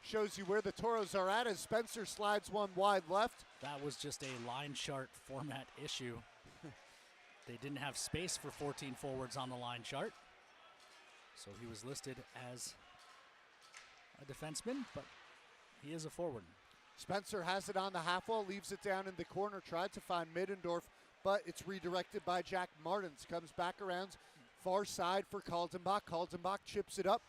shows you where the Toros are at as Spencer slides one wide left. That was just a line chart format issue. They didn't have space for 14 forwards on the line chart. So he was listed as a defenseman, but he is a forward. Spencer has it on the half wall, leaves it down in the corner, tried to find Middendorf, but it's redirected by Jack Martins. Comes back around far side for Kaltenbach. Kaltenbach chips it up.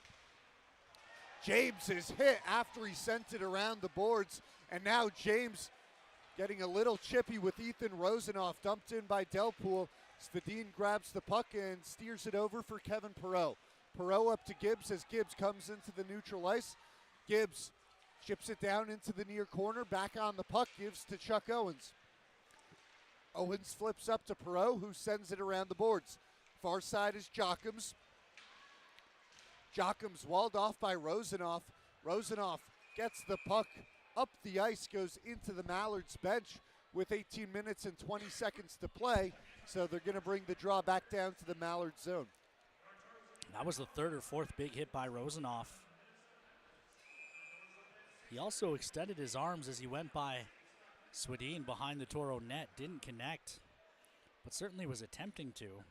James is hit after he sent it around the boards, and now James getting a little chippy with Ethan Rosenoff, dumped in by Delpool. Svedin grabs the puck and steers it over for Kevin Perreault. Perreault up to Gibbs as Gibbs comes into the neutral ice. Gibbs chips it down into the near corner, back on the puck, gives to Chuck Owens. Owens flips up to Perreault, who sends it around the boards. Far side is Jockums. Jockums walled off by Rosenoff. Rosenoff gets the puck up the ice, goes into the Mallards bench with 18 minutes and 20 seconds to play. So they're going to bring the draw back down to the Mallard zone. That was the third or fourth big hit by Rosenoff. He also extended his arms as he went by Swedin behind the Toro net, didn't connect, but certainly was attempting to.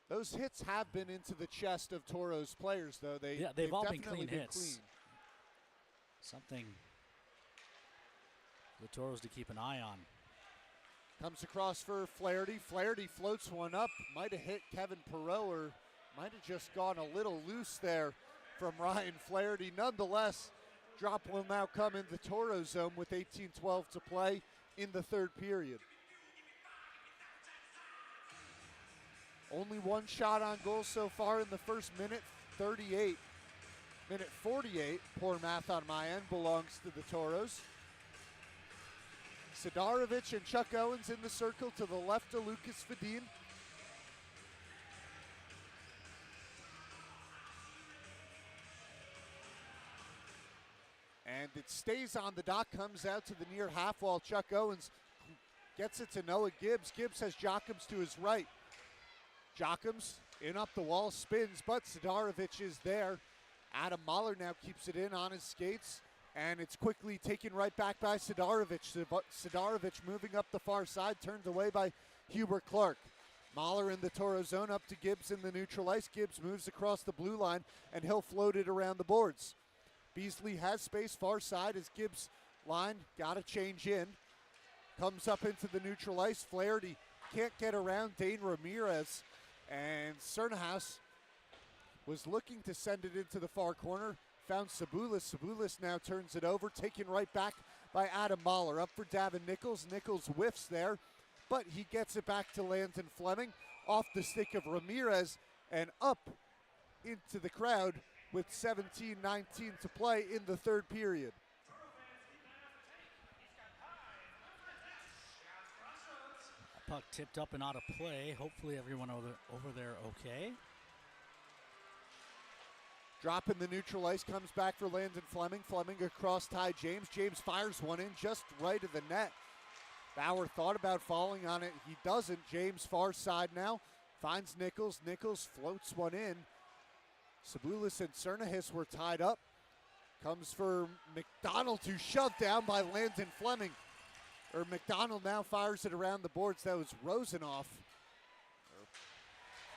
Those hits have been into the chest of Toro's players, though. They've all been definitely clean hits. Something the Toros to keep an eye on. Comes across for Flaherty. Flaherty floats one up. Might have hit Kevin Perot, or might have just gone a little loose there from Ryan Flaherty. Nonetheless, drop will now come in the Toro zone with 18:12 to play in the third period. Only one shot on goal so far in the first minute, 38. Minute 48, poor math on my end, belongs to the Toros. Sidarovich and Chuck Owens in the circle to the left of Lucas Fedin. And it stays on the dot, comes out to the near half wall. Chuck Owens gets it to Noah Gibbs. Gibbs has Jockums to his right. Jockums in up the wall, spins, but Sidarovich is there. Adam Mahler now keeps it in on his skates, and it's quickly taken right back by Sidarovich. Sidarovich moving up the far side, turned away by Hubert Clark. Mahler in the Toro zone, up to Gibbs in the neutral ice. Gibbs moves across the blue line, and he'll float it around the boards. Beasley has space far side as Gibbs line, got to change in. Comes up into the neutral ice. Flaherty can't get around Dane Ramirez, and Cernahouse was looking to send it into the far corner. Found Sabulis. Sabulis now turns it over, taken right back by Adam Mahler. Up for Davin Nichols. Nichols whiffs there, but he gets it back to Landon Fleming off the stick of Ramirez and up into the crowd with 17-19 to play in the third period. Puck tipped up and out of play. Hopefully everyone over there okay. Drop in the neutral ice, comes back for Landon Fleming. Fleming across Ty James. James fires one in just right of the net. Bauer thought about falling on it. He doesn't. James far side now. Finds Nichols. Nichols floats one in. Sabulis and Cernahis were tied up. Comes for McDonald, who's shoved down by Landon Fleming. Or McDonald now fires it around the boards. That was Rosenoff.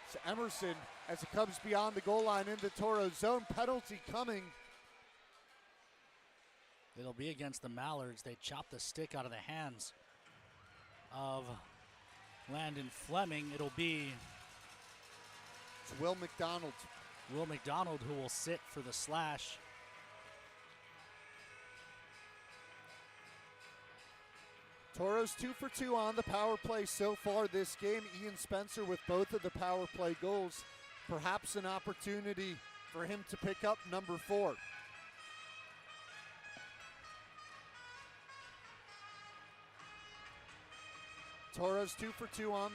It's Emerson as it comes beyond the goal line into Toro zone. Penalty coming. It'll be against the Mallards. They chop the stick out of the hands of Landon Fleming. It'll be it's Will McDonald. Will McDonald who will sit for the slash. Toros 2 for 2 on the power play so far this game. Ian Spencer with both of the power play goals. Perhaps an opportunity for him to pick up number 4. Toros 2 for 2 on,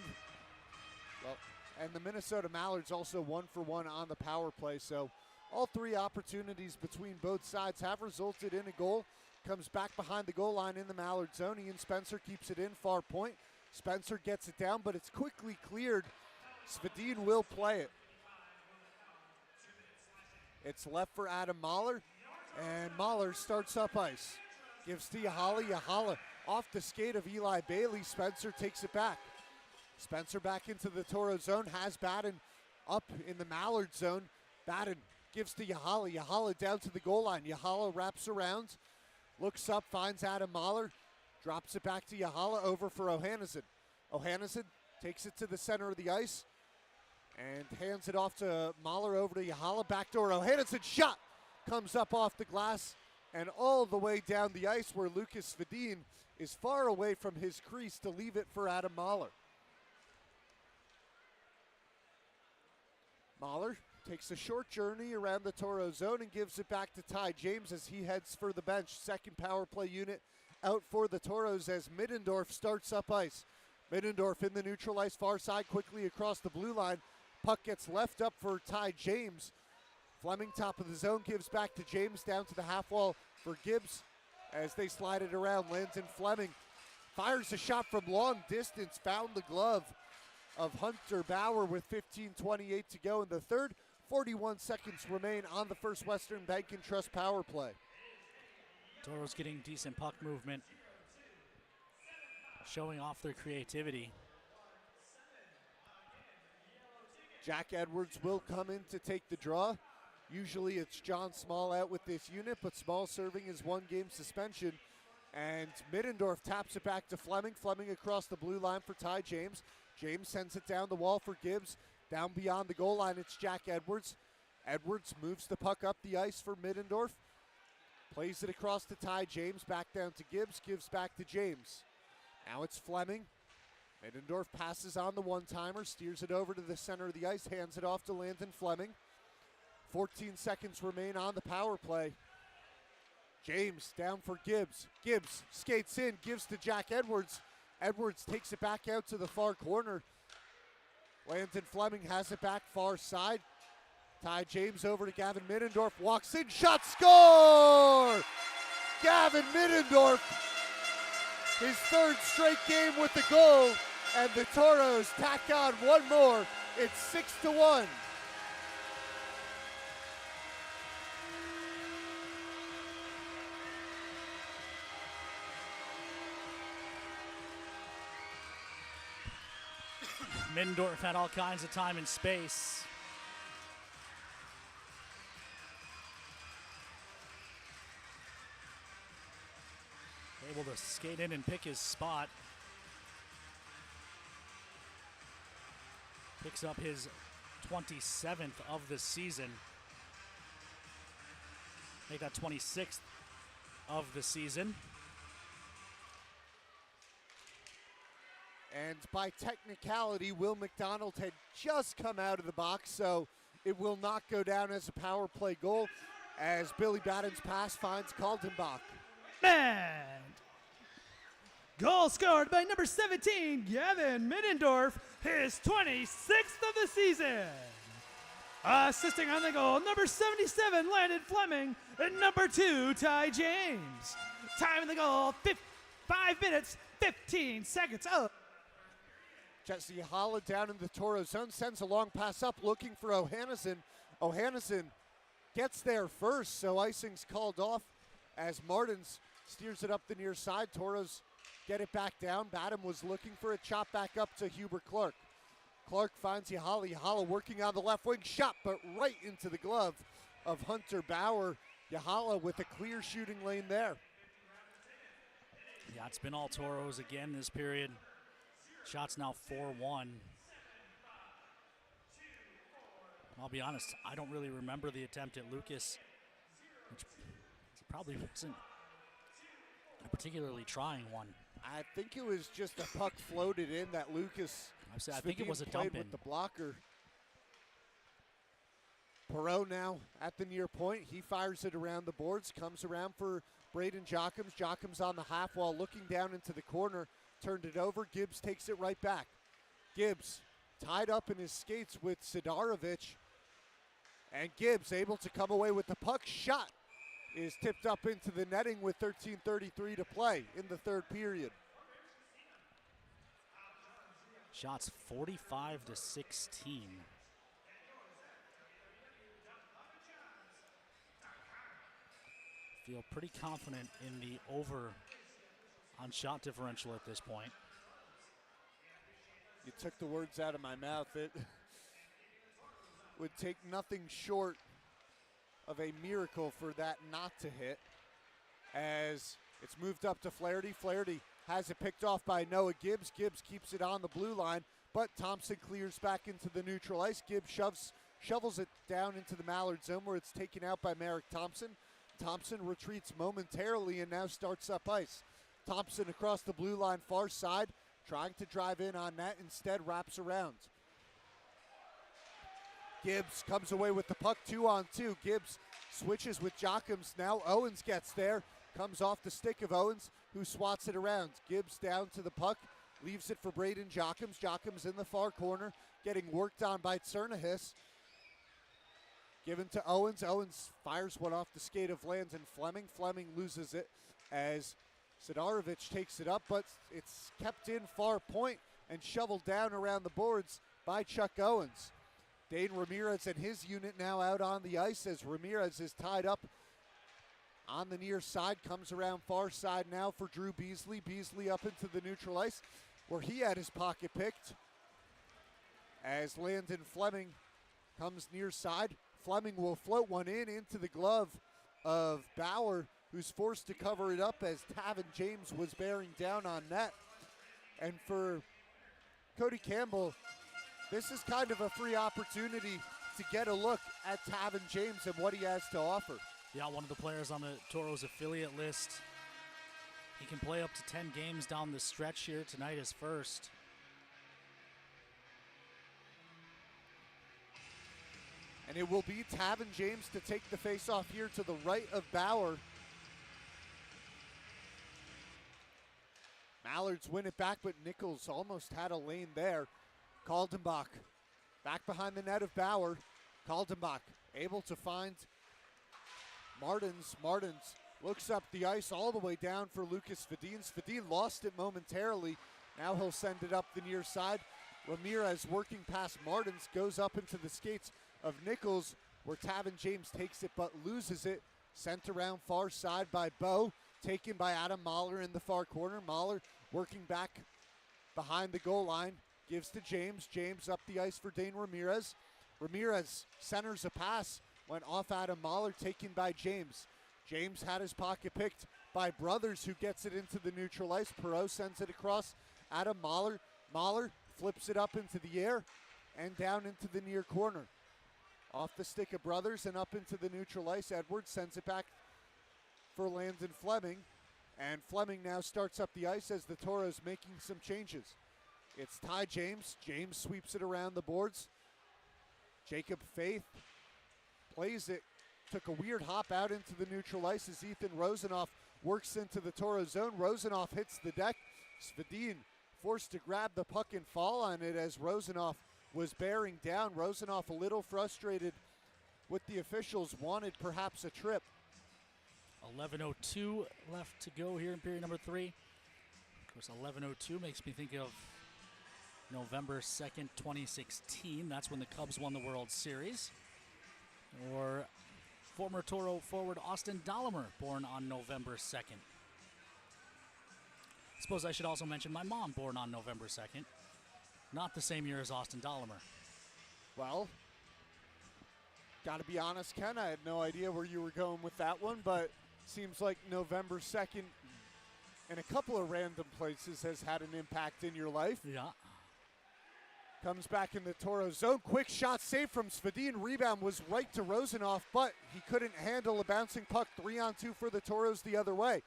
well, and the Minnesota Mallards also 1 for 1 on the power play. So all three opportunities between both sides have resulted in a goal. Comes back behind the goal line in the Mallard zone. Ian Spencer keeps it in far point. Spencer gets it down, but it's quickly cleared. Svedin will play it. It's left for Adam Mahler, and Mahler starts up ice. Gives to Yahala. Yahala off the skate of Eli Bailey. Spencer takes it back. Spencer back into the Toro zone. Has Baden up in the Mallard zone. Baden gives to Yahala. Yahala down to the goal line. Yahala wraps around. Looks up, finds Adam Mahler, drops it back to Yahala, over for Ohanesen. Ohanesen takes it to the center of the ice and hands it off to Mahler, over to Yahala. Backdoor Ohanesen shot comes up off the glass and all the way down the ice where Lucas Svedin is far away from his crease to leave it for Adam Mahler. Mahler takes a short journey around the Toro zone and gives it back to Ty James as he heads for the bench. Second power play unit out for the Toros as Middendorf starts up ice. Middendorf in the neutral ice far side, quickly across the blue line. Puck gets left up for Ty James. Fleming top of the zone gives back to James down to the half wall for Gibbs as they slide it around. Landon Fleming fires a shot from long distance, found the glove of Hunter Bauer with 15:28 to go in the third. 41 seconds remain on the first Western Bank and Trust power play. Toros getting decent puck movement. showing off their creativity. Jack Edwards will come in to take the draw. Usually it's John Small out with this unit, but Small serving his 1-game suspension. And Middendorf taps it back to Fleming. Fleming across the blue line for Ty James. James sends it down the wall for Gibbs. Down beyond the goal line, it's Jack Edwards. Edwards moves the puck up the ice for Middendorf. Plays it across to Ty James, back down to Gibbs. Gibbs back to James. Now it's Fleming. Middendorf passes on the one-timer, steers it over to the center of the ice, hands it off to Landon Fleming. 14 seconds remain on the power play. James down for Gibbs. Gibbs skates in, gives to Jack Edwards. Edwards takes it back out to the far corner. Landon Fleming has it back far side. Ty James over to Gavin Middendorf, walks in, shot, score! Gavin Middendorf, his 3rd straight game with the goal, and the Toros tack on one more. It's 6-1. Middendorf had all kinds of time and space. Able to skate in and pick his spot. Picks up his 27th of the season. Make that 26th of the season. And by technicality, Will McDonald had just come out of the box, so it will not go down as a power play goal as Billy Batten's pass finds Kaldenbach. And goal scored by number 17, Gavin Middendorf, his 26th of the season. Assisting on the goal, number 77, Landon Fleming, and number 2, Ty James. Time of the goal, 5 minutes, 15 seconds. Jesse Holla down in the Toro zone, sends a long pass up looking for Ohanneson. Ohanneson gets there first, so icing's called off as Martins steers it up the near side. Toros get it back down. Batten was looking for a chop back up to Hubert Clark. Clark finds Yahala. Yahala working on the left wing, shot, but right into the glove of Hunter Bauer. Yahala with a clear shooting lane there. Yeah, it's been all Toros again this period. Shots now 4-1. I'll be honest, I don't really remember the attempt at Lucas, which probably wasn't a particularly trying one. I think it was just a puck floated in that Lucas I think it was a dump in with the blocker. Perot now at the near point. He fires it around the boards, comes around for Braden Jockums. Jockums on the half wall looking down into the corner. Turned it over. Gibbs takes it right back. Gibbs tied up in his skates with Sidarovich. And Gibbs able to come away with the puck. Shot is tipped up into the netting with 13:33 to play in the 3rd period. Shots 45-16. Feel pretty confident in the over on shot differential at this point. You took the words out of my mouth. It would take nothing short of a miracle for that not to hit, as it's moved up to Flaherty. Flaherty has it picked off by Noah Gibbs. Gibbs keeps it on the blue line, but Thompson clears back into the neutral ice. Gibbs shovels it down into the Mallard zone where it's taken out by Merrick Thompson. Thompson retreats momentarily and now starts up ice. Thompson across the blue line far side, trying to drive in on net, instead wraps around. Gibbs comes away with the puck 2-on-2. Gibbs switches with Jockums. Now Owens gets there, comes off the stick of Owens, who swats it around. Gibbs down to the puck, leaves it for Braden Jockums. Jockums in the far corner, getting worked on by Tsernahis. Given to Owens. Owens fires one off the skate of Landon Fleming. Fleming loses it as Sidarovich takes it up, but it's kept in far point and shoveled down around the boards by Chuck Owens. Dane Ramirez and his unit now out on the ice as Ramirez is tied up on the near side, comes around far side now for Drew Beasley. Beasley up into the neutral ice where he had his pocket picked. As Landon Fleming comes near side, Fleming will float one into the glove of Bauer, who's forced to cover it up as Tavin James was bearing down on net. And for Cody Campbell, this is kind of a free opportunity to get a look at Tavin James and what he has to offer. Yeah, one of the players on the Toros affiliate list. He can play up to 10 games down the stretch here. Tonight is first. And it will be Tavin James to take the face-off here to the right of Bauer. Mallards win it back, but Nichols almost had a lane there. Kaldenbach back behind the net of Bauer. Kaldenbach able to find Martins. Martins looks up the ice all the way down for Lucas Svedin. Svedin lost it momentarily. Now he'll send it up the near side. Ramirez working past Martins, goes up into the skates of Nichols, where Tavin James takes it but loses it. Sent around far side by Bo, taken by Adam Mahler in the far corner. Mahler working back behind the goal line, gives to James. James up the ice for Dane Ramirez. Ramirez centers a pass, went off Adam Mahler, taken by James. James had his pocket picked by Brothers, who gets it into the neutral ice. Perot sends it across Adam Mahler. Mahler flips it up into the air and down into the near corner. Off the stick of Brothers and up into the neutral ice. Edwards sends it back for Landon Fleming. And Fleming now starts up the ice as the Toros making some changes. It's Ty James. James sweeps it around the boards. Jacob Faith plays it. Took a weird hop out into the neutral ice as Ethan Rosenoff works into the Toro zone. Rosenoff hits the deck. Svedin forced to grab the puck and fall on it as Rosenoff was bearing down. Rosenoff a little frustrated with the officials, wanted perhaps a trip. 11:02 left to go here in period number 3. Of course, 11:02 makes me think of November 2nd, 2016. That's when the Cubs won the World Series. Or former Toro forward Austin Dahlemer, born on November 2nd. Suppose I should also mention my mom, born on November 2nd. Not the same year as Austin Dahlemer. Well, gotta be honest, Ken, I had no idea where you were going with that one, but seems like November 2nd in a couple of random places has had an impact in your life. Yeah. Comes back in the Toro zone. Quick shot saved from Svedin. Rebound was right to Rosenoff, but he couldn't handle a bouncing puck. 3-on-2 for the Toros the other way.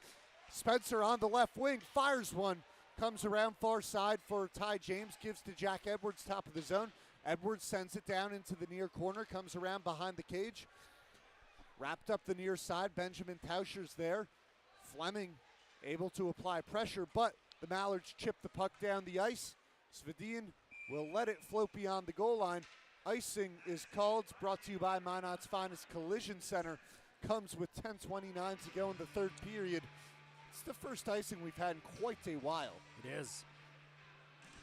Spencer on the left wing, fires one. Comes around far side for Ty James, gives to Jack Edwards, top of the zone. Edwards sends it down into the near corner, comes around behind the cage. Wrapped up the near side, Benjamin Tauscher's there. Fleming able to apply pressure, but the Mallards chip the puck down the ice. Svedin will let it float beyond the goal line. Icing is called, brought to you by Minot's Finest Collision Center. Comes with 10:29 to go in the third period. It's the first icing we've had in quite a while. It is.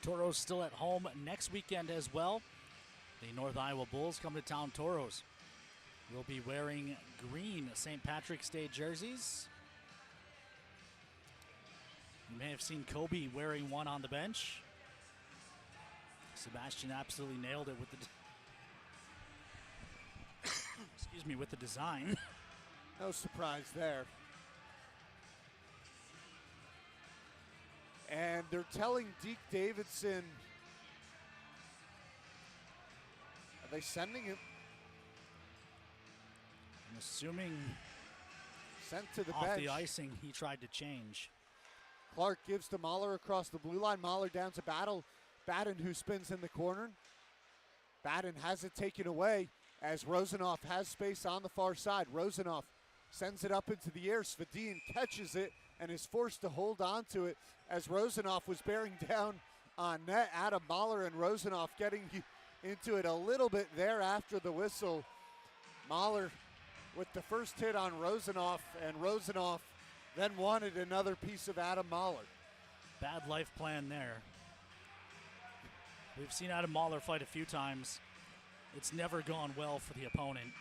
Toros still at home next weekend as well. The North Iowa Bulls come to town. Toros will be wearing green St. Patrick's Day jerseys. You may have seen Kobe wearing one on the bench. Sebastian absolutely nailed it with the excuse me, with the design. No surprise there. And they're telling Deke Davidson, are they sending him? I'm assuming sent to the off bench. The icing he tried to change. Clark gives to Mahler across the blue line. Mahler down to Batten, who spins in the corner. Batten has it taken away as Rosenoff has space on the far side. Rosenoff sends it up into the air. Svedin catches it and is forced to hold on to it as Rosenoff was bearing down on net. Adam Mahler and Rosenoff getting into it a little bit there after the whistle. Mahler with the first hit on Rosenoff, and Rosenoff then wanted another piece of Adam Mahler. Bad life plan there. We've seen Adam Mahler fight a few times. It's never gone well for the opponent.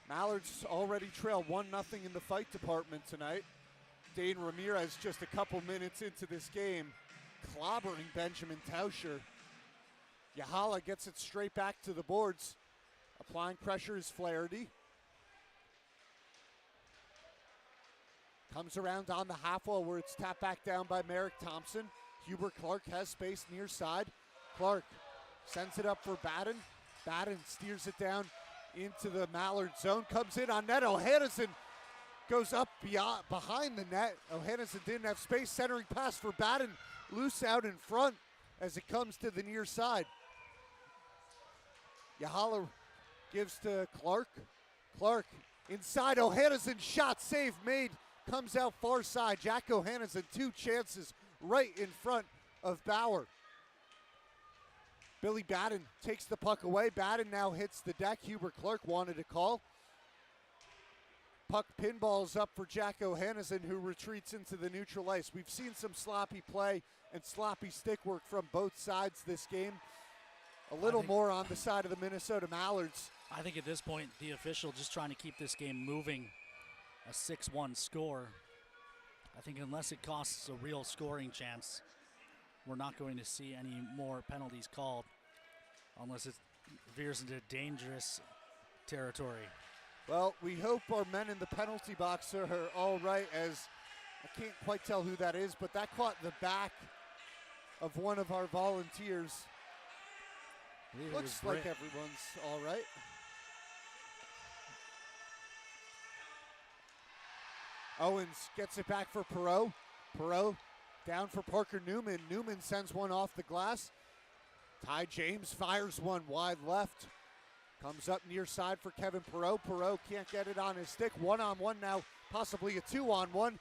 Mallards already trail 1-0 in the fight department tonight. Dane Ramirez just a couple minutes into this game, clobbering Benjamin Tauscher. Yahala gets it straight back to the boards. Applying pressure is Flaherty. Comes around on the half wall where it's tapped back down by Merrick Thompson. Hubert Clark has space near side. Clark sends it up for Batten. Batten steers it down into the Mallard zone. Comes in on net. O'Hannesson goes up behind the net. O'Hannesson didn't have space. Centering pass for Batten. Loose out in front as it comes to the near side. Yahala gives to Clark. Clark inside. O'Hannesson shot save made. Comes out far side. Jack O'Hannesson, 2 chances right in front of Bauer. Billy Batten takes the puck away. Batten now hits the deck. Hubert Clark wanted a call. Puck pinballs up for Jack O'Hannesson, who retreats into the neutral ice. We've seen some sloppy play and sloppy stick work from both sides this game. A little more on the side of the Minnesota Mallards. I think at this point, the official just trying to keep this game moving. A 6-1 score. I think unless it costs a real scoring chance, we're not going to see any more penalties called unless it veers into dangerous territory. Well, we hope our men in the penalty box are all right, as I can't quite tell who that is, but that caught the back of one of our volunteers. Looks like everyone's all right. Owens gets it back for Perreault. Perreault down for Parker Newman. Newman sends one off the glass. Ty James fires one wide left. Comes up near side for Kevin Perreault. Perreault can't get it on his stick. 1-on-1 now, possibly a 2-on-1.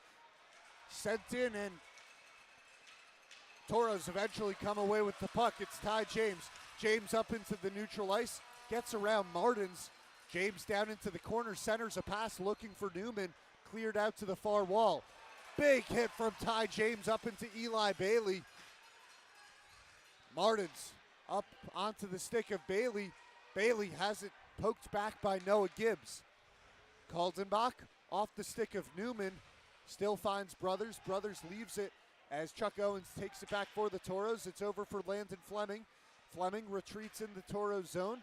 Sent in, and Toros eventually come away with the puck. It's Ty James. James up into the neutral ice. Gets around Martins. James down into the corner. Centers a pass looking for Newman. Cleared out to the far wall. Big hit from Ty James up into Eli Bailey. Martins up onto the stick of Bailey. Bailey has it poked back by Noah Gibbs. Kaldenbach off the stick of Newman. Still finds Brothers. Brothers leaves it as Chuck Owens takes it back for the Toros. It's over for Landon Fleming. Fleming retreats in the Toro zone.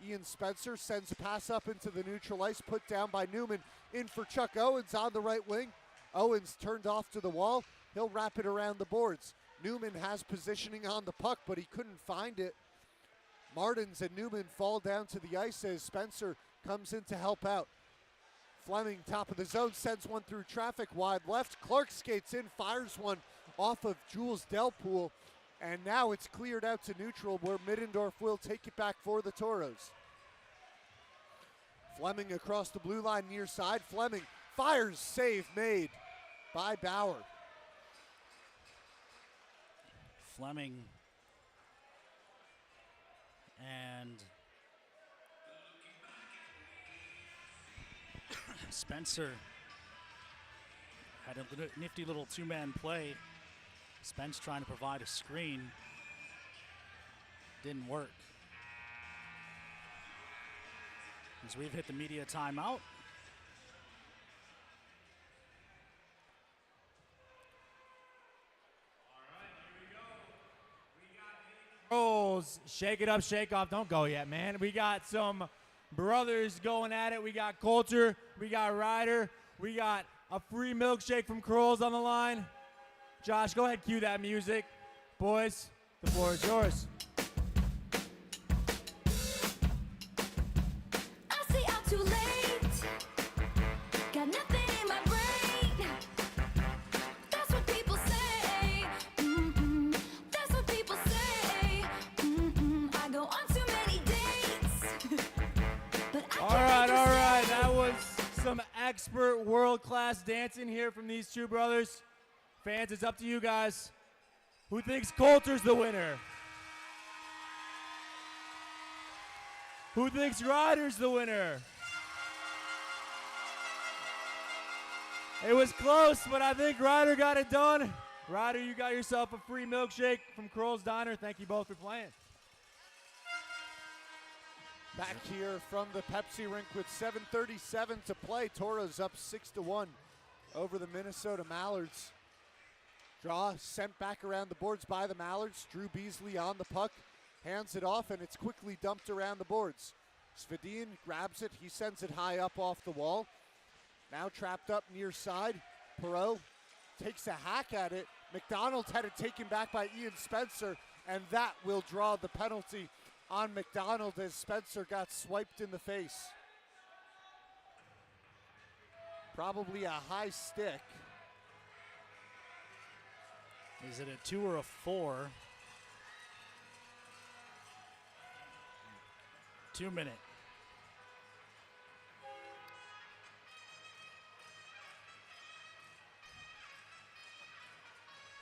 Ian Spencer sends a pass up into the neutral ice, put down by Newman. In for Chuck Owens on the right wing. Owens turned off to the wall. He'll wrap it around the boards. Newman has positioning on the puck, but he couldn't find it. Martins and Newman fall down to the ice as Spencer comes in to help out. Fleming, top of the zone, sends one through traffic wide left. Clark skates in, fires one off of Jules Delpool. And now it's cleared out to neutral, where Middendorf will take it back for the Toros. Fleming across the blue line near side. Fleming fires, save made by Bauer. Fleming and Spencer had a nifty little 2-man play. Spence trying to provide a screen. Didn't work. As we've hit the media timeout. Rolls, shake it up, shake off. Don't go yet, man. We got some brothers going at it. We got Coulter, we got Ryder, we got a free milkshake from Kroll's on the line. Josh, go ahead, cue that music. Boys, the floor is yours. I say I'm too late. Got nothing in my brain. That's what people say. That's what people say. I go on too many dates. But I All right. That was some expert world-class dancing here from these two brothers. Fans, it's up to you guys. Who thinks Coulter's the winner? Who thinks Ryder's the winner? It was close, but I think Ryder got it done. Ryder, you got yourself a free milkshake from Kroll's Diner. Thank you both for playing. Back here from the Pepsi rink with 7:37 to play. Toros up 6-1 over the Minnesota Mallards. Draw sent back around the boards by the Mallards. Drew Beasley on the puck, hands it off, and it's quickly dumped around the boards. Svedin grabs it. He sends it high up off the wall. Now trapped up near side. Perot takes a hack at it. McDonald had it taken back by Ian Spencer, and that will draw the penalty on McDonald as Spencer got swiped in the face. Probably a high stick. Is it a 2 or a 4? 2 minute.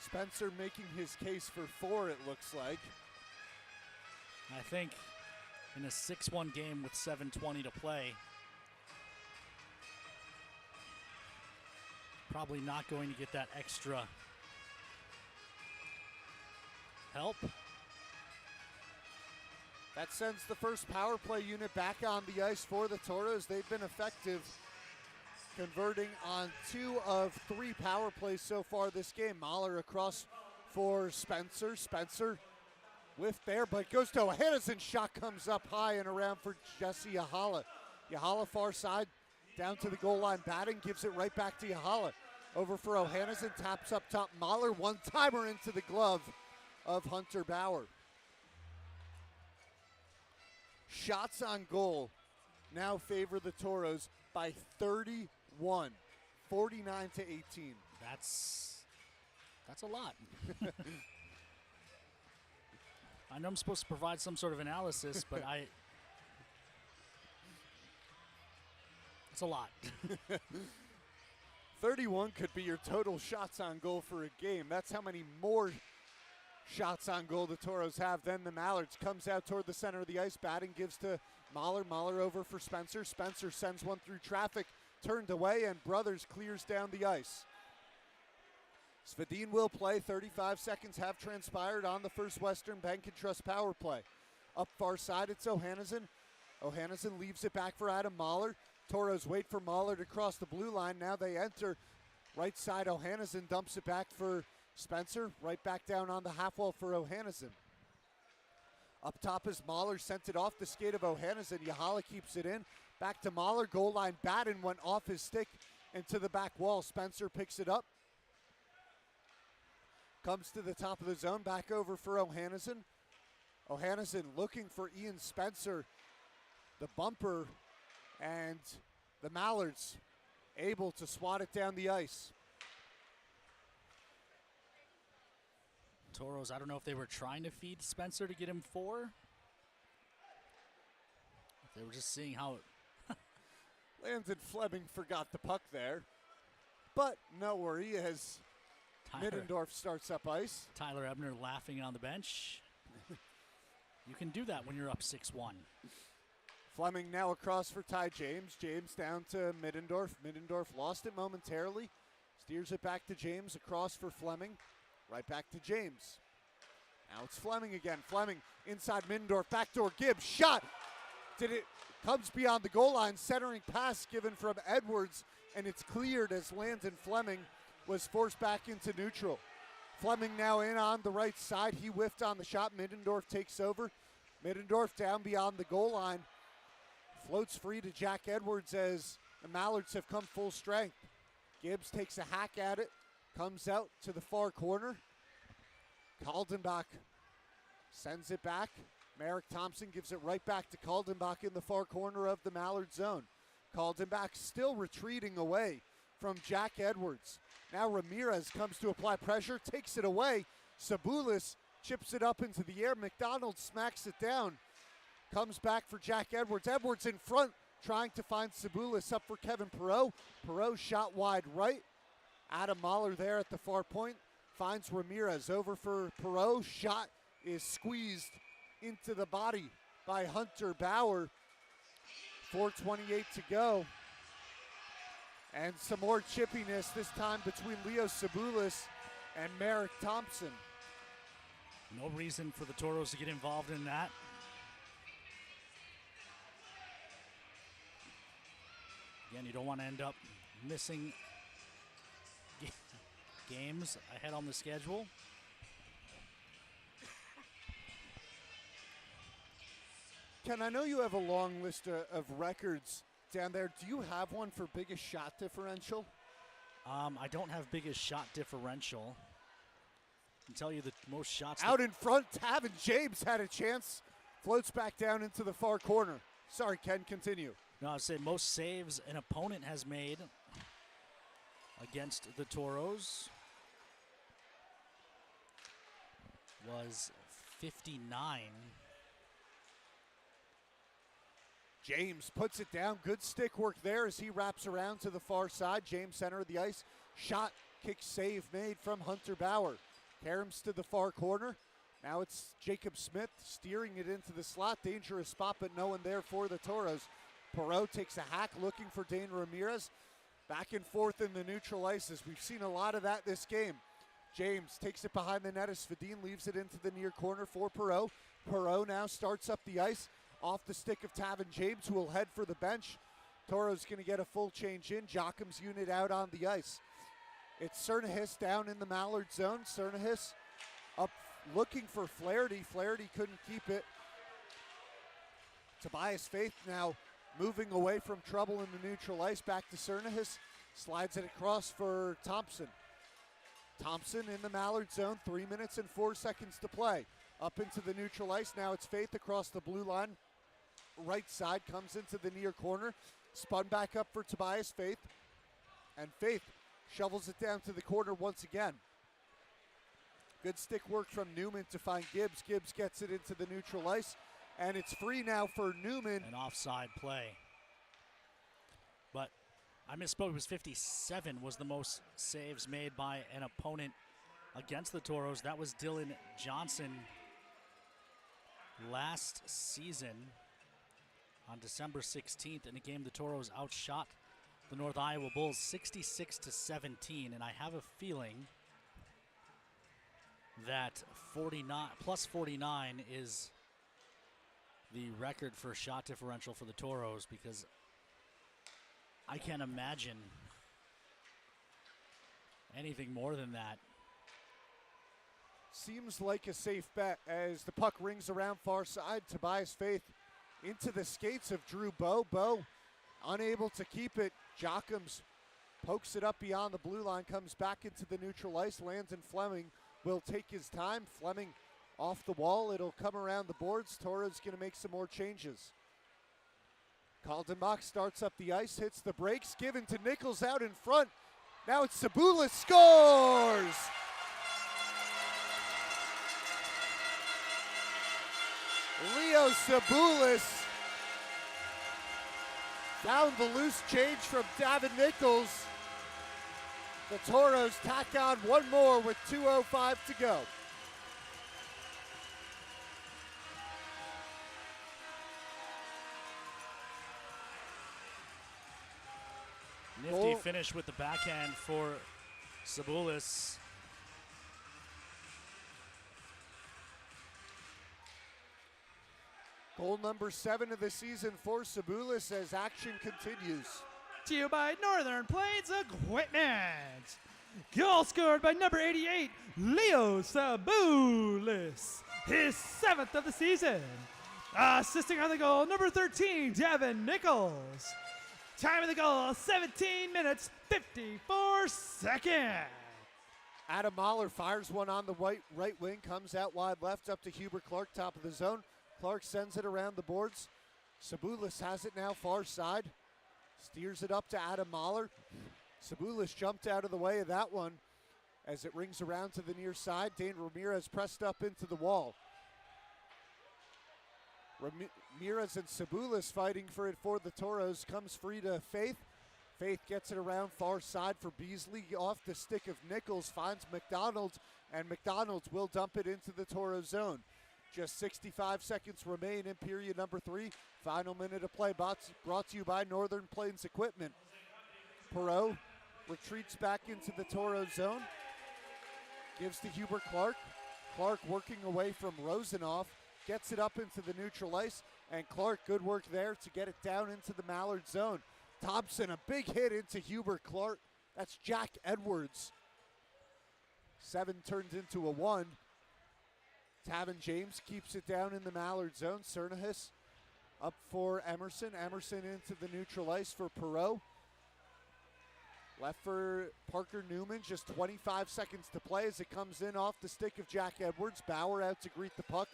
Spencer making his case for 4, it looks like. I think in a 6-1 game with 7:20 to play, probably not going to get that extra help. That sends the first power play unit back on the ice for the Toros. They've been effective, converting on 2 of 3 power plays so far this game. Mahler across for Spencer. Spencer whiffed there, but goes to Johannesson. Shot comes up high and around for Jesse Yahala. Yahala far side, down to the goal line, batting, gives it right back to Yahala. Over for Johannesson, taps up top. Mahler, one-timer into the glove of Hunter Bauer. Shots on goal now favor the Toros by 31, 49-18. That's a lot. I know I'm supposed to provide some sort of analysis, but it's a lot. 31 could be your total shots on goal for a game. That's how many more shots on goal the Toros have than the Mallards. Comes out toward the center of the ice, batting, gives to Mahler. Mahler over for Spencer. Spencer sends one through traffic, turned away, and Brothers clears down the ice. Svedin will play. 35 seconds have transpired on the first Western Bank and Trust power play. Up far side, it's Johannesson. Johannesson leaves it back for Adam Mahler. Toros wait for Mahler to cross the blue line. Now they enter. Right side, Johannesson dumps it back for Spencer. Right back down on the half wall for Johannesson. Up top is Mahler, sent it off the skate of Johannesson. Yahala keeps it in. Back to Mahler, goal line. Batten went off his stick and to the back wall. Spencer picks it up. Comes to the top of the zone, back over for Johannesson. Johannesson looking for Ian Spencer. The bumper, and the Mallards able to swat it down the ice. Toros, I don't know if they were trying to feed Spencer to get him 4. If they were just seeing how it Landon Fleming forgot the puck there. But no worry as Middendorf starts up ice. Tyler Ebner laughing on the bench. You can do that when you're up 6-1. Fleming now across for Ty James. James down to Middendorf. Middendorf lost it momentarily. Steers it back to James, across for Fleming. Right back to James. Now it's Fleming again. Fleming inside Middendorf. Backdoor Gibbs. Shot. Comes beyond the goal line. Centering pass given from Edwards. And it's cleared as Landon Fleming was forced back into neutral. Fleming now in on the right side. He whiffed on the shot. Middendorf takes over. Middendorf down beyond the goal line. Floats free to Jack Edwards as the Mallards have come full strength. Gibbs takes a hack at it. Comes out to the far corner. Kaldenbach sends it back. Merrick Thompson gives it right back to Kaldenbach in the far corner of the Mallard zone. Kaldenbach still retreating away from Jack Edwards. Now Ramirez comes to apply pressure, takes it away. Sabulis chips it up into the air. McDonald smacks it down. Comes back for Jack Edwards. Edwards in front, trying to find Sabulis. Up for Kevin Perot. Perot shot wide right. Adam Mahler there at the far point. Finds Ramirez. Over for Perot. Shot is squeezed into the body by Hunter Bauer. 4:28 to go. And some more chippiness, this time between Leo Sabulis and Merrick Thompson. No reason for the Toros to get involved in that. Again, you don't want to end up missing games ahead on the schedule. Ken, I know you have a long list of records down there. Do you have one for biggest shot differential? I don't have biggest shot differential. I can tell you the most shots. Out in front, Tavin James had a chance. Floats back down into the far corner. Sorry, Ken, continue. No, I'd say most saves an opponent has made against the Toros was 59. James puts it down. Good stick work there as he wraps around to the far side. James center of the ice. Shot, kick, save made from Hunter Bauer. Karams to the far corner. Now it's Jacob Smith steering it into the slot. Dangerous spot, but no one there for the Toros. Perreault takes a hack looking for Dane Ramirez. Back and forth in the neutral ices. We've seen a lot of that this game. James takes it behind the net as Svedin leaves it into the near corner for Perreault. Perreault now starts up the ice. Off the stick of Tavin James, who will head for the bench. Toro's going to get a full change in. Jochim's unit out on the ice. It's Cernahis down in the Mallard zone. Cernahis up looking for Flaherty. Flaherty couldn't keep it. Tobias Faith now moving away from trouble in the neutral ice. Back to Cernahis. Slides it across for Thompson. Thompson in the Mallard zone. 3 minutes and 4 seconds to play. Up into the neutral ice. Now it's Faith across the blue line. Right side comes into the near corner. Spun back up for Tobias Faith. And Faith shovels it down to the corner once again. Good stick work from Newman to find Gibbs. Gibbs gets it into the neutral ice. And it's free now for Newman. An offside play. But I misspoke. It was 57 was the most saves made by an opponent against the Toros. That was Dylan Johnson last season on December 16th in a game the Toros outshot the North Iowa Bulls 66-17, and I have a feeling that 49 is the record for shot differential for the Toros, because I can't imagine anything more than that. Seems like a safe bet as the puck rings around far side. Tobias Faith into the skates of Drew Bowe. Bowe unable to keep it. Jochim's pokes it up beyond the blue line, comes back into the neutral ice. Landon Fleming will take his time. Fleming off the wall. It'll come around the boards. Toro's going to make some more changes. Kaldenbach starts up the ice, hits the brakes, given to Nichols out in front. Now it's Sabulis scores! Leo Sabulis found the loose change from Davin Nichols. The Toros tack on one more with 2:05 to go. Nifty finish with the backhand for Sabulis. Goal number 7 of the season for Sabulis as action continues. To you by Northern Plains Equipment. Goal scored by number 88, Leo Sabulis. His 7th of the season. Assisting on the goal, number 13, Davin Nichols. Time of the goal, 17 minutes, 54 seconds. Adam Mahler fires one on the right wing, comes out wide left up to Hubert Clark, top of the zone. Clark sends it around the boards. Sabulis has it now far side. Steers it up to Adam Mahler. Sabulis jumped out of the way of that one as it rings around to the near side. Dane Ramirez pressed up into the wall. Ramirez and Sabulis fighting for it for the Toros. Comes free to Faith. Faith gets it around far side for Beasley. Off the stick of Nichols, finds McDonald, and McDonald will dump it into the Toro zone. Just 65 seconds remain in period number 3. Final minute of play brought to you by Northern Plains Equipment. Perreault retreats back into the Toro zone. Gives to Hubert Clark. Clark working away from Rosenoff. Gets it up into the neutral ice. And Clark, good work there to get it down into the Mallard zone. Thompson, a big hit into Hubert Clark. That's Jack Edwards. 7 turns into a 1. Tavin James keeps it down in the Mallard zone. Cernahis up for Emerson. Emerson into the neutral ice for Perreault. Left for Parker Newman, just 25 seconds to play as it comes in off the stick of Jack Edwards. Bauer out to greet the puck.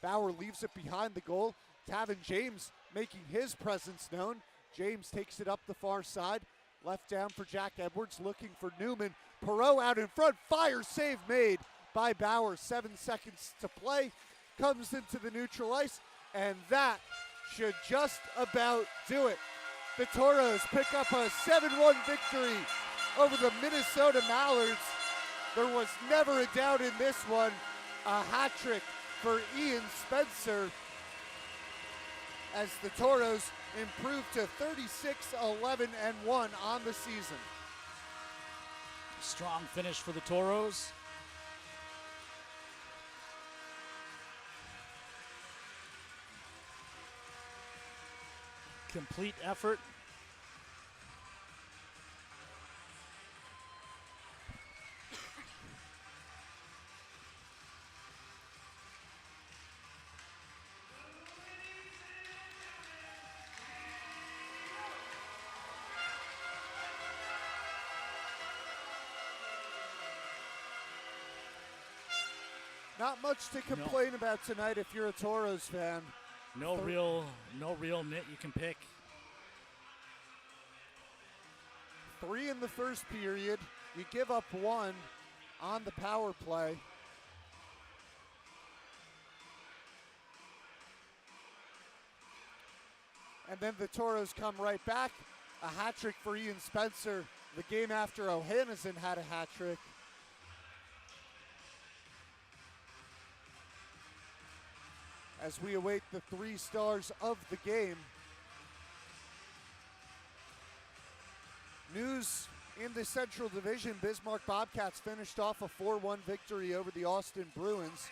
Bauer leaves it behind the goal. Tavin James making his presence known. James takes it up the far side. Left down for Jack Edwards, looking for Newman. Perreault out in front, fire save made by Bauer. 7 seconds to play, comes into the neutral ice, and that should just about do it. The Toros pick up a 7-1 victory over the Minnesota Mallards. There was never a doubt in this one. A hat trick for Ian Spencer as the Toros improve to 36-11-1 on the season. Strong finish for the Toros. Complete effort. Not much to complain about tonight if you're a Toros fan. No real nit you can pick. 3 in the first period. You give up 1 on the power play. And then the Toros come right back. A hat trick for Ian Spencer. The game after O'Hanneson had a hat trick. As we await the 3 stars of the game. News in the Central Division, Bismarck Bobcats finished off a 4-1 victory over the Austin Bruins.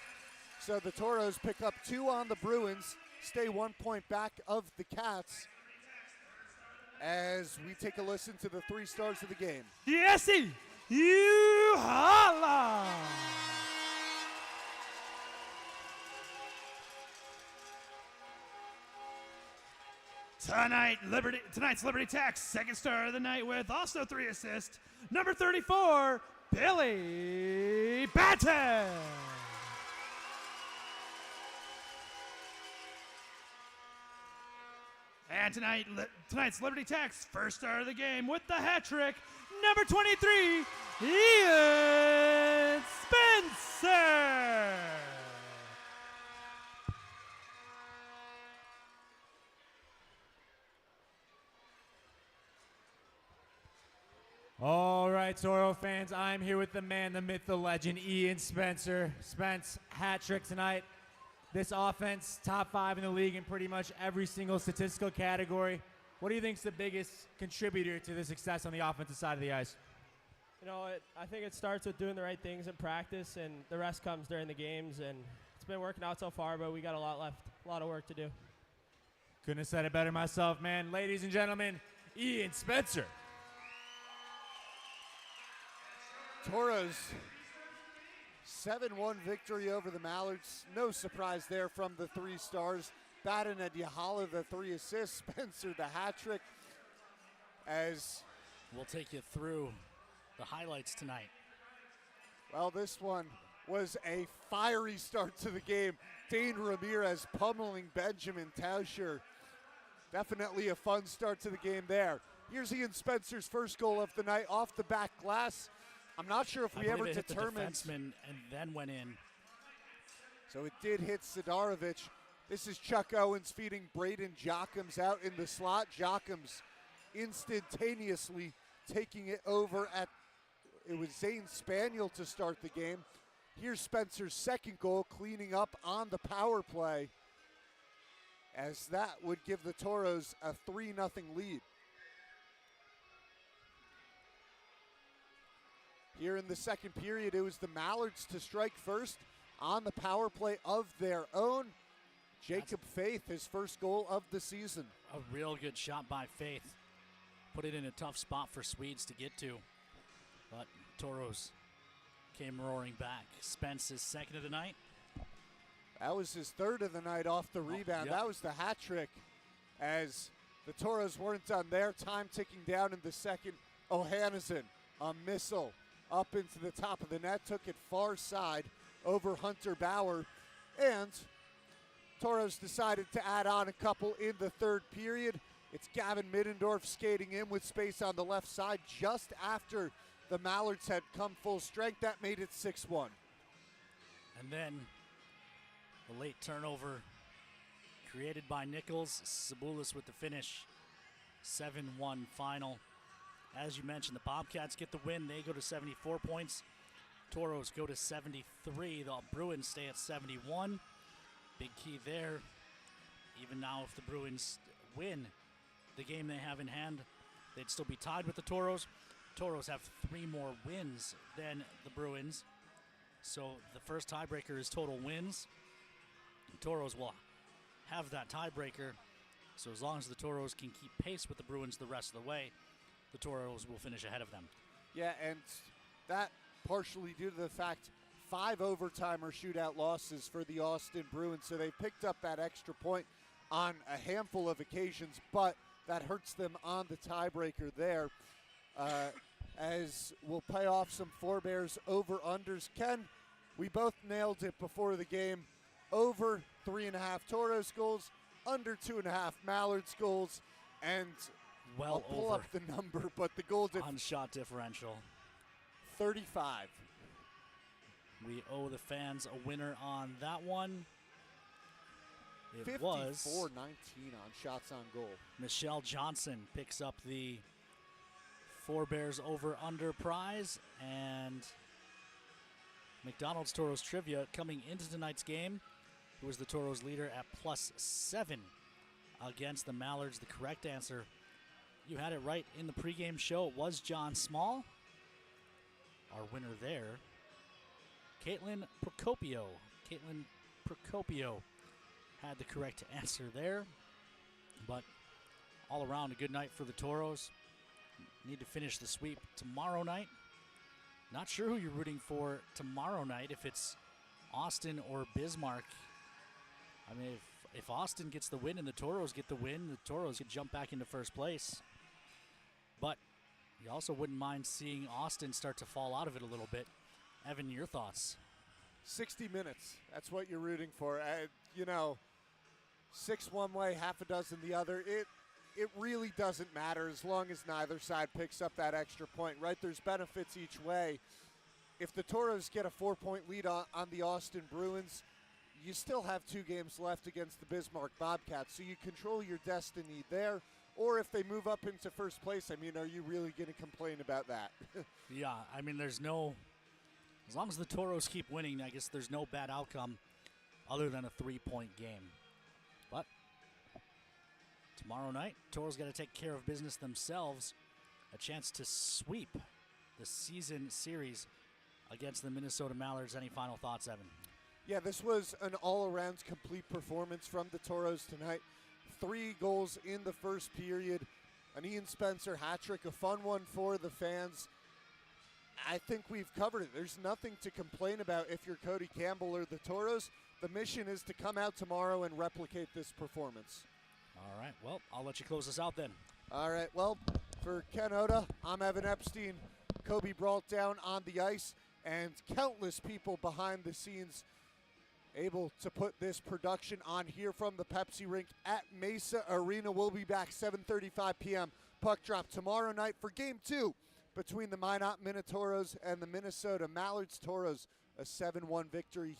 So the Toros pick up 2 on the Bruins, stay 1 point back of the Cats. As we take a listen to the 3 stars of the game. Jesse Uhala. Tonight's Liberty Tax second star of the night with also 3 assists. Number 34, Billy Batten. And tonight's Liberty Tax first star of the game with the hat trick, number 23, Ian Spencer. All right, Toro fans, I'm here with the man, the myth, the legend, Ian Spencer. Spence, hat trick tonight. This offense, top 5 in the league in pretty much every single statistical category. What do you think is the biggest contributor to the success on the offensive side of the ice? You know, I think it starts with doing the right things in practice, and the rest comes during the games. And it's been working out so far, but we got a lot left, a lot of work to do. Couldn't have said it better myself, man. Ladies and gentlemen, Ian Spencer. Toros 7-1 victory over the Mallards. No surprise there from the 3 stars. Batten and Yahala, the 3 assists. Spencer, the hat trick. As we'll take you through the highlights tonight. Well, this one was a fiery start to the game. Dane Ramirez pummeling Benjamin Tauscher. Definitely a fun start to the game there. Here's Ian Spencer's first goal of the night off the back glass. I'm not sure if we ever determined. The defenseman and then went in. So it did hit Sidarovich. This is Chuck Owens feeding Braden Jockums out in the slot. Jockums instantaneously taking it over it was Zane Spaniel to start the game. Here's Spencer's second goal, cleaning up on the power play, as that would give the Toros a 3-0 lead. Here in the second period, it was the Mallards to strike first on the power play of their own. Jacob Faith, his first goal of the season. A real good shot by Faith. put it in a tough spot for Swedes to get to. But Toros came roaring back. Spence is second of the night. That was his third of the night off the rebound. yep. That was the hat trick as the Toros weren't done there. Time ticking down in the second. Ohanesen, a missile up into the top of the net, took it far side over Hunter Bauer. And Toros decided to add on a couple in the third period. It's Gavin Middendorf skating in with space on the left side just after the Mallards had come full strength. That made it 6-1. And then the late turnover created by Nichols. Sabulis with the finish. 7-1 final. As you mentioned, the Bobcats get the win. They go to 74 points. Toros go to 73. The Bruins stay at 71. Big key there. Even now, if the Bruins win the game they have in hand, they'd still be tied with the Toros. Toros have 3 more wins than the Bruins. So the first tiebreaker is total wins. The Toros will have that tiebreaker. So as long as the Toros can keep pace with the Bruins the rest of the way, the Toros will finish ahead of them. Yeah, and that partially due to the fact 5 overtime or shootout losses for the Austin Bruins. So they picked up that extra point on a handful of occasions, but that hurts them on the tiebreaker there. As we'll pay off some forebears over-unders. Ken, we both nailed it before the game. Over 3.5 Toros goals, under 2.5 Mallards goals, and well I'll pull over up the number, but the goal on shot differential. 35. We owe the fans a winner on that one. It 54-19 was on shots on goal. Michelle Johnson picks up the Forebears over-under prize, and McDonald's Toros Trivia coming into tonight's game, who was the Toros leader at +7 against the Mallards. The correct answer, you had it right in the pregame show, it was John Small. Our winner there, Caitlin Procopio. Caitlin Procopio had the correct answer there. But all around, a good night for the Toros. Need to finish the sweep tomorrow night. Not sure who you're rooting for tomorrow night, if it's Austin or Bismarck. I mean, if Austin gets the win and the Toros get the win, the Toros could jump back into first place. But you also wouldn't mind seeing Austin start to fall out of it a little bit. Evan, your thoughts? 60 minutes. That's what you're rooting for. 6 one way, half a dozen the other. It really doesn't matter as long as neither side picks up that extra point, right? There's benefits each way. If the Toros get a 4-point lead on the Austin Bruins, you still have 2 games left against the Bismarck Bobcats, so you control your destiny there. Or if they move up into first place, I mean, are you really going to complain about that? Yeah, I mean, as long as the Toros keep winning, I guess there's no bad outcome other than a 3-point game. But tomorrow night, Toros got to take care of business themselves. A chance to sweep the season series against the Minnesota Mallards. Any final thoughts, Evan? Yeah, this was an all-around complete performance from the Toros tonight. 3 goals in the first period, an Ian Spencer hat trick, a fun one for the fans. I think we've covered it. There's nothing to complain about if you're Cody Campbell or the Toros. The mission is to come out tomorrow and replicate this performance. All right, well, I'll let you close us out then. All right, well, for Ken Oda, I'm Evan Epstein. Kobe Brault down on the ice, and countless people behind the scenes able to put this production on here from the Pepsi rink at Mesa Arena. We'll be back 7:35 p.m. Puck drop tomorrow night for Game 2 between the Minot Minotauros and the Minnesota Mallards. Toros, a 7-1 victory.